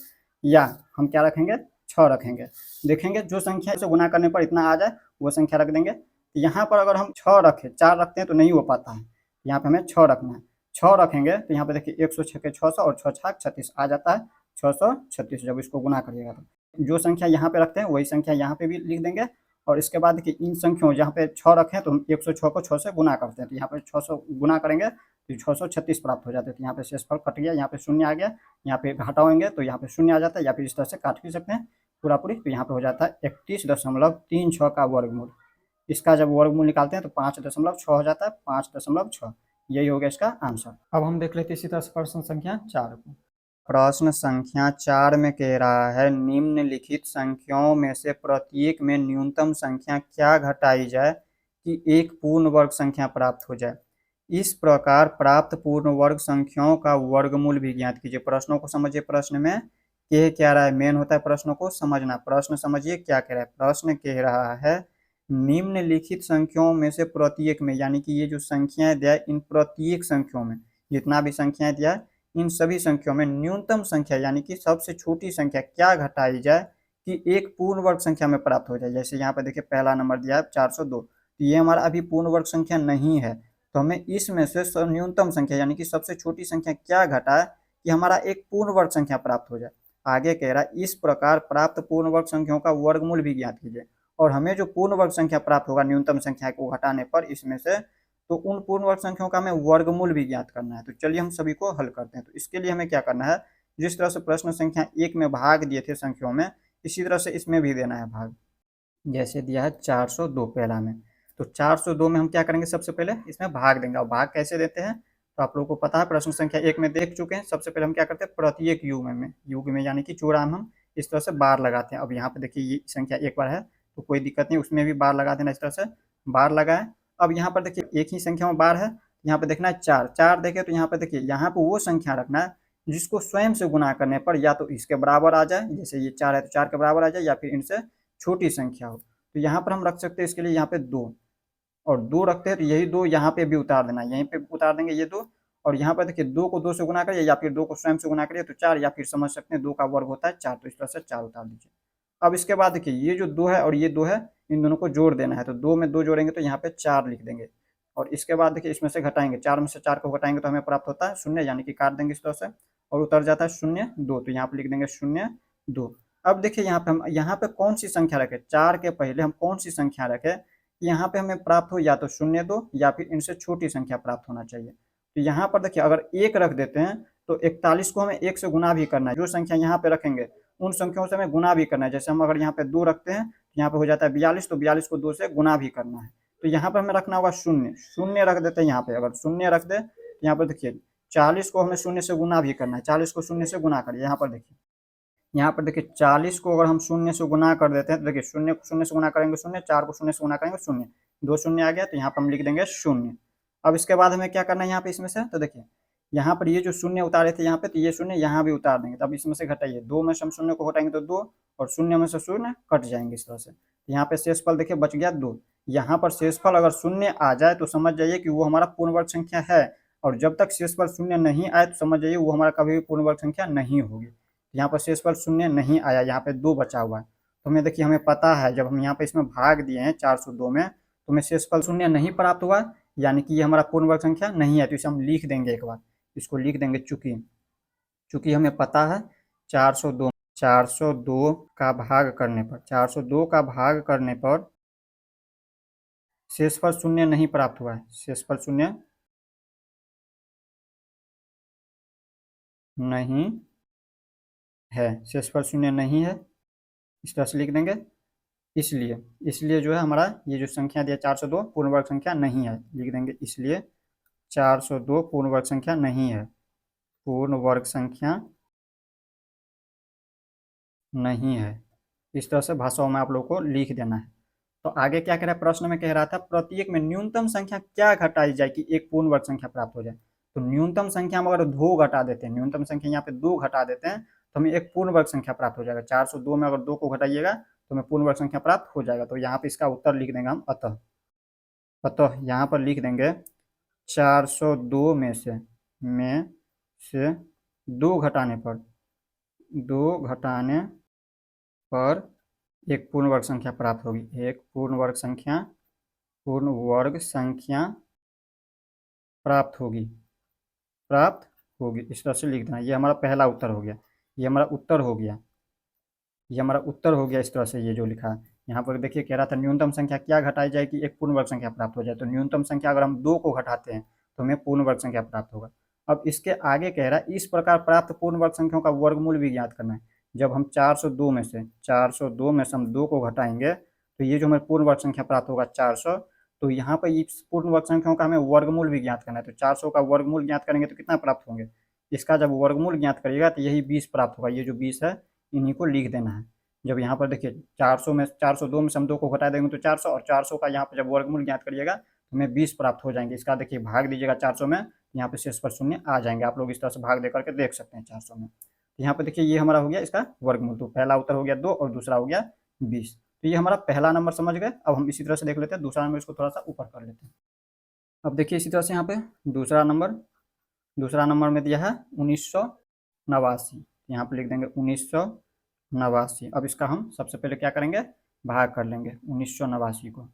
या हम क्या रखेंगे, 6 रखेंगे। देखेंगे जो संख्या से गुना करने पर इतना आ जाए वो संख्या रख देंगे। यहाँ पर अगर हम 6 रखें, 4 रखते हैं तो नहीं हो पाता है, यहाँ पे हमें 6 रखना है। 6 रखेंगे तो यहाँ पे देखिए 106 के 600 और 6 छाक 36 आ जाता है 636। जब इसको गुना करिएगा तो जो संख्या यहाँ पे रखते हैं वही संख्या यहाँ पे भी लिख देंगे। और इसके बाद देखिए इन संख्याओं जहाँ पे 6 रखें तो हम 106 को 6 से गुना करते हैं, तो यहाँ पे 600 गुना करेंगे तो 636 प्राप्त हो जाते हैं। तो यहाँ पे शेषफल कट गया, यहाँ पे शून्य आ गया, यहाँ पे घटाएंगे तो यहाँ पे शून्य आ जाता है, या फिर इस तरह से काट भी सकते हैं पूरा पूरी। तो यहाँ पे हो जाता है 31.36 का वर्गमूल। इसका जब वर्गमूल निकालते हैं तो 5.6 हो जाता है, 5.6। यही हो गया इसका आंसर। अब हम देख लेते हैं इसी तरह से प्रश्न संख्या 4 को। प्रश्न संख्या 4 में कह रहा है, निम्नलिखित संख्याओं में से प्रत्येक में न्यूनतम संख्या क्या घटाई जाए कि एक पूर्ण वर्ग संख्या प्राप्त हो जाए। इस प्रकार प्राप्त पूर्ण वर्ग संख्याओं का वर्गमूल भी ज्ञात कीजिए। प्रश्नों को समझिए, प्रश्न में कह क्या रहा है, मेन होता है प्रश्नों को समझना। प्रश्न समझिए क्या कह रहा है, प्रश्न कह रहा है निम्नलिखित संख्याओं में से प्रत्येक में, यानी कि ये जो संख्याएं दिया है इन प्रत्येक संख्याओं में, जितना भी संख्याएं दिया है इन सभी संख्याओं में न्यूनतम संख्या यानी कि सबसे छोटी संख्या क्या घटाई जाए कि एक पूर्ण वर्ग संख्या में प्राप्त हो जाए। जैसे यहाँ पर देखिए पहला नंबर दिया है 402, तो ये हमारा अभी पूर्ण वर्ग संख्या नहीं है, तो हमें इसमें से न्यूनतम संख्या यानी कि सबसे छोटी संख्या क्या घटाए कि हमारा एक पूर्ण वर्ग संख्या प्राप्त हो जाए। आगे कह रहा है इस प्रकार प्राप्त पूर्ण वर्ग संख्याओं का वर्गमूल भी ज्ञात कीजिए। और हमें जो पूर्ण वर्ग संख्या प्राप्त होगा न्यूनतम संख्या को घटाने पर इसमें से, तो उन पूर्ण वर्ग संख्याओं का हमें वर्गमूल भी ज्ञात करना है। तो चलिए हम सभी को हल करते हैं। तो इसके लिए हमें क्या करना है, जिस तरह से प्रश्न संख्या 1 में भाग दिए थे संख्याओं में, इसी तरह से इसमें भी देना है भाग। जैसे दिया है 402 पहला में, तो 402 में हम क्या करेंगे, सबसे पहले इसमें भाग देंगे। और भाग कैसे देते हैं तो आप लोगों को पता है, प्रश्न संख्या 1 में देख चुके हैं। सबसे पहले हम क्या करते हैं, प्रत्येक युग में यानी कि चौराहा में हम इस तरह से बार लगाते हैं। अब यहाँ पे देखिए ये संख्या एक बार है तो कोई दिक्कत नहीं, उसमें भी बार लगा देना, इस तरह से बार लगाए। अब यहाँ पर देखिए एक ही संख्या में बार है, यहाँ पे देखना है चार, चार देखे तो यहाँ पे देखिए यहाँ पे वो संख्या रखना है जिसको स्वयं से गुना करने पर या तो इसके बराबर आ जाए, जैसे ये 4 है तो 4 के बराबर आ जाए, या फिर इनसे छोटी संख्या हो। तो यहाँ पर हम रख सकते हैं इसके लिए यहाँ पे 2, और 2 रखते हैं तो यही 2 यहाँ पे भी उतार देना, यहीं पे उतार देंगे ये 2। और यहाँ पर देखिए 2 को 2 से गुना करिए या फिर 2 को स्वयं से गुना करिए तो 4, या फिर समझ सकते हैं 2 का वर्ग होता है 4, तो इस तरह से 4 उतार दीजिए। अब इसके बाद देखिए ये जो 2 है और ये 2 है, इन दोनों को जोड़ देना है। तो 2 में 2 जोड़ेंगे तो यहाँ पे 4 लिख देंगे। और इसके बाद देखिए इसमें से घटाएंगे, 4 में से 4 को घटाएंगे तो हमें प्राप्त होता है 0, यानी कि काट देंगे इस तरह से और उतर जाता है 0 2, तो यहाँ पे लिख देंगे 0 2। अब देखिए यहाँ पे हम यहाँ पे कौन सी संख्या रखें, 4 के पहले हम कौन सी संख्या रखें, यहाँ पे हमें प्राप्त हो या तो 0 2 या फिर इनसे छोटी संख्या प्राप्त होना चाहिए। तो यहाँ पर देखिए अगर 1 रख देते हैं तो 41 को हमें 1 से गुना भी करना है। जो संख्या यहाँ पे रखेंगे उन संख्याओं से हमें गुना भी करना है। जैसे हम अगर यहाँ पे 2 रखते हैं तो यहाँ पे हो जाता है 42, तो 42 को 2 से गुना भी करना है। तो यहाँ पर हमें रखना होगा 0, 0 रख देते हैं यहाँ पे। अगर 0 रख दे तो यहाँ पर देखिए 40 को हमें 0 से गुना भी करना है, 40 को 0 से गुना करिए। यहाँ पर देखिए 40 को अगर हम 0 से गुना कर देते हैं तो देखिए 0 को 0 से गुना करेंगे 0, 4 को 0 से गुना करेंगे 0, 2 शून्य आ गया तो यहाँ पर हम लिख देंगे 0। अब इसके बाद हमें क्या करना है यहाँ पे इसमें से, तो देखिए यहाँ पर ये जो 0 उतारे थे यहाँ पे, तो ये 0 यहाँ भी उतार देंगे। तो अब इसमें से घटाइए, 2 में से हम 0 को घटाएंगे तो 2, और 0 में से 0 कट जाएंगे इस तरह से। तो यहाँ पे शेषफल देखिए बच गया 2। यहाँ पर शेषफल अगर 0 आ जाए तो समझ जाइए कि वो हमारा पूर्ण वर्ग संख्या है, और जब तक शेषफल 0 नहीं आए तो समझ जाइए वो हमारा कभी भी पूर्ण वर्ग संख्या नहीं होगी। यहाँ पर शेषफल 0 नहीं आया, यहाँ पे 2 बचा हुआ है। तो हमें देखिए हमें पता है जब हम यहाँ पे इसमें भाग दिए हैं 402 में, तो हमें शेषफल 0 नहीं प्राप्त हुआ, यानी कि ये हमारा पूर्ण वर्ग संख्या नहीं है। तो इसे हम लिख देंगे, एक बार इसको लिख देंगे, चूंकि हमें पता है 402 का भाग करने पर 402 का भाग करने पर शेषफल 0 नहीं प्राप्त हुआ है, शेषफल 0 नहीं है, शेषफल 0 नहीं है, इस तरह से लिख देंगे। इसलिए जो है हमारा ये जो संख्या दिया 402 पूर्ण वर्ग संख्या नहीं है, लिख देंगे इसलिए 402 पूर्ण वर्ग संख्या नहीं है, पूर्ण वर्ग संख्या नहीं है। इस तरह से भाषाओं में आप लोगों को लिख देना है। तो आगे क्या कह रहा है, प्रश्न में कह रहा था प्रत्येक में न्यूनतम संख्या क्या घटाई जाए कि एक पूर्ण वर्ग संख्या प्राप्त हो जाए। तो न्यूनतम संख्या में अगर 2 घटा देते हैं, न्यूनतम संख्या यहाँ पे 2 घटा देते हैं तो हमें एक पूर्ण वर्ग संख्या प्राप्त हो जाएगा। 402 में अगर 2 को घटाइएगा तो हमें पूर्ण वर्ग संख्या प्राप्त हो जाएगा। तो यहाँ पे इसका उत्तर लिख देंगे हम अतः यहाँ पर लिख देंगे 402 में से 2 घटाने पर एक पूर्ण वर्ग संख्या प्राप्त होगी, एक पूर्ण वर्ग संख्या प्राप्त होगी, इस तरह से लिख देना। ये हमारा पहला उत्तर हो गया, ये हमारा उत्तर हो गया इस तरह से। ये जो लिखा है यहाँ पर देखिए कह रहा था न्यूनतम संख्या क्या घटाई जाए कि एक पूर्ण वर्ग संख्या प्राप्त हो जाए। तो न्यूनतम संख्या अगर हम 2 को घटाते हैं तो हमें पूर्ण वर्ग संख्या प्राप्त होगा। अब इसके आगे कह रहा है इस प्रकार प्राप्त पूर्ण वर्ग संख्याओं का वर्गमूल भी ज्ञात करना है। जब हम 402 में से हम 2 को घटाएंगे तो ये जो हमें पूर्ण वर्ग संख्या प्राप्त होगा 400, तो यहाँ पर इस पूर्ण वर्ग संख्याओं का हमें वर्गमूल भी ज्ञात करना है। तो 400 का वर्गमूल ज्ञात करेंगे तो कितना प्राप्त होंगे, इसका जब वर्गमूल ज्ञात करिएगा तो यही 20 प्राप्त होगा। ये जो 20 है इन्हीं को लिख देना है। जब यहाँ पर देखिए 402 में से हम 2 को घटा देंगे तो 400, और 400 का यहाँ पर जब वर्गमूल ज्ञात करिएगा तो हमें 20 प्राप्त हो जाएंगे। इसका देखिए भाग दीजिएगा 400 में, यहाँ पे शेषफल 0 आ जाएंगे। आप लोग इस तरह से भाग दे करके देख सकते हैं 400 में। यहाँ पे देखिए ये हमारा हो गया इसका वर्गमूल। तो पहला उत्तर हो गया 2 और दूसरा हो गया 20। तो ये हमारा पहला नंबर समझ गए। अब हम इसी तरह से देख लेते हैं दूसरा नंबर, इसको थोड़ा सा ऊपर कर लेते हैं। अब देखिए इसी तरह से यहाँ पे दूसरा नंबर में दिया है 1989, यहाँ पे लिख देंगे 1989। अब इसका हम सबसे पहले क्या करेंगे, भाग कर लेंगे 1989 को,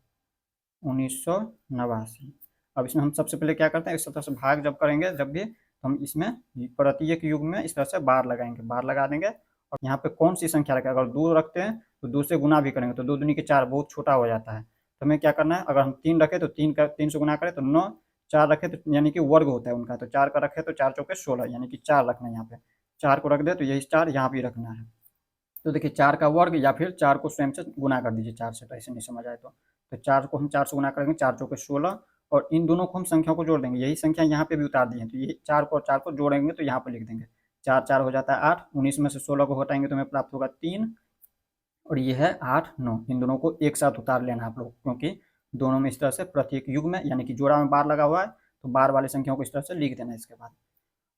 1989। अब इसमें हम सबसे पहले क्या करते हैं, इस तरह से भाग जब करेंगे जब भी, तो हम इसमें प्रत्येक युग में इस तरह से बार लगाएंगे, बार लगा देंगे। और यहाँ पे कौन सी संख्या रखें, अगर 2 रखते हैं तो 2 से गुना भी करेंगे तो 2 दूनी के 4 बहुत छोटा हो जाता है। तो हमें क्या करना है, अगर हम 3 रखें तो 3 से गुना करें तो 9, 4 रखे तो यानी कि वर्ग होता है उनका, तो 4 का रखे तो 4 चौके 16 यानी कि 4 रखना है यहाँ पे। 4 को रख दे तो यही 4 यहाँ भी रखना है। तो देखिए 4 का वर्ग या फिर 4 को स्वयं से गुना कर दीजिए 4 से, तो ऐसे नहीं समझ आए तो 4 को हम 4 से गुना करेंगे, 4 चौके 16, और इन दोनों को हम संख्याओं को जोड़ देंगे। यही संख्या यहाँ पे भी उतार दी है, तो ये 4 को और 4 को जोड़ेंगे तो यहाँ पर लिख देंगे। 4 4 हो जाता है 8, 19 में से 16 को हटाएंगे तो हमें प्राप्त होगा 3, और ये है 8 9। इन दोनों को एक साथ उतार लेना आप लोग, क्योंकि दोनों में इस तरह से प्रत्येक युग में यानी कि जोड़ा में बार लगा हुआ है, तो बार वाली संख्याओं को इस तरह से लिख देना है इसके बाद।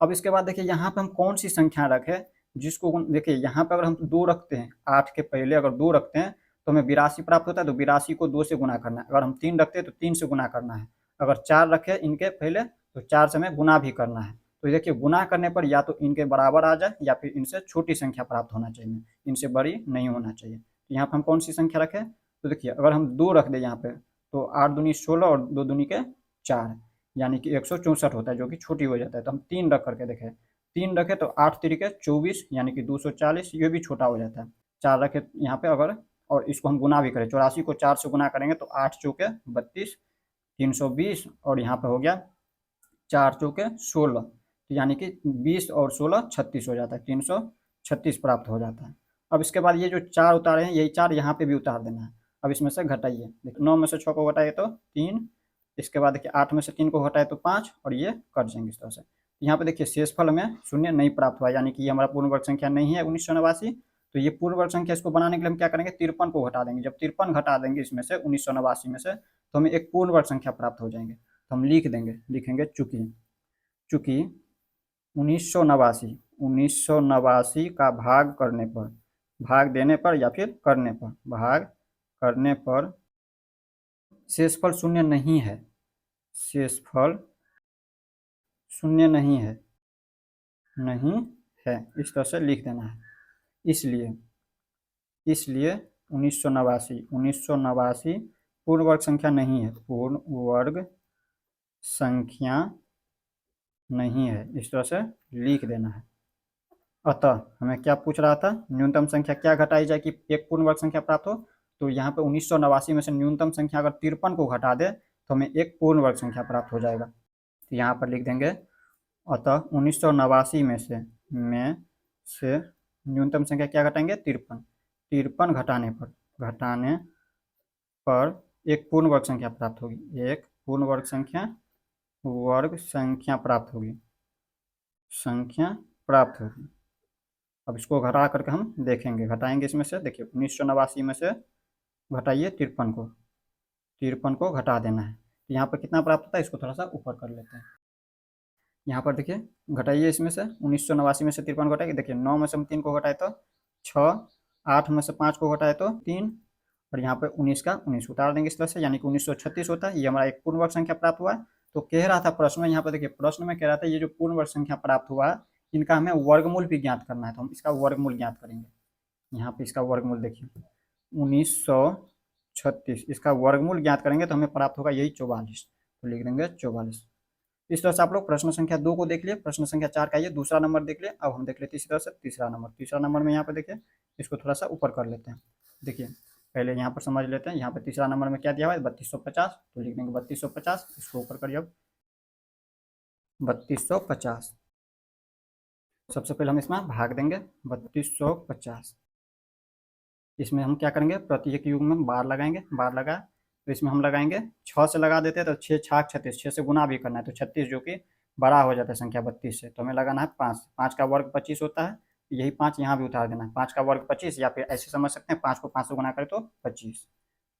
अब इसके बाद देखिए यहाँ पे हम कौन सी संख्या रखें जिसको, देखिए यहाँ पे अगर हम 2 रखते हैं, 8 के पहले अगर 2 रखते हैं तो हमें 82 प्राप्त होता है, तो 82 को 2 से गुना करना है। अगर हम 3 रखते हैं तो 3 से गुना करना है। अगर 4 रखे इनके पहले तो 4 से हमें गुना भी करना है। तो देखिए गुना करने पर या तो इनके बराबर आ जाए या फिर इनसे छोटी संख्या प्राप्त होना चाहिए, इनसे बड़ी नहीं होना चाहिए। तो यहाँ पर हम कौन सी संख्या रखें, तो देखिए अगर हम 2 रख दें यहाँ पे तो 8 दूनी 16 और 2 दूनी के 4 यानी कि 164 होता है, जो कि छोटी हो जाता है। तो हम 3 रख करके देखें, 3 रखे तो 8 तिरिके 24 यानी कि 240, ये भी छोटा हो जाता है। 4 रखे यहाँ पे अगर, और इसको हम गुना भी करें, 84 को 4 से गुना करेंगे तो 8 चौके 32, 320, और यहाँ पे हो गया 4 चौके 16, तो यानी कि 20 और 16 36 हो जाता है, 336 प्राप्त हो जाता है। अब इसके बाद ये जो 4 उतारे हैं यही 4 यहाँ पे भी उतार देना है। अब इसमें से घटाइए, देखिए 9 में से 6 को घटाइए तो 3, इसके बाद देखिए 8 में से 3 को घटाए तो 5, और ये कट जाएंगे इस तरह से। यहाँ पे देखिए शेषफल में शून्य नहीं प्राप्त हुआ, यानी कि ये हमारा पूर्ण वर्ग संख्या नहीं है 1989। तो ये पूर्ण वर्ग संख्या, इसको बनाने के लिए हम क्या करेंगे, 53 को घटा देंगे। जब 53 घटा देंगे इसमें से 1989 में से, तो हमें एक पूर्ण वर्ग संख्या प्राप्त हो जाएंगे। तो हम लिख देंगे, लिखेंगे चूंकि चूंकि 1989 का भाग करने पर, भाग देने पर या फिर करने पर, भाग करने पर शेषफल शून्य नहीं है, शेषफल शून्य नहीं है, नहीं है, इस तरह से लिख देना है। इसलिए 1989 पूर्ण वर्ग संख्या नहीं है, पूर्ण वर्ग संख्या नहीं है, इस तरह से लिख देना है। अतः हमें क्या पूछ रहा था, न्यूनतम संख्या क्या घटाई जाए कि एक पूर्ण वर्ग संख्या प्राप्त हो। तो यहाँ पे 1989 में से न्यूनतम संख्या अगर 53 को घटा दे तो हमें एक पूर्ण वर्ग संख्या प्राप्त हो जाएगा। तो यहाँ पर लिख देंगे, अतः 1989 में से न्यूनतम संख्या क्या घटाएंगे, 53। 53 घटाने पर एक पूर्ण वर्ग संख्या प्राप्त होगी, एक पूर्ण वर्ग संख्या प्राप्त होगी, अब इसको घटा करके हम देखेंगे, घटाएंगे इसमें से। देखिए 1989 में से घटाइए 53 को घटा देना है, तो यहाँ पर कितना प्राप्त होता है, इसको थोड़ा सा ऊपर कर लेते हैं। यहाँ पर देखिए घटाइए, इसमें से 1989 में से 53 घटाइए। देखिए 9 में से हम 3 को घटाए तो 6, 8 में से 5 को घटाए तो 3, और यहाँ पे 19 का 19 उतार देंगे इस तरह से, यानी कि 1936 होता है। ये हमारा एक पूर्ण वर्ग संख्या प्राप्त हुआ है। तो कह रहा था प्रश्न में, यहाँ पर देखिए प्रश्न में कह रहा था ये जो पूर्ण वर्ग संख्या प्राप्त हुआ है इनका हमें वर्गमूल भी ज्ञात करना है, तो हम इसका वर्गमूल ज्ञात करेंगे। यहाँ पे इसका वर्गमूल देखिए 1936, इसका वर्गमूल ज्ञात करेंगे तो हमें प्राप्त होगा यही 44, तो लिख देंगे 44। इस तरह से आप लोग प्रश्न संख्या 2 को देख लिए, प्रश्न संख्या 4 का ये दूसरा नंबर देख लिए। अब हम देख लेते हैं इसी तरह से तीसरा नंबर में यहाँ पे देखिए, इसको थोड़ा सा ऊपर कर लेते हैं। देखिए पहले यहाँ पर समझ लेते हैं, यहाँ पे तीसरा नंबर में क्या दिया हुआ है, 3250, तो लिख देंगे 3250, इसको ऊपर करिए। अब 3250, सबसे पहले हम इसमें भाग देंगे 3250। इसमें हम क्या करेंगे, प्रत्येक युग में बार लगाएंगे, बार लगा तो इसमें हम लगाएंगे 6 से लगा देते हैं, तो 6 छाक 36, 6 से गुना भी करना है तो 36 जो कि बड़ा हो जाता है संख्या 32 से, तो हमें लगाना है 5। 5 का वर्ग 25 होता है, यही 5 यहाँ भी उतार देना है। 5 का वर्ग 25, या फिर ऐसे समझ सकते हैं 5 को 5 से गुना करें तो 25।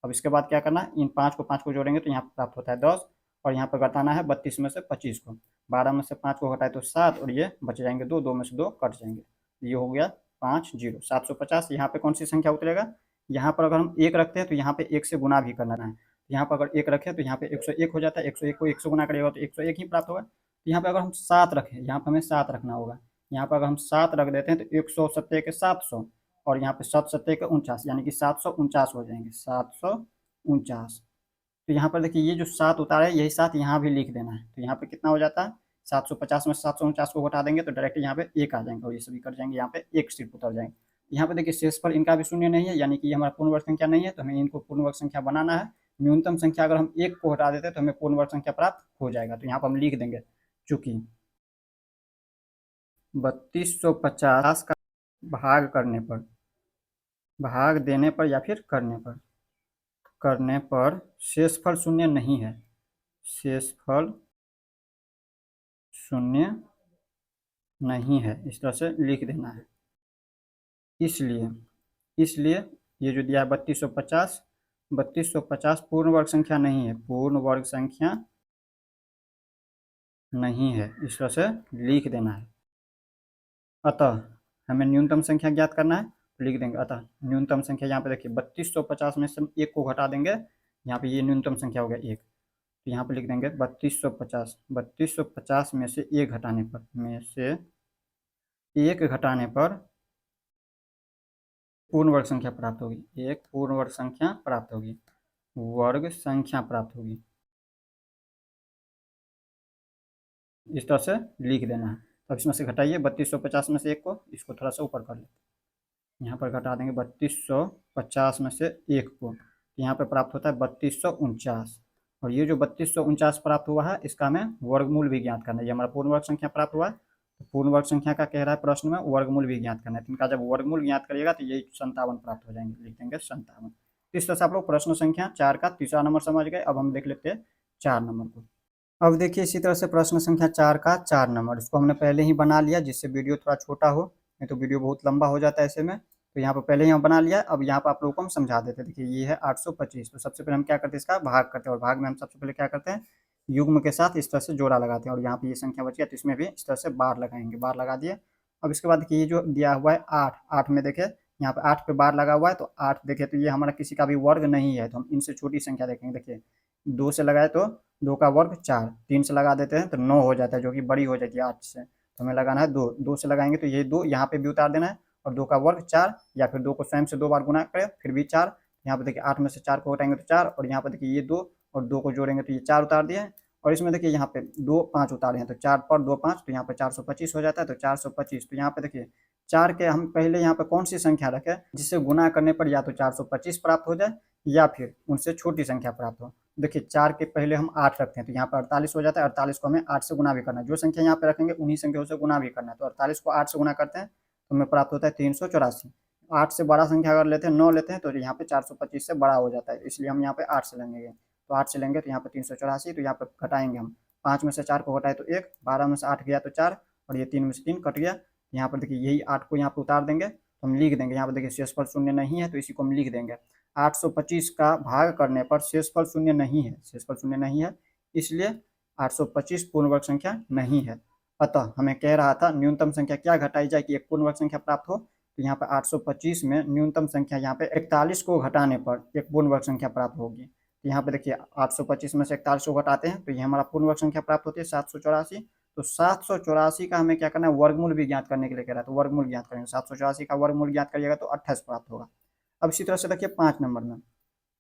अब इसके बाद क्या करना है, इन 5 को जोड़ेंगे तो यहाँ प्राप्त होता है 10, और यहाँ पर घटाना है 32 में से 25 को। 12 में से 5 को घटाए तो 7, और ये बच जाएंगे 2, 2 में से 2 कट जाएंगे, ये हो गया 5 0 750। यहाँ पे कौन सी संख्या उतरेगा, यहाँ पर अगर हम 1 रखते हैं तो यहाँ पे 1 से गुना भी करना है। यहाँ पर अगर 1 रखें तो यहाँ पे 101 हो जाता है, 101 को 1 से गुना करेगा तो 101 ही प्राप्त होगा। तो यहाँ पे अगर हम 7 रखें, यहाँ पर हमें 7 रखना होगा, यहाँ पर अगर हम 7 रख देते हैं तो 170 के 700, और यहाँ पे 7 के 49, यानी कि 749 हो जाएंगे, 749। तो यहाँ पर देखिए ये जो 7 उतारा है यही 7 यहाँ भी लिख देना है, तो यहाँ पे कितना हो जाता है, 750 में 749 को घटा देंगे तो डायरेक्ट यहाँ पे 1 आ जाएंगे, और ये सभी कट जाएंगे, यहाँ पे 1 सिर्फ उतर जाएंगे। यहाँ पे देखिए शेषफल इनका भी शून्य नहीं है, यानी कि ये हमारा पूर्ण वर्ग संख्या नहीं है, तो हमें इनको पूर्ण वर्ग संख्या बनाना है। न्यूनतम संख्या अगर हम 1 को हटा देते तो हमें पूर्ण वर्ग संख्या प्राप्त हो जाएगा। तो यहाँ पर हम लिख देंगे चूंकि 3250 का भाग देने पर या फिर करने पर शेषफल शून्य नहीं है, शेषफल शून्य नहीं है, इस तरह से लिख देना है। इसलिए ये जो दिया है 3250 पूर्ण वर्ग संख्या नहीं है, पूर्ण वर्ग संख्या नहीं है, इस तरह से लिख देना है। अतः हमें न्यूनतम संख्या ज्ञात करना है, तो लिख देंगे अतः न्यूनतम संख्या, यहाँ पे देखिए 3250 में से 1 को घटा देंगे, यहाँ पे ये न्यूनतम संख्या हो गया 1, तो यहाँ पे लिख देंगे 3250 में से 1 घटाने पर पूर्ण वर्ग संख्या प्राप्त होगी, एक पूर्ण वर्ग संख्या प्राप्त होगी, इस तरह से लिख देना है। तो इसमें से घटाइए 3250 में से 1 को, इसको थोड़ा सा ऊपर कर लेते हैं, यहाँ पर घटा देंगे 3250 में से 1 को, यहाँ पर प्राप्त होता है 3249, और ये जो 3249 प्राप्त हुआ है इसका हमें वर्गमूल भी ज्ञात करना है। ये हमारा पूर्ण वर्ग संख्या प्राप्त हुआ है, तो पूर्ण वर्ग संख्या का कह रहा है प्रश्न में वर्गमूल भी ज्ञात करना है, तो इनका जब वर्गमूल ज्ञात करिएगा तो यही 57 प्राप्त हो जाएंगे, लिख देंगे 57। इस तरह से आप लोग प्रश्न संख्या 4 का तीसरा नंबर समझ गए। अब हम देख लेते हैं 4 नंबर को। अब देखिए इसी तरह से प्रश्न संख्या 4 का 4 नंबर, इसको हमने पहले ही बना लिया जिससे वीडियो थोड़ा छोटा हो, नहीं तो वीडियो बहुत लंबा हो जाता है ऐसे में। तो यहाँ पर पहले ही हम बना लिया, अब यहाँ पर आप लोगों को हम समझा देते हैं। देखिए ये है 825, तो सबसे पहले हम क्या करते हैं, इसका भाग करते हैं, और भाग में हम सबसे पहले क्या करते हैं, युग्म के साथ इस तरह से जोड़ा लगाते हैं, और यहाँ पे ये संख्या बच गया तो इसमें भी इस तरह से बार लगाएंगे, बार लगा दिए। अब इसके बाद देखिए ये जो दिया हुआ है 8 में देखे यहाँ पे 8 पे बार लगा हुआ है, तो 8 देखे तो ये हमारा किसी का भी वर्ग नहीं है, तो हम इनसे छोटी संख्या देखेंगे। देखिए 2 से लगाए तो 2 का वर्ग 4, 3 से लगा देते हैं तो 9 हो जाता है, जो कि बड़ी हो जाती है 8 से, तो हमें लगाना है 2 से लगाएंगे तो ये 2 यहाँ पे भी उतार देना है, और 2 का वर्ग 4, या फिर 2 को स्वयं से 2 बार गुना करें फिर भी 4। यहाँ पे देखिए 8 में से 4 को घटाएंगे तो 4, और यहाँ पे देखिए ये 2 और 2 को जोड़ेंगे तो ये 4 उतार दिए, और इसमें देखिए यहाँ पे 2 5 उतारे हैं, तो 4 पर 2 5, तो यहाँ पे 425 हो जाता है, तो 425। तो यहाँ पे देखिए 4 के हम पहले यहाँ पे कौन सी संख्या रखें जिससे गुना करने पर या तो 425 प्राप्त हो जाए या फिर उनसे छोटी संख्या प्राप्त हो। देखिए 4 के पहले हम 8 रखते हैं, तो यहाँ पर 48 हो जाता है, 48 को हमें 8 से गुना भी करना है, जो संख्या यहाँ पे रखेंगे उन्हीं संख्याओं से गुना भी करना है, तो 48 को 8 से गुना करते हैं तो हमें प्राप्त होता है 384। 8 से बड़ा संख्या अगर लेते हैं 9 लेते हैं तो यहाँ पे 425 से बड़ा हो जाता है, इसलिए हम यहाँ पे 8 से लेंगे, तो 8 से लेंगे तो यहाँ पे 384, तो यहाँ पे घटाएंगे हम 5 में से 4 को घटाए तो 1, 12 में से 8 गया तो 4, और ये 3 में से 3 कट गया। यहाँ पर देखिए यही 8 को यहाँ पर उतार देंगे तो हम लिख देंगे, यहाँ पर देखिए शेषफल शून्य नहीं है तो इसी को हम लिख देंगे। 825 का भाग करने पर शेषफल शून्य नहीं है, इसलिए 825 पूर्ण वर्ग संख्या नहीं है। अतः हमें कह रहा था न्यूनतम संख्या क्या घटाई जाए कि एक पूर्ण वर्ग संख्या प्राप्त हो, तो यहाँ पर 825 में न्यूनतम संख्या यहाँ पे 41 को घटाने पर एक पूर्ण वर्ग संख्या प्राप्त होगी। तो यहाँ पे देखिए 825 में से 41 को घटाते हैं तो ये हमारा पूर्ण वर्ग संख्या प्राप्त होती है 784। तो 784 का हमें क्या करना है, वर्गमूल भी ज्ञात करने के लिए कह रहा है, तो वर्गमूल ज्ञात करेंगे, 784 का वर्गमूल ज्ञात करिएगा तो 28 प्राप्त होगा। अब इसी तरह से देखिए 5 नंबर में,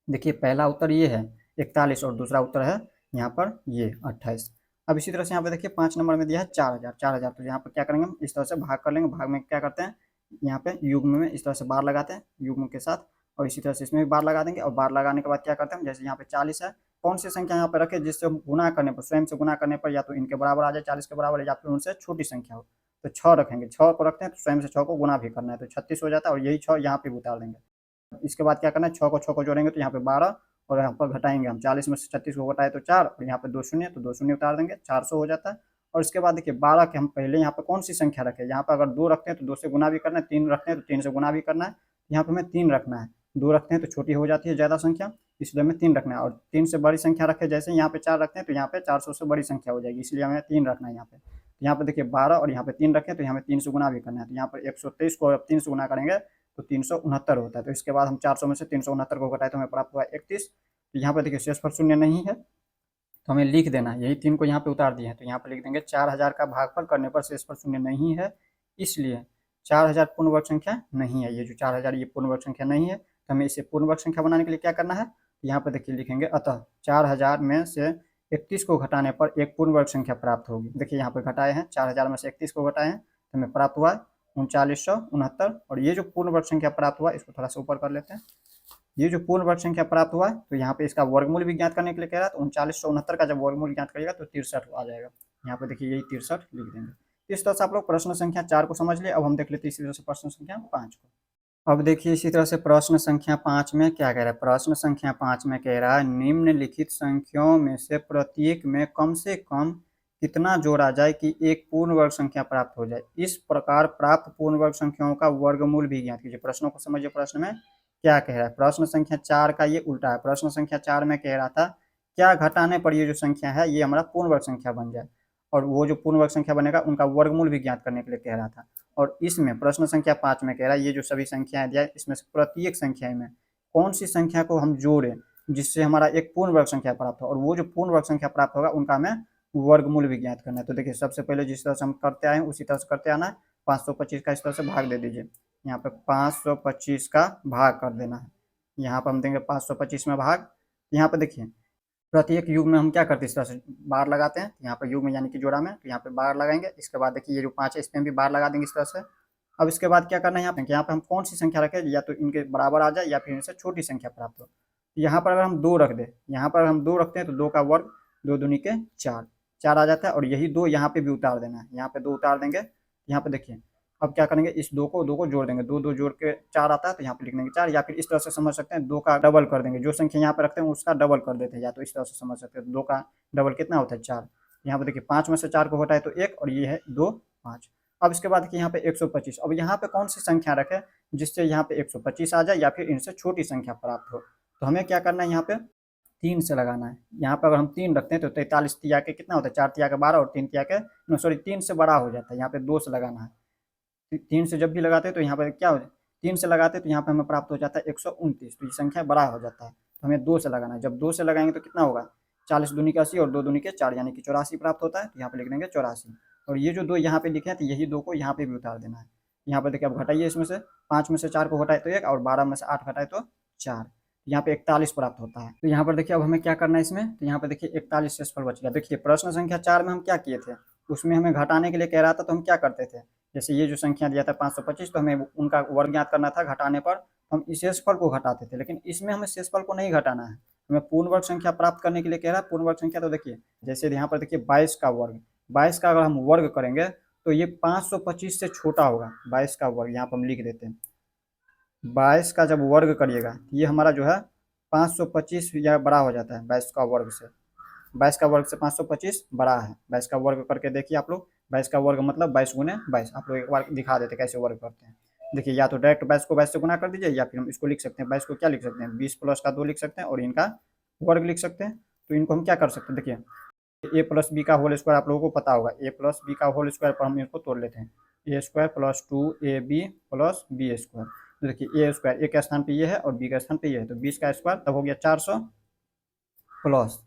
देखिए पहला उत्तर ये है 41 और दूसरा उत्तर है यहाँ पर ये 28। अब इसी तरह से यहाँ पे देखिए 5 नंबर में दिया है 4000, तो यहाँ पर क्या करेंगे हम इस तरह से भाग कर लेंगे, भाग में क्या करते हैं यहाँ पे युग्म में इस तरह से बार लगाते हैं युग्म के साथ, और इसी तरह से इसमें भी बार लगा देंगे, और बार लगाने के बाद क्या करते हैं, जैसे यहाँ पे 40 है, कौन सी संख्या यहाँ पे रखे जिससे गुना करने पर, स्वयं से गुना करने पर या तो इनके बराबर आ जाए 40 के बराबर, या फिर उनसे छोटी संख्या हो, तो 6 रखेंगे, 6 को रखते हैं तो स्वयं से 6 को गुना भी करना है, तो 36 हो जाता है, और यही 6 यहाँ पे उतार देंगे। इसके बाद क्या करना है, 6 को जोड़ेंगे तो यहाँ पे 12, और यहाँ पर घटाएंगे हम 40 में से 36 को घटाए तो 4, और यहाँ पे 2 शून्य तो 2 शून्य उतार देंगे, 400 हो जाता है। और इसके बाद देखिए 12 के हम पहले यहाँ पे कौन सी संख्या रखें, यहाँ पर अगर 2 रखते हैं तो 2 से गुना भी करना है, 3 रखते हैं तो 3 से गुना भी करना है, यहाँ पे हमें 3 रखना है, 2 रखते हैं तो छोटी हो जाती है ज़्यादा संख्या, इसलिए हमें 3 रखना है, और 3 से बड़ी संख्या रखें, जैसे यहाँ पे 4 रखते हैं तो यहाँ पे 400 से बड़ी संख्या हो जाएगी, इसलिए हमें 3 रखना है यहाँ पे। तो यहाँ पे देखिए 12 और यहाँ पे 3 रखें तो यहाँ पे 3 से गुना भी करना है, तो यहाँ पर 123 को अब 3 से गुना करेंगे तो 369 होता है, तो इसके बाद हम 400 में से 369 को घटाए तो हमें प्राप्त हुआ 31। तो यहाँ पे देखिए शेषफल शून्य नहीं है तो हमें लिख देना है, यही 3 को यहाँ पे उतार दिए हैं, तो यहाँ पे लिख देंगे 4000 का भागफल करने पर शेषफल शून्य नहीं है, इसलिए 4000 पूर्ण वर्ग संख्या नहीं है। ये जो 4000 ये पूर्ण वर्ग संख्या नहीं है, तो हमें इसे पूर्ण वर्ग संख्या बनाने के लिए क्या करना है, यहाँ पे देखिए लिखेंगे अतः 4000 में से 31 को घटाने पर एक पूर्ण वर्ग संख्या प्राप्त होगी। देखिए यहाँ पे घटाए हैं 4000 में से 31 को घटाए हैं तो हमें प्राप्त हुआ 3969, और ये जो पूर्ण वर्ग संख्या प्राप्त हुआ इसको थोड़ा सा ऊपर कर लेते हैं, ये जो पूर्ण वर्ग संख्या प्राप्त हुआ तो यहाँ पे इसका वर्गमूल भी ज्ञात करने के लिए कह रहा है, तो 3969 का जब वर्गमूल ज्ञात करिएगा तो 63 आ जाएगा। यहाँ पे देखिए यही 63 लिख देंगे। इस तरह से आप लोग प्रश्न संख्या 4 को समझ लिए। अब हम देख लेते हैं इसी तरह से प्रश्न संख्या 5 को। अब देखिए इसी तरह से प्रश्न संख्या 5 में क्या कह रहा है। प्रश्न संख्या 5 में कह रहा है निम्नलिखित संख्याओं में से प्रत्येक में कम से कम कितना जोड़ा जाए कि एक पूर्ण वर्ग संख्या प्राप्त हो जाए। इस प्रकार प्राप्त पूर्ण वर्ग संख्याओं का वर्गमूल भी ज्ञात कीजिए। प्रश्नों को समझिए। प्रश्न में क्या कह रहा है। प्रश्न संख्या 4 का ये उल्टा है। प्रश्न संख्या 4 में कह रहा था क्या घटाने पर ये जो संख्या है ये हमारा पूर्ण वर्ग संख्या बन जाए, और वो जो पूर्ण वर्ग संख्या बनेगा उनका वर्गमूल भी ज्ञात करने के लिए कह रहा था। और इसमें प्रश्न संख्या 5 में कह रहा है ये जो सभी संख्याएं दिया है इसमें से प्रत्येक संख्या में कौन सी संख्या को हम जोड़ें जिससे हमारा एक पूर्ण वर्ग संख्या प्राप्त हो, और वो जो पूर्ण वर्ग संख्या प्राप्त होगा उनका हमें वर्गमूल भी ज्ञात करना है। तो देखिए सबसे पहले जिस तरह से हम करते आए उसी तरह से करते आना है। 525 का इस तरह से भाग दे दीजिए। यहाँ पे 525 का भाग कर देना है। यहाँ पर हम देंगे 525 में भाग। यहाँ पे देखिए प्रत्येक युग में हम क्या करते हैं इस तरह से बार लगाते हैं। यहाँ पर युग में यानी कि जोड़ा में, तो यहाँ पे बार लगाएंगे। इसके बाद देखिए ये जो 5 है इस पर भी बार लगा देंगे इस तरह से। अब इसके बाद क्या करना है यहाँ पे हम कौन सी संख्या रखें या तो इनके बराबर आ जाए या फिर इनसे छोटी संख्या प्राप्त हो। यहाँ पर अगर हम 2 रख दें, यहाँ पर हम 2 रखते हैं तो 2 का वर्ग 2 दूनी के 4 आ जाता है, और यही 2 यहाँ पे भी उतार देना है। यहाँ पे 2 उतार देंगे। यहाँ पे देखिए अब क्या करेंगे इस 2 को जोड़ देंगे। 2 जोड़ के 4 आता है तो यहाँ पे लिख देंगे 4, या फिर इस तरह से समझ सकते हैं 2 का डबल कर देंगे। जो संख्या यहाँ पे रखते हैं उसका डबल कर देते हैं, या तो इस तरह से समझ सकते हैं 2 का डबल कितना होता है 4। यहाँ पे देखिए 5 में से 4 को हटाए तो 1, और ये है 2 5। अब इसके बाद देखिए यहाँ पे 125। अब यहाँ पे कौन सी संख्या रखें जिससे यहाँ पे 125 आ जाए या फिर इनसे छोटी संख्या प्राप्त हो। तो हमें क्या करना है यहाँ पे 3 से लगाना है। यहाँ पे अगर हम 3 रखते हैं तो 43 तिया के कितना होता है 4 तिया के 12 और 3 तिया के सॉरी 3 से बड़ा हो जाता है। यहाँ पे 2 से लगाना है। 3 से जब भी लगाते हैं तो यहाँ पे क्या हो जाए 3 से लगाते हैं तो यहाँ पे हमें प्राप्त हो जाता है 129। तो ये संख्या बड़ा हो जाता है, तो हमें 2 से लगाना है। जब 2 से लगाएंगे तो कितना होगा 40 दूनी के 80 और 2 दूनी के 4 यानी कि 84 प्राप्त होता है। तो यहाँ पे लिख देंगे 84। और ये जो 2 यहाँ पे लिखे हैं तो यही 2 को यहाँ पे भी उतार देना है। यहाँ पे देखिए अब घटाइए इसमें से 5 में से 4 को घटाए तो 1 और 12 में से 8 घटाए तो 4, यहाँ पे 41 प्राप्त होता है। तो यहाँ पर देखिए अब हमें क्या करना है इसमें, तो यहाँ पे देखिए 41 शेषफल बच गया। देखिए प्रश्न संख्या 4 में हम क्या किए थे, उसमें हमें घटाने के लिए कह रहा था तो हम क्या करते थे, जैसे ये जो संख्या दिया था 525 तो हमें उनका वर्ग ज्ञात करना था। घटाने पर हम इस शेषफल को घटाते थे, लेकिन इसमें हमें शेषफल को नहीं घटाना है, हमें पूर्ण वर्ग संख्या प्राप्त करने के लिए कह रहा है। पूर्ण वर्ग संख्या तो देखिए जैसे यहाँ पर देखिए 22 का वर्ग, 22 का अगर हम वर्ग करेंगे तो ये 525 से छोटा होगा। 22 का वर्ग यहाँ पर हम लिख देते हैं। 22 का जब वर्ग करिएगा ये हमारा जो है 525 या बड़ा हो जाता है 22 का वर्ग से। 22 का वर्ग से 525 बड़ा है। 22 का वर्ग करके देखिए आप लोग। 22 का वर्ग मतलब 22 गुने 22। आप लोग एक बार दिखा देते कैसे वर्ग करते हैं। देखिए या तो डायरेक्ट 22 को 22 से गुना कर दीजिए, या फिर हम इसको लिख सकते हैं 22 को क्या लिख सकते हैं 20 प्लस का 2 लिख सकते हैं और इनका वर्ग लिख सकते हैं। तो इनको हम क्या कर सकते हैं, देखिए ए प्लस बी का होल स्क्वायर आप लोगों को पता होगा। ए प्लस बी का होल स्क्वायर पर हम इनको तोड़ लेते हैं। A square plus 2ab plus B square. तो देखिए ए स्क्वायर ए के स्थान पे ये है और बी के स्थान पे ये है, तो 20 का स्क्वायर तब हो गया 400 प्लस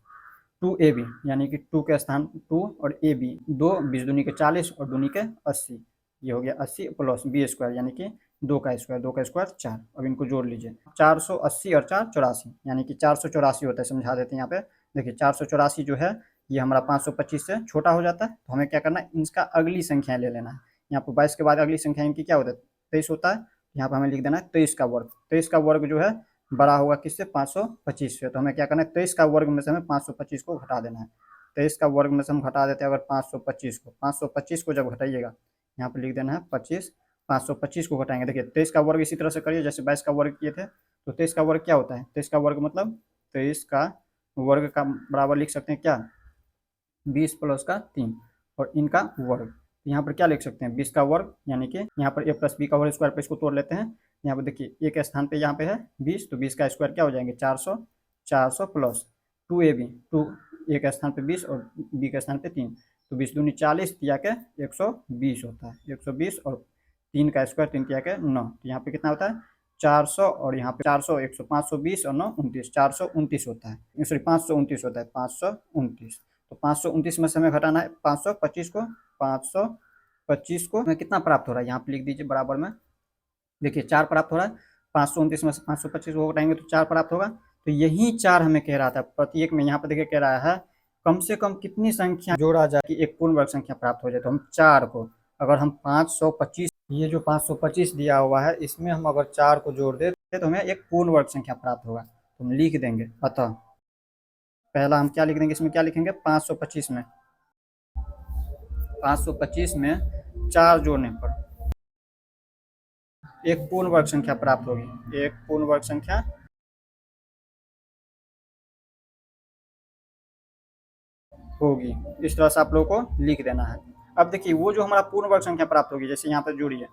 2ab यानी कि 2 के स्थान 2 और ab 2 20 दूनी के 40 और दूनी के 80, ये हो गया 80 प्लस बी स्क्वायर यानी कि 2 का स्क्वायर 4। अब इनको जोड़ लीजिए 480 और 4 84 यानी कि 484 होता है। समझा देते हैं यहाँ पे। देखिए 484 जो है ये हमारा 525 से छोटा हो जाता है। तो हमें क्या करना है इसका अगली संख्या ले लेना है। यहाँ पर 22 के बाद अगली संख्या इनकी क्या होता है 23 होता है। यहाँ पर हमें लिख देना है 23 का वर्ग। 23 का वर्ग जो है बड़ा होगा किससे 525 से। तो हमें क्या करना है 23 का वर्ग में से हमें 525 को घटा देना है। 23 का वर्ग में से हम घटा देते हैं अगर 525 को जब घटाइएगा यहाँ पे लिख देना है 25। 525 को घटाएंगे। देखिए 23 का वर्ग इसी तरह से करिए जैसे 22 का वर्ग किए थे। तो 23 का वर्ग क्या होता है 23 का वर्ग मतलब 23 का वर्ग का बराबर लिख सकते हैं क्या 20 प्लस का 3 और इनका वर्ग। यहाँ पर क्या लिख सकते हैं 20 का वर्ग यानी कि यहाँ पर a प्लस बी का होल स्क्वायर पर इसको तोड़ लेते हैं। यहाँ पर देखिए a के स्थान पे यहाँ पे है 20, तो 20 का स्क्वायर क्या हो जाएंगे 400 प्लस 2ab 2 a के स्थान पे 20 और b के स्थान पे 3, तो 20 दूनी 40 तिया के 120 होता है 120 और 3 का स्क्वायर 3 तिया के 9, तो यहाँ पे कितना होता है 400 और यहाँ पे 400 100 520 और 9 29 429 होता है। सॉरी 529 होता है 529। तो 529 में से हमें घटाना है 525 को। 525 को हमें कितना प्राप्त हो रहा है यहाँ पे लिख दीजिए बराबर में। देखिए 4 प्राप्त हो रहा है। 529 में से 525 को घटाएंगे तो 4 प्राप्त होगा। तो यही 4 हमें कह रहा था प्रत्येक में। यहाँ पे देखिए कह रहा है कम से कम कितनी संख्या जोड़ा जाए कि एक पूर्ण वर्ग संख्या प्राप्त हो जाए। तो हम 4 को अगर हम 525 ये जो 525 दिया हुआ है इसमें हम अगर 4 को जोड़ दे तो हमें एक पूर्ण वर्ग संख्या प्राप्त होगा। तो हम लिख देंगे, अतः पहला हम क्या लिख देंगे, इसमें क्या लिखेंगे, 525 में 525 में 4 जोड़ने पर एक पूर्ण वर्ग संख्या प्राप्त होगी, एक पूर्ण वर्ग संख्या होगी। इस तरह से आप लोगों को लिख देना है। अब देखिए वो जो हमारा पूर्ण वर्ग संख्या प्राप्त होगी, जैसे यहाँ पर जोड़िए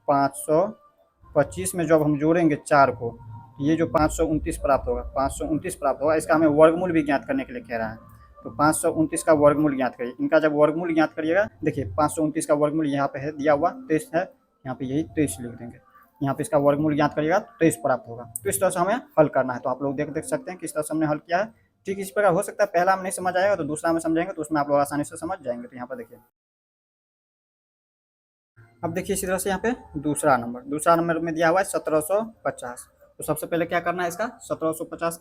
525 में जब हम जोड़ेंगे 4 को, ये जो 529 प्राप्त होगा, 529 प्राप्त होगा, इसका हमें वर्गमूल भी ज्ञात करने के लिए कह रहा है। तो 529 का वर्गमूल ज्ञात करिए। इनका जब वर्गमूल ज्ञात करिएगा, देखिए 529 का वर्गमूल यहाँ पे है दिया हुआ 23 है, यहाँ पे यही 23 लिख देंगे। यहाँ पे इसका वर्गमूल ज्ञात करिएगा 23 प्राप्त होगा। तो इस तरह से हमें हल करना है। तो आप लोग देख सकते हैं किस तरह से हमने हल किया है। ठीक इस प्रकार हो सकता है पहला हम नहीं समझ आएगा तो दूसरा में समझाएंगे, तो उसमें आप लोग आसानी से समझ जाएंगे। तो यहाँ पर देखिए, अब देखिए इसी तरह से यहाँ पे दूसरा नंबर में दिया हुआ है 1750। तो सबसे पहले क्या करना है, इसका 1750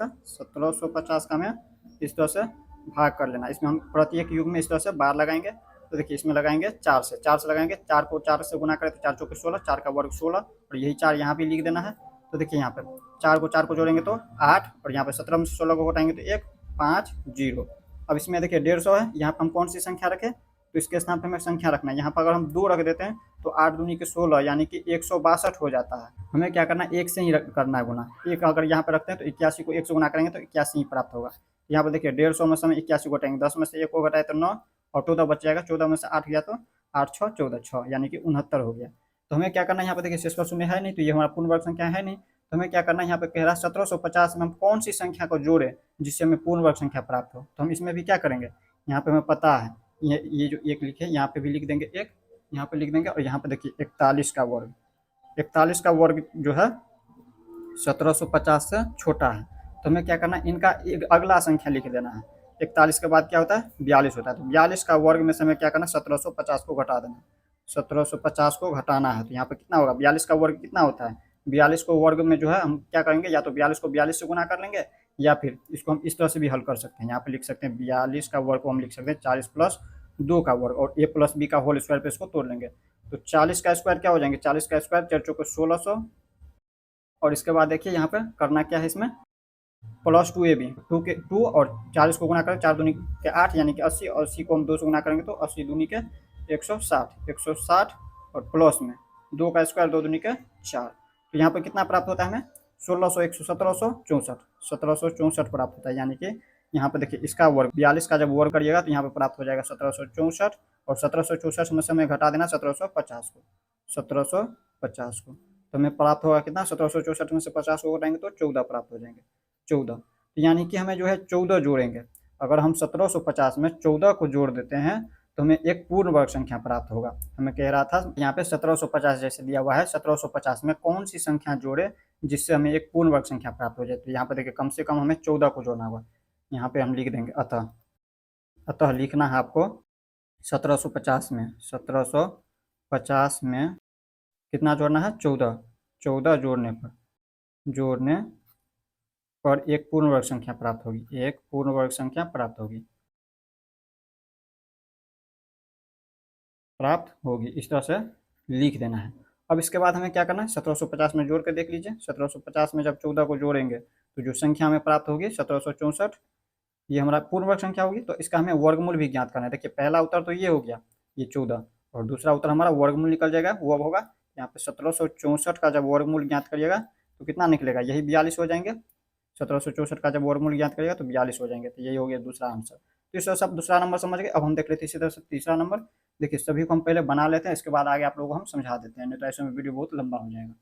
का हमें इस तरह से भाग कर लेना। इसमें हम प्रत्येक युग में इस तरह से बार लगाएंगे। तो देखिए इसमें लगाएंगे 4 से लगाएंगे, 4 को 4 से गुना करें तो 4 चौके 16, 4 का वर्ग 16, और यही 4 यहाँ भी लिख देना है। तो देखिए यहाँ पे 4 को जोड़ेंगे तो 8, और यहाँ पे 17 में 16 को घटाएंगे तो 1 5 0। अब इसमें देखिए 150 है, यहाँ पर हम कौन सी संख्या रखें, तो इसके स्थान पर हमें संख्या रखना है। यहाँ पर अगर हम 2 रख देते हैं तो 8 दूनी के 16 यानी कि 162 हो जाता है। हमें क्या करना है, 1 से ही करना है गुना। एक अगर यहाँ पर रखते हैं तो 81 को 1 से गुना करेंगे तो 81 ही प्राप्त होगा। यहाँ पर देखिए 150 में से हमें 81 को घटाएंगे, 10 में से 1 को घटाए तो 9, और 14 बच जाएगा, 14 में से 8 गया तो 8 6 14 6 यानी कि 69 हो गया। तो हमें क्या करना है, यहाँ पर देखिए शेष पर शून्य है नहीं, तो ये हमारा पूर्ण वर्ग संख्या है नहीं। तो हमें क्या करना है, यहाँ पे कह रहा है 1750 में हम कौन सी संख्या को जोड़े जिससे हमें पूर्ण वर्ग संख्या प्राप्त हो। तो हम इसमें भी क्या करेंगे, यहाँ पे हमें पता है ये जो एक लिखे, यहाँ पे भी लिख देंगे एक, यहाँ पे लिख देंगे, और यहाँ पे देखिए 41 का वर्ग, 41 का वर्ग जो है 1750 से छोटा है। तो हमें क्या करना है, इनका एक अगला संख्या लिख देना है। 41 के बाद क्या होता है, 42 होता है। तो 42 का वर्ग में से हमें क्या करना है, 1750 को घटा देना, 1750 को घटाना है। तो यहाँ पे कितना होगा, 42 का वर्ग कितना होता है, 42 को वर्ग में जो है हम क्या करेंगे, या तो 42 को 42 से गुना कर लेंगे, या फिर इसको हम इस तरह से भी हल कर सकते हैं। यहाँ पे लिख सकते हैं 42 का वर्ग को हम लिख सकते हैं 40 प्लस 2 का वर्ग, और a प्लस बी का होल स्क्वायर पे इसको तोड़ लेंगे। तो 40 का स्क्वायर क्या हो जाएंगे, 40 का स्क्वायर 4 चौके 1600, और इसके बाद देखिए यहाँ पे करना क्या है, इसमें प्लस 2ab, 2 और 40 को गुना करें 4 दूनी के 8 यानी कि 80, और 80 को हम 2 से गुना करेंगे तो 80 दूनी के 160 और प्लस में 2 का स्क्वायर 2 दूनी के 4। तो यहाँ पर कितना प्राप्त होता है हमें, 1764 प्राप्त होता है। यानी कि यहाँ पर देखिए इसका वर्ग 42 का जब वर्ग करिएगा तो यहाँ पर प्राप्त हो जाएगा 1764, और 1764 में से हमें घटा देना 1750 को। तो हमें प्राप्त होगा कितना, 1764 में से 50 को घटाएंगे तो 14 प्राप्त हो जाएंगे, 14। तो यानी कि हमें जो है 14 जोड़ेंगे। अगर हम 1750 में 14 को जोड़ देते हैं तो हमें एक पूर्ण वर्ग संख्या प्राप्त होगा। हमें कह रहा था यहाँ पे 1750 जैसे दिया हुआ है, 1750 में कौन सी संख्या जोड़े जिससे हमें एक पूर्ण वर्ग संख्या प्राप्त हो जाए। तो यहाँ पे देखिए कम से कम हमें 14 को जोड़ना होगा। यहाँ पे हम लिख देंगे अतः लिखना है आपको 1750 में कितना जोड़ना है, 14 जोड़ने पर एक पूर्ण वर्ग संख्या प्राप्त होगी, इस तरह से लिख देना है। अब इसके बाद हमें क्या करना है, 1750 में जोड़ के देख लीजिए। 1750 में जब 14 को जोड़ेंगे तो जो संख्या हमें प्राप्त होगी 1764, ये हमारा पूर्ण वर्ग संख्या होगी। तो इसका हमें वर्गमूल भी ज्ञात करना है। देखिए पहला उत्तर तो ये हो गया, ये 14, और दूसरा उत्तर हमारा वर्गमूल निकल जाएगा, वो अब होगा यहाँ पे 1764 का जब वर्गमूल ज्ञात करिएगा तो कितना निकलेगा, यही 42 हो जाएंगे। 1764 का जब वर्गमूल ज्ञात करिएगा तो 42 हो जाएंगे। तो यही हो गया दूसरा आंसर। तो इस तरह से आप दूसरा नंबर समझ गए। अब हम देख लेते हैं इसी तरह से तीसरा नंबर। देखिए सभी को हम पहले बना लेते हैं, इसके बाद आगे आप लोगों को हम समझा देते हैं, नहीं तो ऐसे में वीडियो बहुत लंबा हो जाएगा।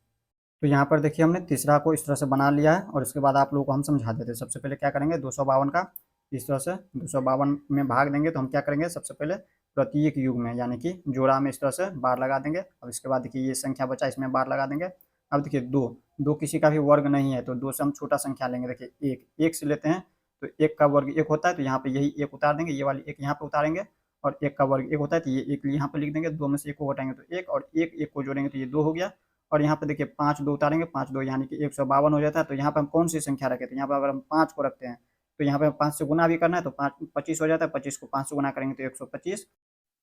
तो यहाँ पर देखिए हमने तीसरा को इस तरह से बना लिया है, और इसके बाद आप लोगों को हम समझा देते हैं। सबसे पहले क्या करेंगे, 252 का इस तरह से 252 में भाग देंगे। तो हम क्या करेंगे, सबसे पहले प्रत्येक युग में यानी कि जोड़ा में इस तरह से बार लगा देंगे। अब इसके बाद देखिए ये संख्या बचा, इसमें बार लगा देंगे। अब देखिए दो किसी का भी वर्ग नहीं है, तो 2 से हम छोटा संख्या लेंगे। देखिए एक से लेते हैं, तो 1 का वर्ग 1 होता है, तो यहाँ पे यही 1 उतार देंगे, ये वाली 1 यहाँ पे उतारेंगे, और 1 का वर्ग 1 होता है तो ये 1 यहाँ पे लिख देंगे। 2 में से 1 को घटाएंगे तो 1, और 1 को जोड़ेंगे तो ये 2 हो गया। और यहाँ पे देखिए 5 2 उतारेंगे, 5 2 यानी कि 152 हो जाता है। तो यहाँ पे हम कौन सी संख्या रखें, तो यहाँ पर अगर हम 5 को रखते हैं तो यहाँ पे 5 से गुना भी करना है, तो 5 25 हो जाता है। 25 को 5 से गुना करेंगे तो 125,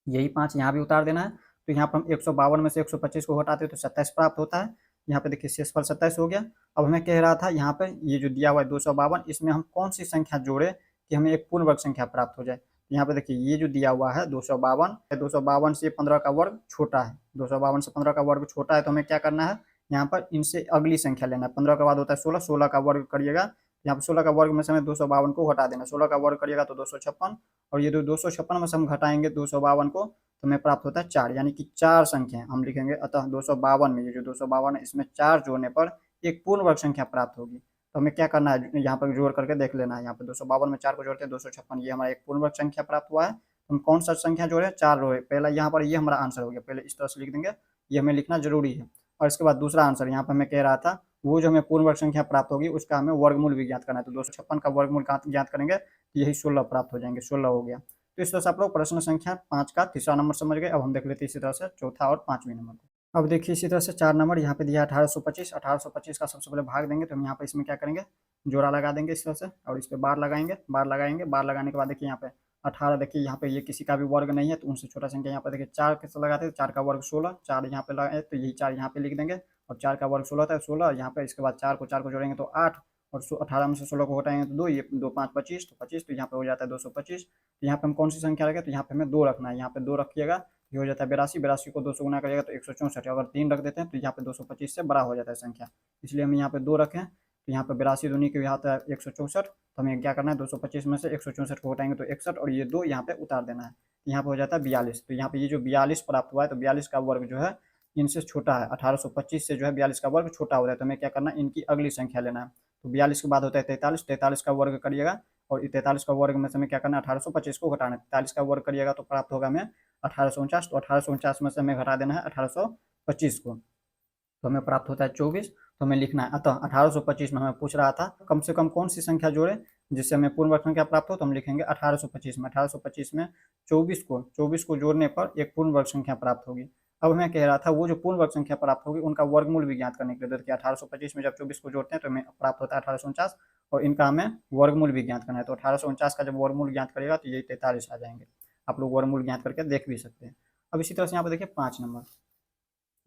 यही 5 यहाँ भी उतार देना है। तो यहाँ पर हम 152 में से 125 को घटाते हैं तो 27 प्राप्त होता है। यहाँ पे देखिए शेषफल 27 हो गया। अब हमें कह रहा था यहाँ पे ये जो दिया हुआ है 252, इसमें हम कौन सी संख्या जोड़े कि हमें एक पूर्ण वर्ग संख्या प्राप्त हो जाए। यहाँ पे देखिए ये जो दिया हुआ है 252, 252 से 15 का वर्ग छोटा है, 252 से 15 का वर्ग छोटा है, तो हमें क्या करना है, यहाँ पर इनसे अगली संख्या लेना है। 15 के बाद होता है 16, 16 का वर्ग करिएगा, यहाँ पर 16 का वर्ग में से हमें 252 को घटा देना, 16 का वर्ग करिएगा तो 256, और ये 256 में से हम घटाएंगे 252 को तो हमें प्राप्त होता है 4, यानी कि 4 संख्या हम लिखेंगे। अतः 252 में ये जो 252 है इसमें 4 जोड़ने पर एक पूर्ण वर्ग संख्या प्राप्त होगी। तो हमें क्या करना है, यहाँ पर जोड़ करके देख लेना है। यहाँ पर 252 में 4 को जोड़ते हैं 256, ये हमारा एक पूर्ण वर्ग संख्या प्राप्त हुआ है। हम कौन सा संख्या जोड़े, 4 जोड़े। पहला यहाँ पर ये हमारा आंसर हो गया, पहले इस तरह से लिख देंगे, ये हमें लिखना जरूरी है। और इसके बाद दूसरा आंसर यहाँ पर हमें कह रहा था वो जो हमें पूर्ण वर्ग संख्या प्राप्त होगी उसका हमें वर्गमूल भी ज्ञात करना है। तो 256 का वर्गमूल ज्ञात करेंगे तो यही 16 प्राप्त हो जाएंगे, 16 हो गया। तो इस तरह से आप लोग प्रश्न संख्या 5 का तीसरा नंबर समझ गए। अब हम देख लेते हैं इसी तरह से चौथा और पांचवें नंबर को। अब देखिए इसी तरह से 4 नंबर यहाँ पे दिया 1825, 1825 का सबसे पहले भाग देंगे, तो हम यहाँ पे इसमें क्या करेंगे, जोड़ा लगा देंगे इस तरह से, और इस पर बार लगाएंगे, बार लगाएंगे, बार लगाने के बाद देखिए यहाँ पे 18, देखिए यहाँ पे ये किसी का भी वर्ग नहीं है तो उनसे छोटा संख्या। यहाँ पे देखिए 4 कैसे लगाते हैं, 4 का वर्ग 16, 4 यहाँ पे लगाए तो यही 4 यहाँ पे लिख देंगे, और 4 का वर्ग 16 होता है 16, यहाँ पे इसके बाद 4 को जोड़ेंगे तो 8, और 18 में से 16 को हटाएंगे तो 2, ये 2 5 25, तो 25, तो यहाँ पे हो जाता है 225। तो यहाँ पे हम कौन सी संख्या रखें, तो यहाँ पे हमें 2 रखना है, यहाँ पे 2 रखिएगा, ये हो जाता है 82, 82 को 2 से गुना करिएगा तो 164, अगर 3 रख देते हैं तो यहाँ पे 225 से बड़ा हो जाता है संख्या, इसलिए हम यहाँ पे 2 रखें। तो यहाँ पे 82 दूनी के यहाँ आता है 164, तो हमें क्या करना है, 225 में से 164 को हटाएंगे तो 61, और ये 2 यहाँ पे उतार देना है, यहाँ पे हो जाता है 42। तो यहाँ पे ये जो 42 प्राप्त हुआ है, तो 42 का वर्ग जो है इनसे छोटा है, 1825 से जो है 42 का वर्ग छोटा होता है, तो हमें क्या करना है, इनकी अगली संख्या लेना है। तो 42 के बाद होता है 43, 43 का वर्ग करिएगा, और 43 का वर्ग में से हमें क्या करना है, 1825 को घटाना है, 43 का वर्ग करिएगा तो प्राप्त होगा हमें 1849, तो 1849 में से हमें घटा देना है 1825 को, तो हमें प्राप्त होता है 24। तो हमें लिखना है, अतः 1825 में हमें पूछ रहा था कम से कम कौन सी संख्या जोड़े जिससे हमें पूर्ण वर्ग संख्या प्राप्त हो, तो हम लिखेंगे 1825 में, 1825 में 24 को जोड़ने पर एक पूर्ण वर्ग संख्या प्राप्त होगी। अब हमें कह रहा था वो जो पूर्ण वर्ग संख्या प्राप्त होगी उनका वर्गमूल भी ज्ञात करने के लिए, देखिए 1825 में जब 24 को जोड़ते हैं तो हमें प्राप्त होता है 1849, और इनका हमें वर्गमूल भी ज्ञात करना है। तो 1849 का जब वर्गमूल ज्ञात करेगा तो यही 43 आ जाएंगे। आप लोग वर्गमूल ज्ञात करके देख भी सकते हैं। अब इसी तरह से यहाँ पर देखिए 5 नंबर,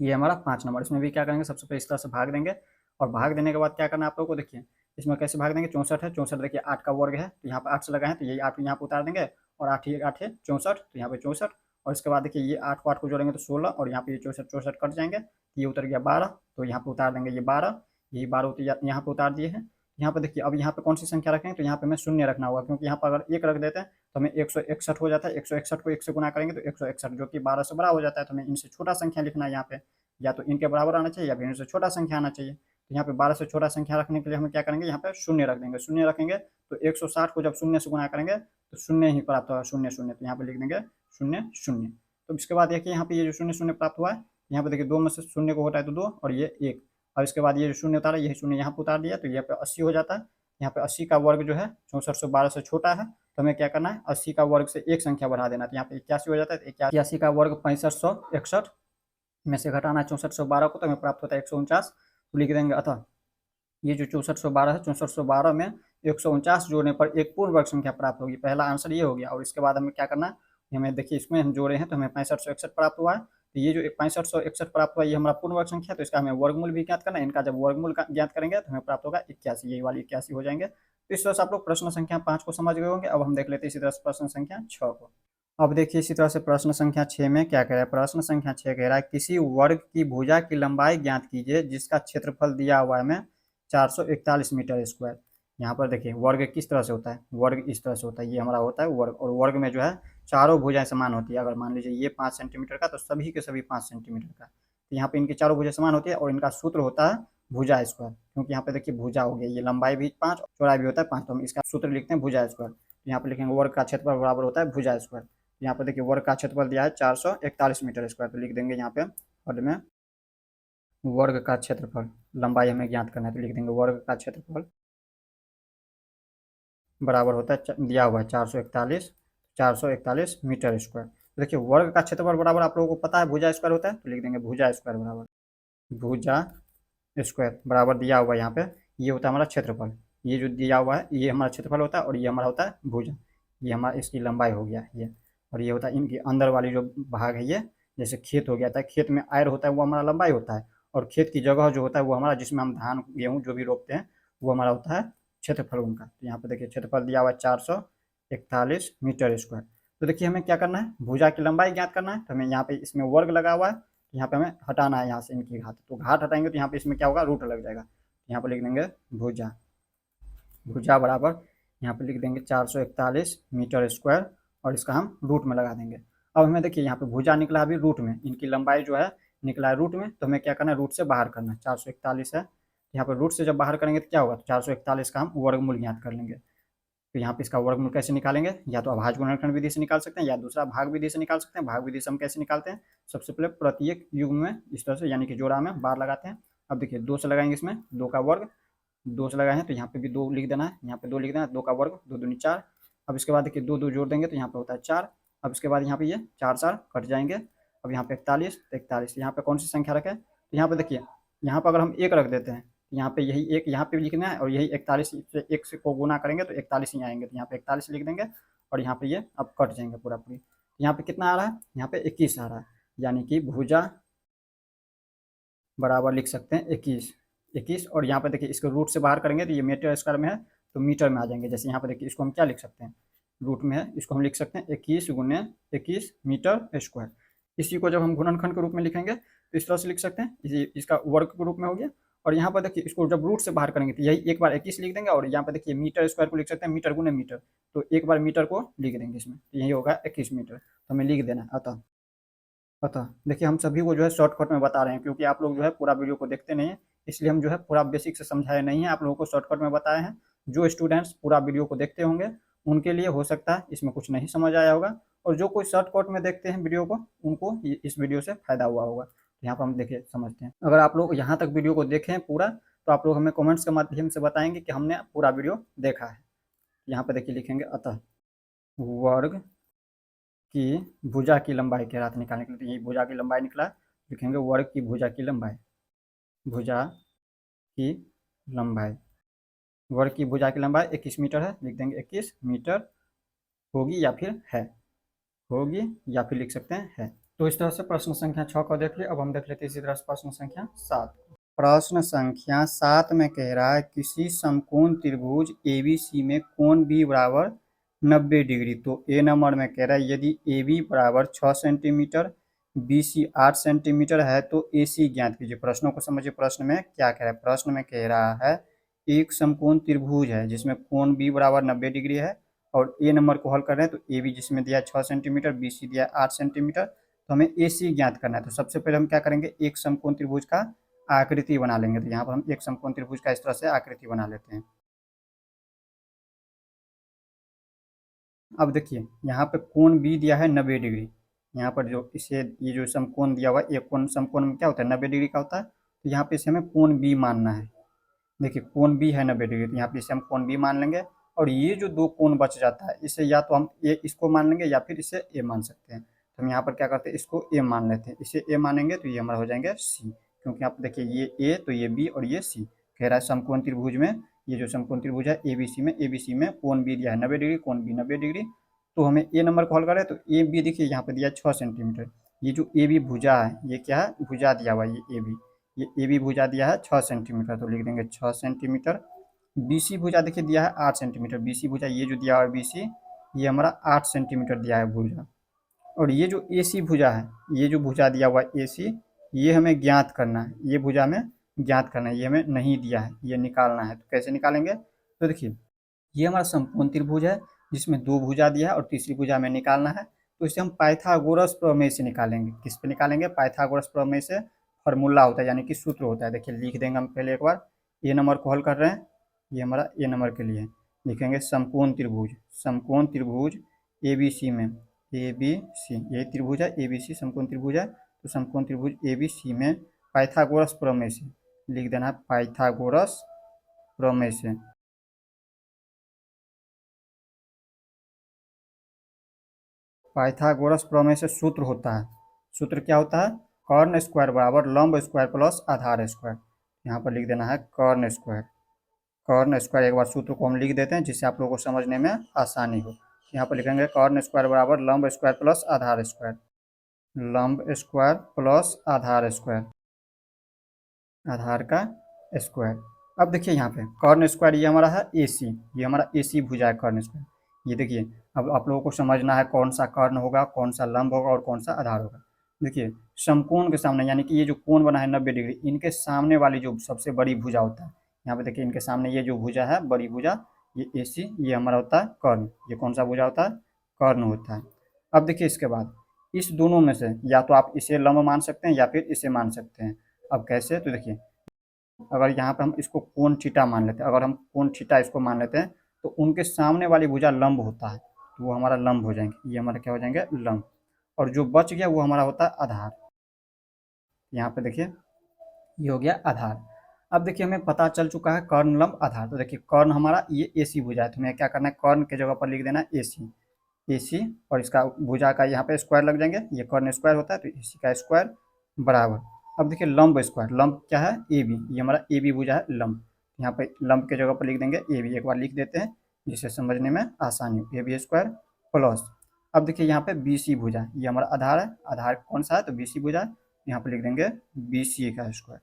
ये हमारा 5 नंबर, इसमें भी क्या करेंगे, सबसे पहले इस तरह से भाग देंगे, और भाग देने के बाद क्या करना है आप लोग को, देखिए इसमें कैसे भाग देंगे, 64 है, 64 देखिए 8 का वर्ग है, तो यहाँ पर 8 से लगाएं तो यही 8 यहाँ पर उतार देंगे, और 8 ही 8 है 64, तो यहाँ पे 64, और इसके बाद देखिए ये 8 को जोड़ेंगे तो 16, और यहाँ पे ये 64 कट जाएंगे, ये उतर गया 12, तो यहाँ पे उतार देंगे ये 12, यही 12 यहाँ पे उतार दिए हैं। यहाँ पे देखिए अब यहाँ पे कौन सी संख्या रखेंगे, तो यहाँ पे हमें शून्य रखना होगा, क्योंकि यहाँ पर अगर 1 रख देते हैं तो हमें 161 हो जाता है, 161 को 1 से गुना करेंगे तो 161, जो कि 12 से बड़ा हो जाता है, तो हमें इनसे छोटा संख्या लिखना है यहाँ पे, या तो इनके बराबर आना चाहिए या फिर इनसे छोटा संख्या आना चाहिए। तो यहाँ पे 12 से छोटा संख्या रखने के लिए हम क्या करेंगे, यहाँ पे शून्य रख देंगे, शून्य रखेंगे तो 160 को जब शून्य से गुना करेंगे तो शून्य ही प्राप्त होगा, शून्य शून्य, तो यहाँ पे लिख देंगे शून्य शून्य। तो इसके बाद देखिए यहाँ पे ये जो शून्य शून्य प्राप्त हुआ है, यहाँ पे देखिए 2 में से शून्य को हटाए तो 2, और ये 1, और इसके बाद ये जो शून्य उतारा यही शून्य यहाँ पे उतार दिया, तो यहाँ पे 80 हो जाता है। यहाँ पे 80 का वर्ग जो है 6412 से छोटा है, तो हमें क्या करना है, 80 का वर्ग से एक संख्या बढ़ा देना, तो यहाँ पे 81 हो जाता है, 81 का वर्ग 6561 में से घटाना है 6412 को, तो हमें प्राप्त होता है 149, तो लिख देंगे, अतः ये जो 6412 है 6412 में 149 जोड़ने पर एक पूर्ण वर्ग संख्या प्राप्त होगी। पहला आंसर ये हो गया, और इसके बाद हमें क्या करना है, हमें देखिए इसमें हम जोड़े हैं तो हमें 6561 प्राप्त हुआ है, तो ये जो 6561 प्राप्त हुआ ये हमारा पूर्ण वर्ग संख्या है, तो इसका हमें वर्गमूल भी ज्ञात करना है। इनका जब वर्गमूल ज्ञात करेंगे तो हमें प्राप्त होगा 81, यही वाली 81 हो जाएंगे। तो इस तरह से आप लोग प्रश्न संख्या 5 को समझ गए होंगे। अब हम देख लेते हैं इसी तरह से प्रश्न संख्या 6 को। अब देखिए इसी तरह से प्रश्न संख्या 6 में क्या कह रहा है, प्रश्न संख्या 6 कह रहा है किसी वर्ग की भुजा की लंबाई ज्ञात कीजिए जिसका क्षेत्रफल दिया हुआ है हमें 441 मीटर स्क्वायर। यहाँ पर देखिए वर्ग किस तरह से होता है, वर्ग इस तरह से होता है, ये हमारा होता है वर्ग, और वर्ग में जो है चारों भुजाएं समान होती है। अगर मान लीजिए ये 5 सेंटीमीटर का तो सभी के सभी 5 सेंटीमीटर का, तो यहाँ पे इनकी चारों भुजाएं समान होती है, और इनका सूत्र होता है भुजा स्क्वायर, क्योंकि यहाँ पे देखिए भुजा हो गया, ये लंबाई भी 5 चौड़ाई भी होता है 5, तो हम इसका सूत्र लिखते हैं भुजा स्क्वायर। तो यहाँ पे लिखेंगे वर्ग का क्षेत्रफल बराबर होता है भुजा स्क्वायर। यहाँ पे देखिए वर्ग का क्षेत्रफल दिया है 441 मीटर स्क्वायर, तो लिख देंगे यहाँ पे पद में वर्ग का क्षेत्रफल, लंबाई हमें ज्ञात करना है, तो लिख देंगे वर्ग का क्षेत्रफल बराबर होता है दिया हुआ है 441 मीटर स्क्वायर। तो देखिए वर्ग का क्षेत्रफल बराबर आप लोगों को पता है भुजा स्क्वायर होता है, तो लिख देंगे भुजा स्क्वायर बराबर भुजा स्क्वायर बराबर दिया हुआ है यहाँ पे, ये होता है हमारा क्षेत्रफल, ये जो दिया हुआ है ये हमारा क्षेत्रफल होता है, और ये हमारा होता है भुजा, ये हमारा इसकी लंबाई हो गया ये, और ये होता है इनकी अंदर वाली जो भाग है ये, जैसे खेत हो गया था, खेत में आयर होता है वो हमारा लंबाई होता है, और खेत की जगह जो होता है वो हमारा, जिसमें हम धान गेहूँ जो भी रोपते हैं, वो हमारा होता है क्षेत्रफल उनका। तो यहाँ पे देखिए क्षेत्रफल दिया हुआ है 441 मीटर स्क्वायर। तो देखिए हमें क्या करना है, भुजा की लंबाई ज्ञात करना है। तो हमें यहाँ पे इसमें वर्ग लगा हुआ है, यहाँ पे हमें हटाना है यहाँ से इनकी घात। तो घात हटाएंगे तो यहाँ पे इसमें क्या होगा, रूट लग जाएगा। यहाँ पे लिख देंगे भुजा, भुजा बराबर यहाँ पे लिख देंगे 441 मीटर स्क्वायर, और इसका हम रूट में लगा देंगे। अब हमें देखिए यहाँ पे भुजा निकला अभी रूट में, इनकी लंबाई जो है निकला है रूट में। तो हमें क्या करना है, रूट से बाहर करना है। 441 है, यहाँ पर रूट से जब बाहर करेंगे तो क्या होगा, तो 441 का हम वर्गमूल ज्ञात कर लेंगे। तो यहाँ पे इसका वर्गमूल कैसे निकालेंगे, या तो अभाज्य गुणनखंड विधि से निकाल सकते हैं, या दूसरा भाग विधि से निकाल सकते हैं। भाग विधि से हम कैसे निकालते हैं, सबसे पहले प्रत्येक युग्म में इस तरह से, यानी कि जोड़ा में बार लगाते हैं। अब देखिए 2 से लगाएंगे, इसमें 2 का वर्ग, 2 से लगाए हैं तो यहाँ पे भी 2 लिख देना है, यहाँ पे 2 लिख देना है, 2 का वर्ग 2 दूनी 4। अब इसके बाद देखिए 2 2 जोड़ देंगे तो यहाँ पे होता है 4। अब इसके बाद यहाँ पे ये 4 4 कट जाएंगे। अब यहाँ पे 41, तो 41 यहाँ पे कौन सी संख्या रखें, तो यहाँ पे देखिए, यहाँ पर अगर हम 1 रख देते हैं, यहाँ पे यही 1 यहाँ पे लिखना है, और यही 41 से 1 से को गुना करेंगे तो 41 ही आएंगे। तो यहाँ पे 41 लिख देंगे, और यहाँ पे ये अब कट जाएंगे पूरा पूरी। यहाँ पे कितना आ रहा है, यहाँ पे 21 आ रहा है, यानी कि भुजा बराबर लिख सकते हैं 21, 21। और यहाँ पे देखिए इसको रूट से बाहर करेंगे तो ये मीटर स्क्वायर में है, तो मीटर में आ जाएंगे। जैसे यहाँ पे देखिए इसको हम क्या लिख सकते हैं, रूट में है, इसको हम लिख सकते हैं 21 गुने 21 मीटर स्क्वायर। इसी को जब हम गुणनखंड के रूप में लिखेंगे तो इस तरह से लिख सकते हैं, इसका वर्ग के रूप में हो गया। और यहाँ पर देखिए इसको जब रूट से बाहर करेंगे तो यही एक बार 21 लिख देंगे, और यहाँ पे देखिए मीटर स्क्वायर को लिख सकते हैं मीटर गुने मीटर, तो एक बार मीटर को लिख देंगे इसमें, तो यही होगा 21 मीटर। तो हमें लिख देना है। अतः अतः देखिए हम सभी को जो है शॉर्टकट में बता रहे हैं, क्योंकि आप लोग जो है पूरा वीडियो को देखते नहीं है, इसलिए हम जो है पूरा बेसिक से समझाए नहीं है, आप लोगों को शॉर्टकट में बताए हैं। जो स्टूडेंट्स पूरा वीडियो को देखते होंगे उनके लिए हो सकता है इसमें कुछ नहीं समझ आया होगा, और जो कोई शॉर्टकट में देखते हैं वीडियो को, उनको इस वीडियो से फायदा हुआ होगा। यहाँ पर हम देखिए समझते हैं। अगर आप लोग यहाँ तक वीडियो को देखें पूरा, तो आप लोग हमें कमेंट्स के माध्यम से बताएंगे कि हमने पूरा वीडियो देखा है। यहाँ पर देखिए लिखेंगे अतः वर्ग की भुजा की लंबाई के हाथ निकालने के लिए, तो यही भुजा की लंबाई निकला, लिखेंगे वर्ग की भुजा की लंबाई, भुजा की लंबाई, वर्ग की भुजा की लंबाई 21 मीटर है, लिख देंगे 21 मीटर होगी या फिर है, होगी या फिर लिख सकते हैं है। तो इस तरह से प्रश्न संख्या 6 को देख लिया। अब हम देख लेते हैं इसी तरह से प्रश्न संख्या 7। प्रश्न संख्या 7 में कह रहा है किसी समकोण त्रिभुज एबीसी में कोण बी बराबर 90 डिग्री। तो ए नंबर में कह रहा है यदि ए बी बराबर 6 सेंटीमीटर, बी सी 8 सेंटीमीटर है तो ए सी ज्ञात कीजिए। प्रश्नों को समझिए, प्रश्न में क्या कह रहा है। प्रश्न में कह रहा है एक समकोण त्रिभुज है जिसमें कोण बी बराबर 90 डिग्री है, और ए नंबर को हल कर रहे हैं। तो ए बी जिसमें दिया 6 सेंटीमीटर, बी सी दिया 8 सेंटीमीटर, तो हमें ए सी ज्ञात करना है। तो सबसे पहले हम क्या करेंगे, एक समकोण त्रिभुज का आकृति बना लेंगे। तो यहाँ पर हम एक समकोण त्रिभुज का इस तरह से आकृति बना लेते हैं। अब देखिए यहाँ पे कोण बी दिया है 90 डिग्री, यहाँ पर जो इसे ये जो समकोण दिया हुआ है, एक कोण समकोण में क्या होता है 90 डिग्री का होता है। तो यहाँ पे इसे हमें कोण बी मानना है। देखिए कोण बी है 90 डिग्री, तो यहाँ पे इसे हम कोण बी मान लेंगे। और ये जो दो कोण बच जाता है, इसे या तो हम ए इसको मान लेंगे या फिर इसे ए मान सकते हैं। तो हम यहाँ पर क्या करते हैं, इसको ए मान लेते हैं। इसे ए मानेंगे तो ये हमारा हो जाएंगे सी, क्योंकि यहाँ पर देखिए ये ए तो ये बी और ये सी। कह रहा है समकोण त्रिभुज में, ये जो समकोण त्रिभुज है ए बी सी में कोण बी दिया है 90 डिग्री, कोण बी 90 डिग्री। तो हमें ए नंबर को हल करें तो ए बी देखिए यहाँ पे दिया 6 सेंटीमीटर। ये जो ए बी भुजा है, ये क्या है, भुजा दिया हुआ है ये ए बी, ये ए बी भुजा दिया है 6 सेंटीमीटर, तो लिख देंगे 6 सेंटीमीटर। बी सी भुजा देखिए दिया है 8 सेंटीमीटर, बी सी भुजा ये जो दिया हुआ है बी सी, ये हमारा 8 सेंटीमीटर दिया है भुजा। और ये जो ए सी भुजा है, ये जो भुजा दिया हुआ है ए सी, ये हमें ज्ञात करना है। ये भुजा में ज्ञात करना है, ये हमें नहीं दिया है, ये निकालना है। तो कैसे निकालेंगे, तो देखिए ये हमारा समकोण त्रिभुज है जिसमें दो भुजा दिया है और तीसरी भुजा में निकालना है। तो इसे हम पाइथागोरस प्रमेय से निकालेंगे। किस पे निकालेंगे, पाइथागोरस प्रमेय से। फॉर्मूला होता है, यानी कि सूत्र होता है। देखिए लिख देंगे हम पहले एक बार, ए नंबर को हल कर रहे हैं, ये हमारा ए नंबर के लिए लिखेंगे समकोण त्रिभुज, समकोण त्रिभुज ए बी सी में, ए बी सी यही त्रिभुज है, ए बी सी समकोण त्रिभुज है। तो समकोण त्रिभुज ए बी सी में पाइथागोरस प्रमेय से लिख देना है, पाइथागोरस प्रमेय से। पाइथागोरस प्रमेय से सूत्र होता है, सूत्र क्या होता है, कर्ण स्क्वायर बराबर लंब स्क्वायर प्लस आधार स्क्वायर। यहाँ पर लिख देना है कर्ण स्क्वायर, कर्ण स्क्वायर। एक बार सूत्र को हम लिख देते हैं जिससे आप लोगों को समझने में आसानी हो। यहाँ पर लिखेंगे कर्ण स्क्वायर बराबर लंब स्क्वायर प्लस आधार स्क्वायर, लंब स्क्वायर प्लस आधार स्क्वायर। आधार का स्क्वायर। अब देखिए यहाँ पे कर्ण स्क्वायर ये हमारा है AC, ये हमारा AC भुजा है कर्ण स्क्वायर। ये देखिए अब आप लोगों को समझना है कौन सा कर्ण होगा, कौन सा लंब होगा और कौन सा आधार होगा। देखिए समकोण के सामने यानी कि ये जो कोण बना है 90 डिग्री, इनके सामने वाली जो सबसे बड़ी भुजा होता है, यहाँ पे देखिए इनके सामने ये जो भुजा है बड़ी भुजा, ये AC, ये हमारा होता है कर्ण। ये कौन सा भुजा होता है? कर्ण होता है। अब देखिए इसके बाद इस दोनों में से या तो आप इसे लंब मान सकते हैं या फिर इसे मान सकते हैं। अब कैसे? तो देखिए अगर यहाँ पे हम इसको कोण थीटा मान लेते हैं, अगर हम कोण थीटा इसको मान लेते हैं तो उनके सामने वाली भुजा लंब होता है, तो वो हमारा लंब हो जाएंगे, ये हमारा क्या हो जाएंगे? लंब। और जो बच गया वो हमारा होता है आधार। यहाँ पे देखिए ये हो गया आधार। अब देखिए हमें पता चल चुका है कर्ण लंब आधार। तो देखिए कर्ण हमारा ये AC भुजा है, तो हमें क्या करना है? कर्ण के जगह पर लिख देना है AC, AC और इसका भुजा का यहाँ पे स्क्वायर लग जाएंगे, ये कर्ण स्क्वायर होता है तो AC का स्क्वायर बराबर। अब देखिए लंब स्क्वायर, लंब क्या है? AB, ये हमारा AB भुजा है लंब। यहाँ पे लंब के जगह पर लिख देंगे AB, एक बार लिख देते हैं जिससे समझने में आसानी हो। AB स्क्वायर प्लस, अब देखिए यहाँ पे BC भुजा, ये हमारा आधार है, आधार कौन सा है? तो BC भुजा है, यहाँ पे लिख देंगे BC का स्क्वायर।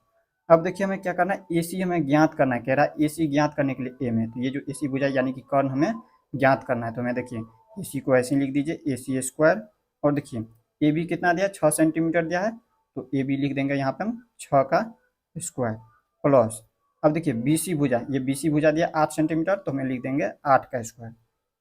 अब देखिए हमें क्या करना है? AC हमें ज्ञात करना है, कह रहा है AC ज्ञात करने के लिए A में, तो ये जो AC भुजा यानी कि कर्ण हमें ज्ञात करना है। तो हमें देखिए AC को ऐसे ही लिख दीजिए AC स्क्वायर, और देखिए AB कितना दिया? 6 सेंटीमीटर दिया है, तो AB लिख देंगे यहाँ पे हम 6 का स्क्वायर प्लस। अब देखिए BC भुजा, ये BC भुजा दिया 8 सेंटीमीटर, तो हमें लिख देंगे 8 का स्क्वायर,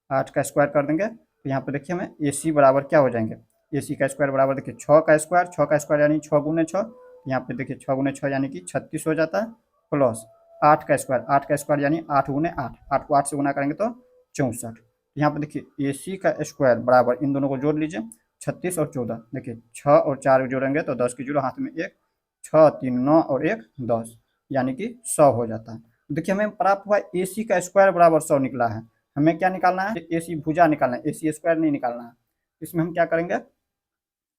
8 का स्क्वायर कर देंगे। तो यहाँ पे देखिए हमें AC बराबर क्या हो जाएंगे? AC का स्क्वायर बराबर देखिए 6 का स्क्वायर, 6 का स्क्वायर यानी 6 गुने 6, यहाँ पे देखिए 6 गुने 6 यानी कि 36 हो जाता है, प्लस 8 का स्क्वायर, 8 का स्क्वायर यानी 8 गुने 8, 8 को 8 से गुना करेंगे तो 64। यहाँ पे देखिए AC का स्क्वायर बराबर, इन दोनों को जोड़ लीजिए 36 और 14, देखिए 6 और 4 जोड़ेंगे तो 10 की जीरो हाथ में 1, 6 3 9 और 1 10, यानी कि 100 हो जाता है। देखिए हमें प्राप्त हुआ AC का स्क्वायर बराबर 100 निकला है। हमें क्या निकालना है? AC भुजा निकालना है, AC स्क्वायर नहीं निकालना है। इसमें हम क्या करेंगे?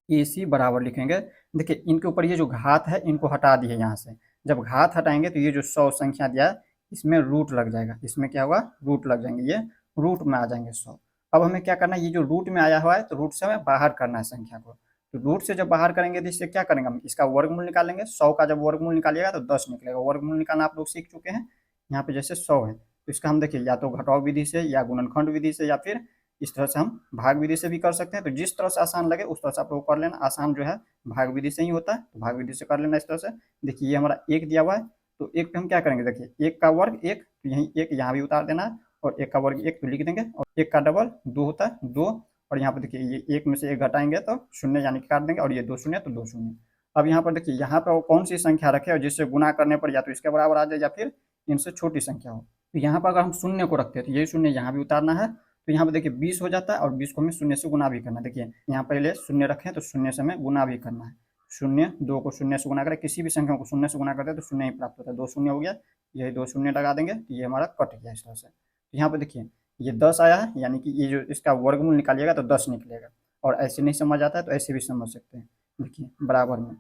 AC बराबर लिखेंगे, देखिए इनके ऊपर ये जो घात है इनको हटा दिए यहाँ से, जब घात हटाएंगे तो ये जो 100 संख्या दिया है इसमें रूट लग जाएगा, इसमें क्या होगा? रूट लग जाएंगे, ये रूट में आ जाएंगे 100। अब हमें क्या करना है? ये जो रूट में आया हुआ है तो रूट से हमें बाहर करना है संख्या को, तो रूट से जब बाहर करेंगे तो इससे क्या करेंगे? हम इसका वर्गमूल निकालेंगे। 100 का जब वर्गमूल निकालिएगा तो 10 निकलेगा, वर्गमूल निकालना आप लोग सीख चुके हैं। यहाँ पे जैसे 100 है तो इसका हम देखिए या तो घटाव विधि से या गुणनखंड विधि से या फिर इस तरह से हम भाग विधि से भी कर सकते हैं। तो जिस तरह से आसान लगे उस तरह से आप लोग कर लेना, आसान जो है भाग विधि से ही होता है, तो भाग विधि से कर लेना इस तरह से। देखिए ये हमारा 1 दिया हुआ है, तो 1 पे हम क्या करेंगे? देखिए 1 का वर्ग 1, तो यहीं 1 यहाँ भी उतार देना है, और 1 का वर्ग 1 तो लिख देंगे, और 1 का डबल 2 होता है 2, और यहाँ पर देखिए ये 1 में से 1 घटाएंगे तो शून्य यानी कि काट देंगे, और ये 2 शून्य तो 2 शून्य। अब यहाँ पर देखिए यहाँ पर कौन सी संख्या रखे और जिससे गुना करने पर या तो इसके बराबर आ जाए या फिर इनसे छोटी संख्या हो। तो यहाँ पर अगर हम शून्य को रखते हैं तो ये शून्य यहाँ भी उतारना है, तो यहाँ पे देखिए 20 हो जाता है, और 20 को हमें शून्य से गुना भी करना है। देखिए यहाँ पहले शून्य रखें तो शून्य से हमें गुना भी करना है, शून्य 2 को शून्य से गुना करें, किसी भी संख्या को शून्य से गुना करते हैं तो शून्य ही प्राप्त होता है, 2 शून्य हो गया, यही 2 शून्य लगा देंगे तो ये हमारा कट गया इस तरह से। तो यहाँ पे देखिए ये 10 आया है, यानी कि ये जो इसका वर्गमूल निकालिएगा तो 10 निकलेगा, और ऐसे नहीं समझ आता है तो ऐसे भी समझ सकते हैं। देखिए बराबर में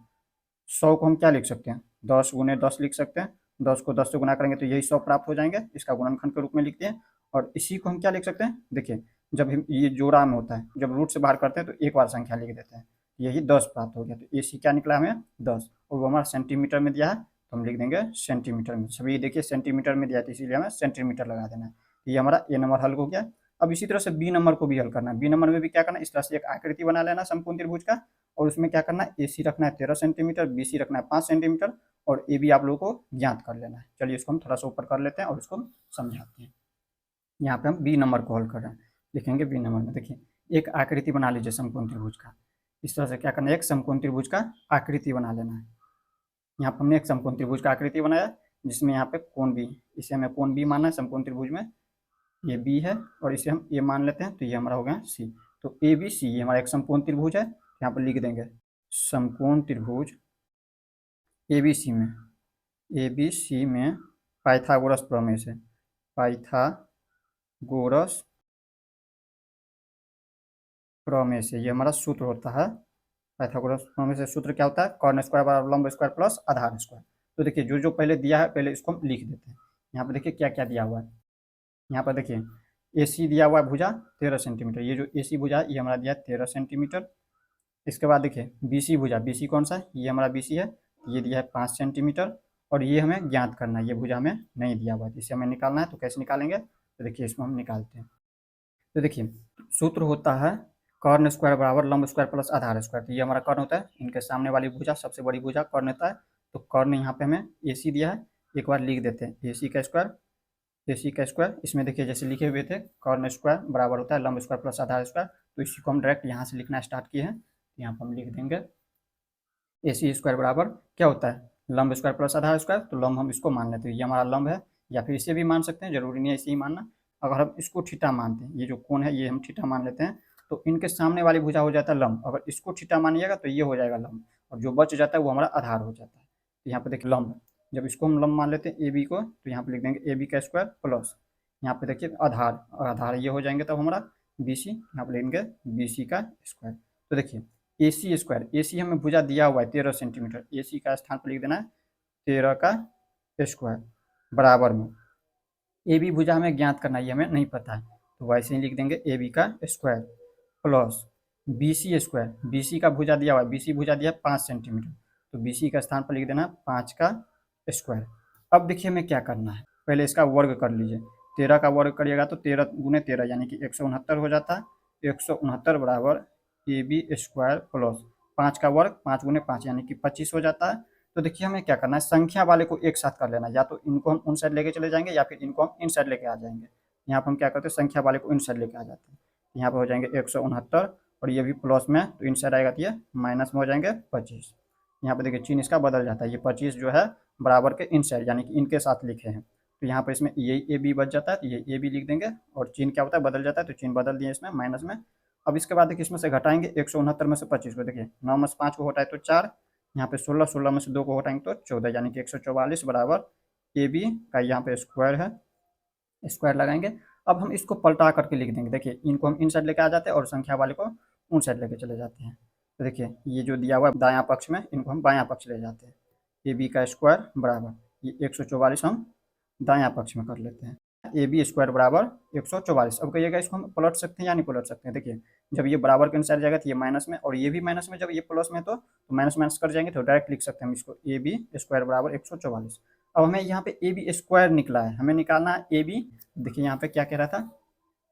100 को हम क्या लिख सकते हैं? 10 गुने 10 लिख सकते हैं, 10 को 10 से गुना करेंगे तो यही 100 प्राप्त हो जाएंगे, इसका गुणनखंड के रूप में लिखते हैं। और इसी को हम क्या लिख सकते हैं? देखिए जब हम ये जोड़ा में होता है, जब रूट से बाहर करते हैं तो एक बार संख्या लिख देते हैं, यही 10 प्राप्त हो गया। तो AC क्या निकला हमें? 10, और वो हमारा सेंटीमीटर में दिया है तो हम लिख देंगे सेंटीमीटर में। सभी देखिए सेंटीमीटर में दिया है तो इसीलिए हमें सेंटीमीटर लगा देना है। ये हमारा A नंबर हल हो गया। अब इसी तरह से B नंबर को भी हल करना है। B नंबर में भी क्या करना है? इस तरह से एक आकृति बना लेना समकोण त्रिभुज का, और उसमें क्या करना है? AC रखना है 13 सेंटीमीटर, BC रखना है 5 सेंटीमीटर, और AB आप लोगों को ज्ञात कर लेना है। चलिए इसको हम थोड़ा सा ऊपर कर लेते हैं और इसको समझाते हैं। यहाँ पे हम B नंबर को हल कर रहे हैं, लिखेंगे B नंबर में। देखिए एक आकृति बना लीजिए समकोण त्रिभुज का, इस तरह से क्या करना है? एक समकोण त्रिभुज का आकृति बना लेना है। यहाँ पर हमने एक समकोण त्रिभुज का आकृति बनाया जिसमें यहाँ पे कोण B, इसे हमें कोण B मानना है समकोण त्रिभुज में, ये B है और इसे हम A मान लेते हैं, तो ये हमारा हो गया C। तो ABC ये हमारा एक समकोण त्रिभुज है, यहाँ पर लिख देंगे समकोण त्रिभुज ABC में पाइथागोरस प्रमेय से, पाइथागोरस प्रमेय से ये हमारा सूत्र होता है। पाइथागोरस प्रमेय से सूत्र क्या होता है? कर्ण स्क्वायर बराबर लंब स्क्वायर प्लस आधार स्क्वायर। तो देखिए जो जो पहले दिया है पहले इसको हम लिख देते हैं। यहाँ पर देखिए क्या क्या दिया हुआ है। यहाँ पर देखिए AC दिया हुआ है भुजा 13 सेंटीमीटर, ये जो AC भुजा है ये हमारा दिया है 13 सेंटीमीटर। इसके बाद देखिए BC भुजा, BC कौन सा है? ये हमारा BC है, ये दिया है 5 सेंटीमीटर। और ये हमें ज्ञात करना है, ये भुजा हमें नहीं दिया हुआ है, इसे हमें निकालना है। तो कैसे निकालेंगे, तो देखिए इसको हम निकालते हैं। तो देखिए सूत्र होता है कर्ण स्क्वायर बराबर लंब स्क्वायर प्लस आधार स्क्वायर। तो ये हमारा कर्ण होता है, इनके सामने वाली भुजा सबसे बड़ी भुजा कर्ण होता है। तो कर्ण यहाँ पे हमें AC दिया है, एक बार लिख देते हैं AC का स्क्वायर। इसमें देखिए जैसे लिखे हुए थे कर्ण स्क्वायर बराबर होता है लंब स्क्वायर प्लस आधार स्क्वायर। तो इसी को हम डायरेक्ट यहाँ से लिखना स्टार्ट किए हैं। यहाँ पर हम लिख देंगे AC स्क्वायर बराबर क्या होता है लंब स्क्वायर प्लस आधार स्क्वायर। तो लंब हम इसको मान लेते हैं, ये हमारा लंब है, या फिर इसे भी मान सकते हैं, जरूरी नहीं है इसे ही मानना। अगर हम इसको थीटा मानते हैं, ये जो कोण है ये हम थीटा मान लेते हैं, तो इनके सामने वाली भुजा हो जाता है लंब। अगर इसको थीटा मानिएगा तो ये हो जाएगा लंब, और जो बच जाता है वो हमारा आधार हो जाता है। तो यहाँ पे देखिए लंब, जब इसको हम लंब मान लेते हैं AB को, तो यहाँ पे लिख देंगे AB का स्क्वायर प्लस यहाँ पे देखिए आधार, और आधार ये हो जाएंगे तब हमारा BC, यहाँ पे लिखेंगे BC का स्क्वायर। तो देखिए AC स्क्वायर, AC हमें भुजा दिया हुआ है 13 सेंटीमीटर, AC का स्थान पर लिख देना है 13 का स्क्वायर बराबर में AB भुजा हमें ज्ञात करना है, ये हमें नहीं पता है, तो वैसे ही लिख देंगे AB का square plus BC square. BC का भुजा दिया हुआ है, BC भुजा दिया है 5 सेंटीमीटर, तो BC का स्थान पर लिख देना 5 का स्क्वायर। अब देखिए हमें क्या करना है, पहले इसका वर्ग कर लीजिए। 13 का वर्ग करिएगा तो 13 गुने 13 यानी कि 169 हो जाता है। 169 बराबर AB स्क्वायर प्लस 5 का वर्ग 5 गुने 5 यानी कि 25 हो जाता है। तो देखिए हमें क्या करना है, संख्या वाले को एक साथ कर लेना है, या तो इनको हम उन साइड लेके चले जाएंगे या फिर इनको हम इन साइड लेके आ जाएंगे। यहाँ पर हम क्या करते हैं, संख्या वाले को इन साइड लेके आ जाते हैं। यहाँ पर हो जाएंगे 169 और ये भी प्लस में, तो इन साइड आएगा तो ये माइनस में हो जाएंगे 25। यहाँ पर देखिए चिन्ह इसका बदल जाता है, ये 25 जो है बराबर के इन साइड यानी कि इनके साथ लिखे हैं, तो यहाँ पर इसमें ये AB बच जाता है, तो ये AB लिख देंगे, और चिन्ह क्या होता है बदल जाता है, तो चिन्ह बदल दिए इसमें माइनस में। अब इसके बाद देखिए इसमें से घटाएंगे 169 में से 25 को, देखिए 9 में से 5 को हटाए तो 4, यहाँ पे 16, 16 में से 2 को हटाएंगे तो 14 यानी कि 144 बराबर AB का यहाँ पे स्क्वायर है, स्क्वायर लगाएंगे। अब हम इसको पलटा करके लिख देंगे, देखिए इनको हम इन साइड लेके आ जाते हैं और संख्या वाले को उन साइड लेके चले जाते हैं। तो देखिए ये जो दिया हुआ है दायां पक्ष में, इनको हम बायां पक्ष ले जाते हैं। AB का स्क्वायर बराबर ये 144 हम दायां पक्ष में कर लेते हैं। AB स्क्वायर बराबर 144। अब कहिएगा इसको हम पलट सकते हैं या नहीं पलट सकते हैं। देखिए जब ये बराबर के अनुसार जाएगा तो ये माइनस में, और ये भी माइनस में, जब ये प्लस में तो माइनस माइनस कर जाएंगे, तो डायरेक्ट लिख सकते हैं हम इसको AB स्क्वायर बराबर 144। अब हमें यहाँ पे AB स्क्वायर निकला है, हमें निकालना है AB। देखिए यहाँ पे क्या कह रहा था,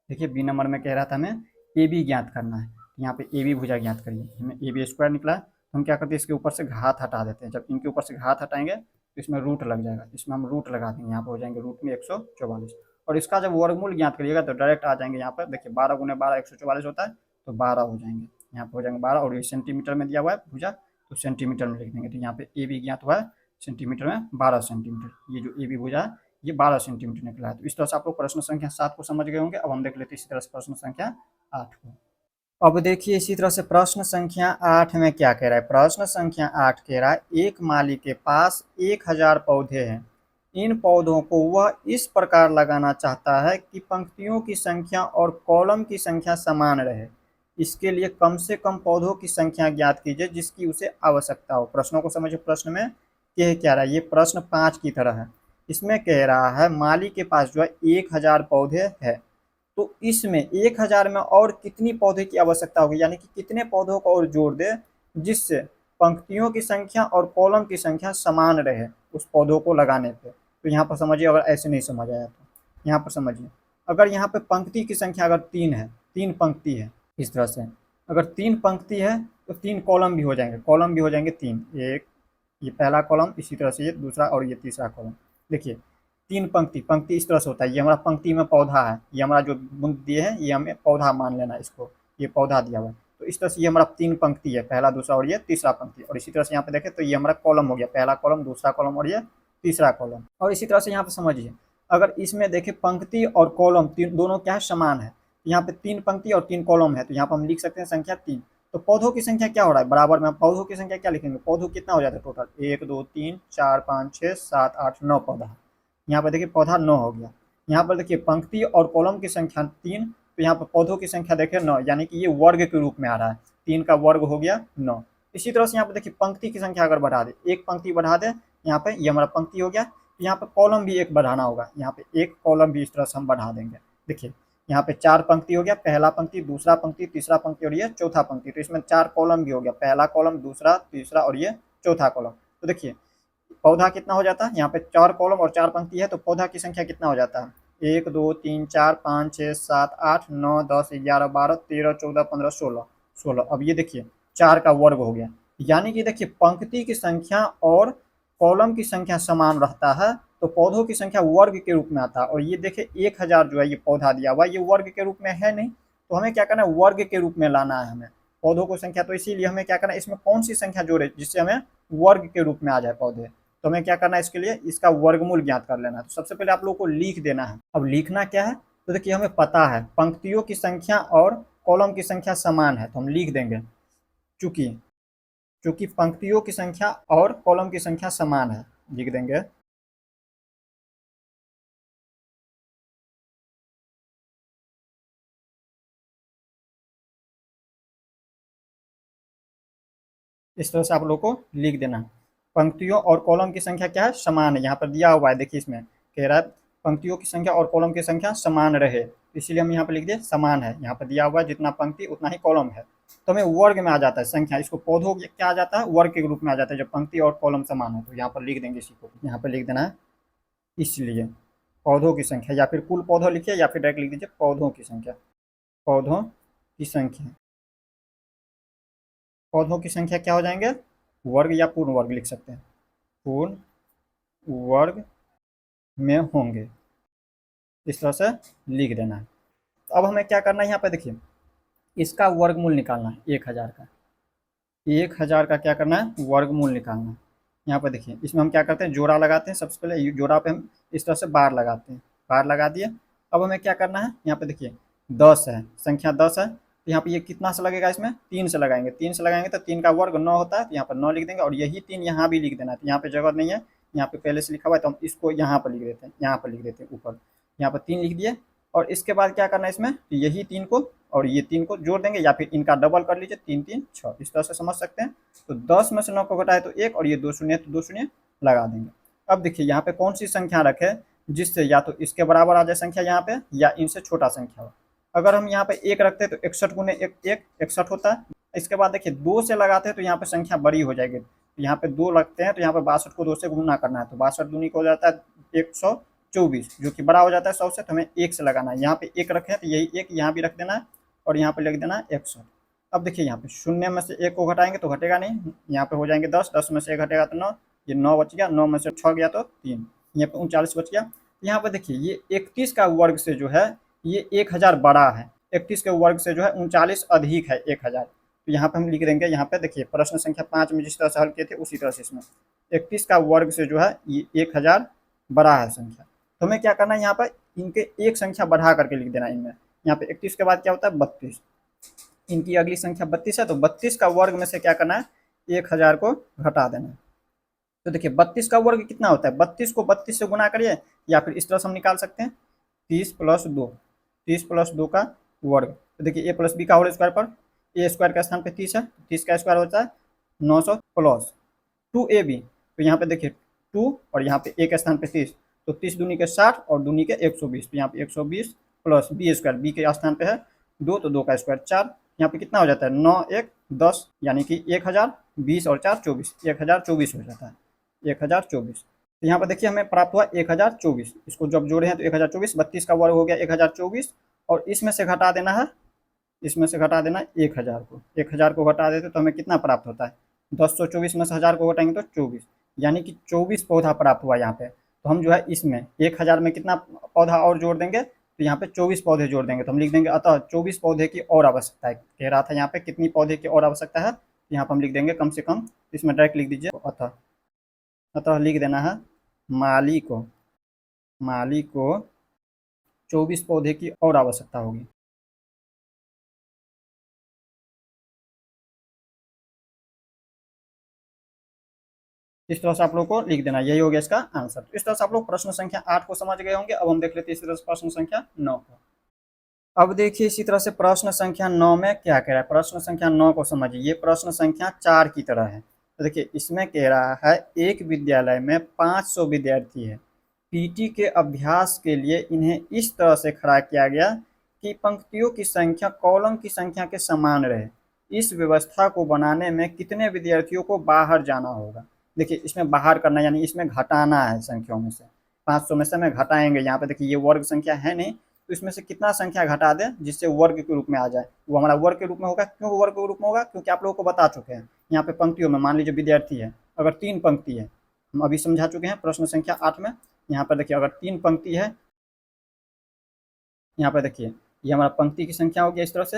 देखिए B नंबर में कह रहा था हमें AB ज्ञात करना है, यहाँ पे AB भुजा ज्ञात करिए। हमें AB स्क्वायर निकला है, तो हम क्या करते हैं इसके ऊपर से घात हटा देते हैं। जब इनके ऊपर से घात हटाएंगे तो इसमें रूट लग जाएगा, इसमें हम रूट लगा देंगे, यहाँ पर हो जाएंगे रूट में 144। और इसका जब वर्गमूल ज्ञात करिएगा तो डायरेक्ट आ जाएंगे यहाँ पर, देखिए 12 गुने 12 144 होता है, तो 12 हो जाएंगे, यहाँ पर हो जाएंगे 12। और ये सेंटीमीटर में दिया हुआ है भुजा, तो सेंटीमीटर में लिख देंगे। तो यहाँ पे AB ज्ञात हुआ है सेंटीमीटर में 12 सेंटीमीटर, ये जो AB भुजा है ये 12 सेंटीमीटर निकला है। तो इस तरह से आप लोग प्रश्न संख्या 7 को समझ गए होंगे। अब हम देख लेते हैं इसी तरह से प्रश्न संख्या 8 को। अब देखिए इसी तरह से प्रश्न संख्या 8 में क्या कह रहा है। प्रश्न संख्या 8 कह रहा है एक माली के पास 1000 पौधे हैं, इन पौधों को वह इस प्रकार लगाना चाहता है कि पंक्तियों की संख्या और कॉलम की संख्या समान रहे। इसके लिए कम से कम पौधों की संख्या ज्ञात कीजिए जिसकी उसे आवश्यकता हो। प्रश्नों को समझिए, प्रश्न में कह क्या रहा है, ये प्रश्न 5 की तरह है। इसमें कह रहा है माली के पास जो है 1000 पौधे है, तो इसमें 1000 में और कितनी पौधे की आवश्यकता होगी, यानी कि कितने पौधों को और जोड़ दे जिससे पंक्तियों की संख्या और कॉलम की संख्या समान रहे उस पौधों को लगाने पे। तो यहाँ पर समझिए, अगर ऐसे नहीं समझ आया तो यहाँ पर समझिए, अगर यहाँ पे पंक्ति की संख्या अगर 3 है, 3 पंक्ति है, इस तरह से अगर 3 पंक्ति है तो 3 कॉलम भी हो जाएंगे, कॉलम भी हो जाएंगे 3, एक ये पहला कॉलम, इसी तरह से ये दूसरा और ये तीसरा कॉलम। देखिए 3 पंक्ति, पंक्ति इस तरह से होता है, ये हमारा पंक्ति में पौधा है, ये हमारा जो बूंद दिए हैं ये हमें पौधा मान लेना, इसको ये पौधा दिया हुआ है। तो इस तरह से ये हमारा 3 पंक्ति है, पहला दूसरा और ये तीसरा पंक्ति। और इसी तरह से यहाँ पे देखें तो ये हमारा कॉलम हो गया, पहला कॉलम दूसरा कॉलम और ये तीसरा कॉलम। और इसी तरह से यहाँ पे समझिए, अगर इसमें देखें पंक्ति और कॉलम दोनों क्या है, समान है। यहाँ पे 3 पंक्ति और 3 कॉलम है, तो यहाँ पर हम लिख सकते हैं संख्या 3। तो पौधों की संख्या क्या हो रहा है, बराबर में पौधों की संख्या क्या लिखेंगे, पौधों कितना हो जाता है टोटल, 1 2 3 4 5 6 7 8 9 पौधा। यहाँ पर देखिए पौधा 9 हो गया। यहाँ पर देखिए पंक्ति और कॉलम की संख्या 3, तो यहाँ पर पौधों की संख्या देखिए 9, यानी कि ये वर्ग के रूप में आ रहा है, 3 का वर्ग हो गया 9। इसी तरह से यहाँ पर देखिए पंक्ति की संख्या अगर बढ़ा दे, एक पंक्ति बढ़ा दे, यहाँ पे ये हमारा पंक्ति हो गया, तो यहाँ पे कॉलम भी एक बढ़ाना होगा, यहाँ पे एक कॉलम भी इस तरह से हम बढ़ा देंगे। देखिए यहाँ पे 4 पंक्ति हो गया, पहला पंक्ति दूसरा पंक्ति तीसरा पंक्ति और ये चौथा पंक्ति, तो इसमें 4 कॉलम भी हो गया, पहला कॉलम दूसरा तीसरा और ये चौथा कॉलम। तो देखिए पौधा कितना हो जाता है, यहाँ पे 4 कॉलम और 4 पंक्ति है तो पौधा की संख्या कितना हो जाता है, 1 2 3 4 5 6 7 8 9 10 11 12 13 14 15 16 16। अब ये देखिए 4 का वर्ग हो गया, यानी कि देखिए पंक्ति की संख्या और कॉलम की संख्या समान रहता है तो पौधों की संख्या वर्ग के रूप में आता है। और ये देखिए 1000 जो है ये पौधा दिया हुआ है, ये वर्ग के रूप में है नहीं, तो हमें क्या करना है, वर्ग के रूप में लाना है हमें पौधों को संख्या। तो इसीलिए हमें क्या करना है, इसमें कौन सी संख्या जोड़े जिससे हमें वर्ग के रूप में आ जाए पौधे। तो हमें क्या करना है, इसके लिए इसका वर्गमूल ज्ञात कर लेना है। तो सबसे पहले आप लोगों को लिख देना है। अब लिखना क्या है, तो देखिए हमें पता है पंक्तियों की संख्या और कॉलम की संख्या समान है, तो हम लिख देंगे चूंकि चूंकि पंक्तियों की संख्या और कॉलम की संख्या समान है, लिख देंगे। इस तरह से आप लोग को लिख देना, पंक्तियों और कॉलम की संख्या क्या है, समान है। यहाँ पर दिया हुआ है, देखिए इसमें कह रहा है पंक्तियों की संख्या और कॉलम की संख्या समान रहे, इसीलिए हम यहाँ पर लिख दिए समान है। यहाँ पर दिया हुआ है जितना पंक्ति उतना ही कॉलम है, तो हमें वर्ग में आ जाता है संख्या, इसको पौधों क्या आ जाता है, वर्ग के रूप में आ जाता है जब पंक्ति और कॉलम समान हो। तो यहाँ पर लिख देंगे इसी को, यहाँ पर लिख देना है इसलिए पौधों की संख्या, या फिर कुल पौधों लिखिए या फिर डायरेक्ट लिख दीजिए पौधों की संख्या। पौधों की संख्या, पौधों की संख्या क्या हो जाएंगे, वर्ग या पूर्ण वर्ग लिख सकते हैं, पूर्ण वर्ग में होंगे, इस तरह से लिख देना है। तो अब हमें क्या करना है, यहाँ पे देखिए इसका वर्गमूल निकालना है 1000 का, 1000 का क्या करना है, वर्गमूल निकालना है। यहाँ पर देखिए इसमें हम क्या करते हैं, जोड़ा लगाते हैं। सबसे पहले जोड़ा पे हम इस तरह से बार लगाते हैं, बार लगा दिए। अब हमें क्या करना है, यहाँ पे देखिए 10 है, संख्या 10 है, तो यहाँ पे ये कितना से लगेगा, इसमें 3 से लगाएंगे, 3 से लगाएंगे तो 3 का वर्ग 9 होता है, तो यहाँ पर 9 लिख देंगे। और यही 3 यहाँ भी लिख देना है, तो यहाँ पे जगह नहीं है, यहाँ पे पहले से लिखा हुआ है तो हम इसको यहाँ पर लिख देते हैं, यहाँ पर लिख देते हैं ऊपर, यहाँ पर 3 लिख दिए। और इसके बाद क्या करना है, इसमें तो यही 3 को और ये 3 को जोड़ देंगे या फिर इनका डबल कर लीजिए, 3 3 6, इस तरह से समझ सकते हैं। तो 10 में से 9 को घटाए तो 1 और ये 2 शून्य तो 2 शून्य लगा देंगे। अब देखिए यहाँ पे कौन सी संख्या रखे जिससे या तो इसके बराबर आ जाए संख्या यहाँ पे या इनसे छोटा संख्या हो। अगर हम यहाँ पे 1 रखते हैं तो 61 गुने 1 1 61 होता है। इसके बाद देखिए 2 से लगाते हैं तो यहाँ पे संख्या बड़ी हो जाएगी, तो यहाँ पे 2 लगते हैं तो यहाँ पे 62 को 2 से गुना करना है, तो 62 दूनी को हो जाता है 124 जो कि बड़ा हो जाता है 100 से, तो हमें 1 से लगाना है। यहाँ पे 1 रखे हैं तो यही 1 यहाँ भी रख देना है और यहाँ पे लिख देना है 61। अब देखिए यहाँ पे शून्य में से 1 को घटाएंगे तो घटेगा नहीं, यहाँ पे हो जाएंगे 10, 10 में से 1 घटेगा तो 9, ये 9 बच गया, 9 में से 6 गया तो 3, यहाँ पे 39 बच गया। यहाँ पे देखिए ये 31 का वर्ग से जो है ये 1000 बड़ा है, 31 के वर्ग से जो है 39 अधिक है 1000। तो यहाँ पे हम लिख देंगे, यहाँ पे देखिए प्रश्न संख्या 5 में जिस तरह से हल किए थे उसी तरह से इसमें 31 का वर्ग से जो है ये 1000 बड़ा है संख्या। तो हमें क्या करना है, यहाँ पर इनके एक संख्या बढ़ा करके लिख देना है इनमें। यहाँ पे 31 के बाद क्या होता है 32, इनकी अगली संख्या 32 है, तो 32 का वर्ग में से क्या करना है 1000 को घटा देना है। तो देखिए 32 का वर्ग कितना होता है, 32 को 32 से गुना करिए या फिर इस तरह से हम निकाल सकते हैं 30 प्लस 2, 30 प्लस 2 का वर्ग। तो देखिए ए प्लस बी का होल स्क्वायर पर ए स्क्वायर का स्थान पे 30 है, 30 का स्क्वायर होता है 900 प्लस 2ab, तो यहाँ पे देखिए 2 और यहाँ पे ए के स्थान पे 30, तो 30 दूनी के 60 और दूनी के 120, तो यहाँ पे 120 प्लस बी स्क्वायर, बी के स्थान पे है 2 तो 2 का स्क्वायर 4, यहाँ पे कितना हो जाता है 9 1 10, यानी कि 1000 20 और 4 24, 1024 हो जाता है 1024। तो यहाँ पर देखिए हमें प्राप्त हुआ 1024, इसको जब जोड़े हैं तो 1024, 32 का वर्ग हो गया 1024 और इसमें से घटा देना है, इसमें से घटा देना 1000 को, 1000 को घटा देते तो हमें कितना प्राप्त होता है 1024 में से 1000 को घटाएंगे तो 24, यानी कि 24 पौधा प्राप्त हुआ यहाँ पे। तो हम जो है इसमें 1000 में कितना पौधा और जोड़ देंगे, तो यहाँ पे 24 पौधे जोड़ देंगे, तो हम लिख देंगे अतः 24 पौधे की और आवश्यकता है। कह रहा था यहाँ पे कितनी पौधे की और आवश्यकता है, यहाँ पर हम लिख देंगे कम से कम, इसमें डायरेक्ट लिख दीजिए अतः, अतः लिख देना है माली को, माली को 24 पौधे की और आवश्यकता होगी। इस तरह से आप लोग को लिख देना, यही हो गया इसका आंसर। तो इस तरह से आप लोग प्रश्न संख्या 8 को समझ गए होंगे। अब हम देख लेते हैं इसी तरह से प्रश्न संख्या 9 को। अब देखिए इसी तरह से प्रश्न संख्या 9 में क्या कह रहा है, प्रश्न संख्या 9 को समझिए, ये प्रश्न संख्या 4 की तरह है। तो देखिए इसमें कह रहा है एक विद्यालय में 500 विद्यार्थी है, पीटी के अभ्यास के लिए इन्हें इस तरह से खड़ा किया गया कि पंक्तियों की संख्या कॉलम की संख्या के समान रहे। इस व्यवस्था को बनाने में कितने विद्यार्थियों को बाहर जाना होगा। देखिए इसमें बाहर करना यानी इसमें घटाना है संख्याओं में से। 500 में से हमें घटाएंगे, यहाँ पे देखिए ये वर्ग संख्या है नहीं, तो इसमें से कितना संख्या घटा दें जिससे वर्ग के रूप में आ जाए, वो हमारा वर्ग के रूप में होगा। क्यों वर्ग के रूप में होगा? क्योंकि आप लोगों को बता चुके हैं यहाँ पे पंक्तियों में, मान लीजिए विद्यार्थी है, अगर 3 पंक्ति है, हम अभी समझा चुके हैं प्रश्न संख्या 8 में। यहाँ पर देखिए अगर 3 पंक्ति है, यहाँ पर देखिए ये हमारा पंक्ति की संख्या हो गया, इस तरह से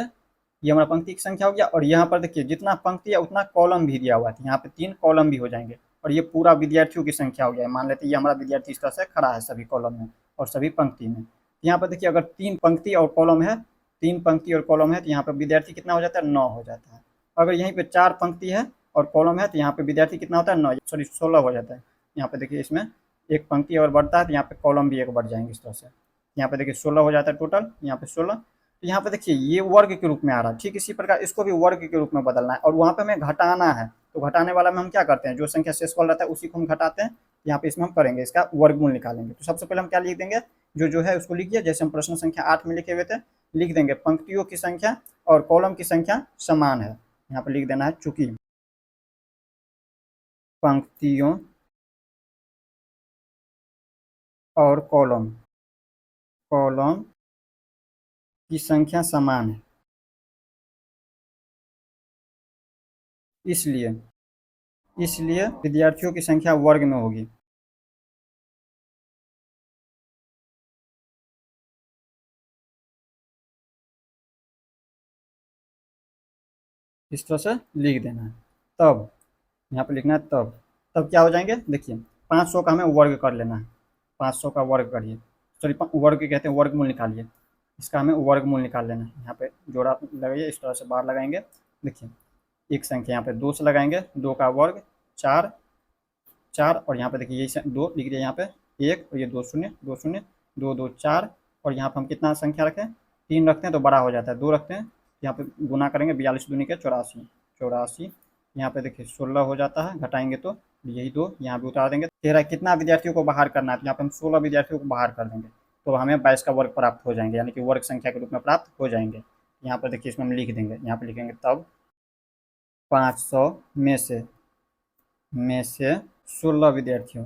ये हमारा पंक्ति की संख्या हो गया। और यहाँ पर देखिए जितना पंक्ति है उतना कॉलम भी दिया हुआ है, यहाँ पे 3 कॉलम भी हो जाएंगे। और ये पूरा विद्यार्थियों की संख्या हो गया है, मान लेते हैं ये हमारा विद्यार्थी इस तरह से खड़ा है सभी कॉलम में और सभी पंक्ति में। यहाँ पर देखिए अगर 3 पंक्ति और कॉलम है, 3 पंक्ति और कॉलम है, तो यहाँ पर विद्यार्थी कितना हो जाता है? 9 हो जाता है। अगर यहीं पर 4 पंक्ति है और कॉलम है, तो यहाँ पे विद्यार्थी कितना होता है? 9 सॉरी 16 हो जाता है। यहाँ पे देखिए इसमें एक पंक्ति और बढ़ता है तो यहाँ पे कॉलम भी एक बढ़ जाएंगे इस तरह से। यहाँ पे देखिए 16 हो जाता है टोटल, यहाँ पे 16। तो यहाँ पे देखिए ये वर्ग के रूप में आ रहा है, ठीक इसी प्रकार इसको भी वर्ग के रूप में बदलना है। और वहाँ पे हमें घटाना है, तो घटाने वाला में हम क्या करते हैं, जो संख्या शेषफल रहता है उसी को हम घटाते हैं। यहाँ पे इसमें हम करेंगे इसका वर्गमूल निकालेंगे। तो सबसे पहले हम क्या लिख देंगे, जो है उसको लिखिए, जैसे हम प्रश्न संख्या 8 में लिखे हुए थे, लिख देंगे पंक्तियों की संख्या और कॉलम की संख्या समान है। यहाँ पे लिख देना है चूंकि पंक्तियों और कॉलम की संख्या समान है, इसलिए विद्यार्थियों की संख्या वर्ग में होगी। इस तरह से लिख देना है। तब यहाँ पे लिखना है तब क्या हो जाएंगे, देखिए 500 का हमें वर्ग कर लेना है, 500 का वर्ग करिए, सॉरी वर्ग कहते हैं, वर्गमूल निकालिए, इसका हमें वर्गमूल निकाल लेना है। यहाँ पे जोड़ा लगाइए, इस तरह से बाहर लगाएंगे। देखिए एक संख्या यहाँ पे 2 से लगाएंगे, 2 का वर्ग 4 और यहाँ पे देखिए ये 2 लिख दिया यहाँ पे 1 और ये 2 शून्य 2 शून्य 2 2 4। और यहाँ पे हम कितना संख्या रखें, 3 रखते हैं तो बड़ा हो जाता है, 2 रखते हैं, यहाँ पे गुना करेंगे, 42 दूनी के 84। यहाँ पे देखिए 16 हो जाता है, घटाएंगे तो यही 2 यहाँ भी उतार देंगे। 13 कितना विद्यार्थियों को बाहर करना है, तो यहाँ पे हम 16 विद्यार्थियों को बाहर कर देंगे, तो हमें 22 का वर्ग प्राप्त हो जाएंगे, यानी कि वर्ग संख्या के रूप में प्राप्त हो जाएंगे। यहाँ पर देखिए इसमें हम लिख देंगे, यहाँ पे लिखेंगे तब 500 में से 16 विद्यार्थियों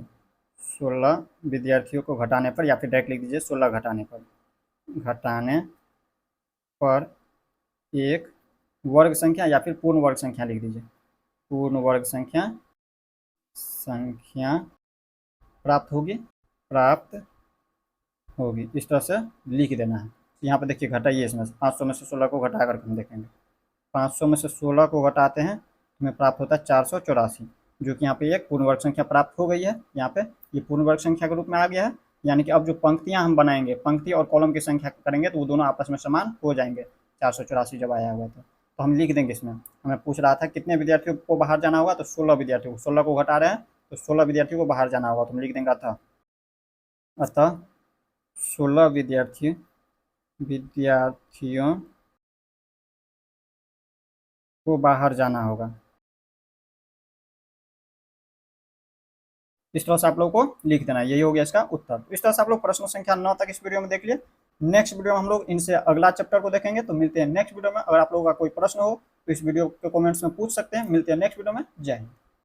को घटाने पर, या फिर डायरेक्ट लिख दीजिए 16 घटाने पर एक वर्ग संख्या या फिर पूर्ण वर्ग संख्या लिख दीजिए, पूर्ण वर्ग संख्या प्राप्त होगी, इस तरह से लिख देना है। यहाँ पे देखिए घटाइए, इसमें 500 में से 16 को घटा कर हम देखेंगे, 500 में से 16 को घटाते हैं हमें प्राप्त होता है 484, जो कि यहाँ पे एक पूर्ण वर्ग संख्या प्राप्त हो गई है। यहाँ पे ये पूर्ण वर्ग संख्या के रूप में आ गया है, यानी कि अब जो पंक्तियाँ हम बनाएंगे, पंक्ति और कॉलम की संख्या करेंगे तो वो दोनों आपस में समान हो जाएंगे। 484 जब आया हुआ तो हम लिख देंगे इसमें, हमें पूछ रहा था कितने विद्यार्थियों को बाहर जाना होगा, तो 16 विद्यार्थियों को, 16 को घटा रहे हैं तो 16 विद्यार्थियों को बाहर जाना होगा, तो हम लिख देंगे अतः 16 विद्यार्थियों को बाहर जाना होगा। इस तरह से आप लोग को लिख देना है, यही हो गया इसका उत्तर। इस तरह से आप लोग प्रश्न संख्या 9 तक इस वीडियो में देख लिए। नेक्स्ट वीडियो में हम लोग इनसे अगला चैप्टर को देखेंगे, तो मिलते हैं नेक्स्ट वीडियो में। अगर आप लोगों का कोई प्रश्न हो तो इस वीडियो के कमेंट्स में पूछ सकते हैं। मिलते हैं नेक्स्ट वीडियो में। जय हिंद।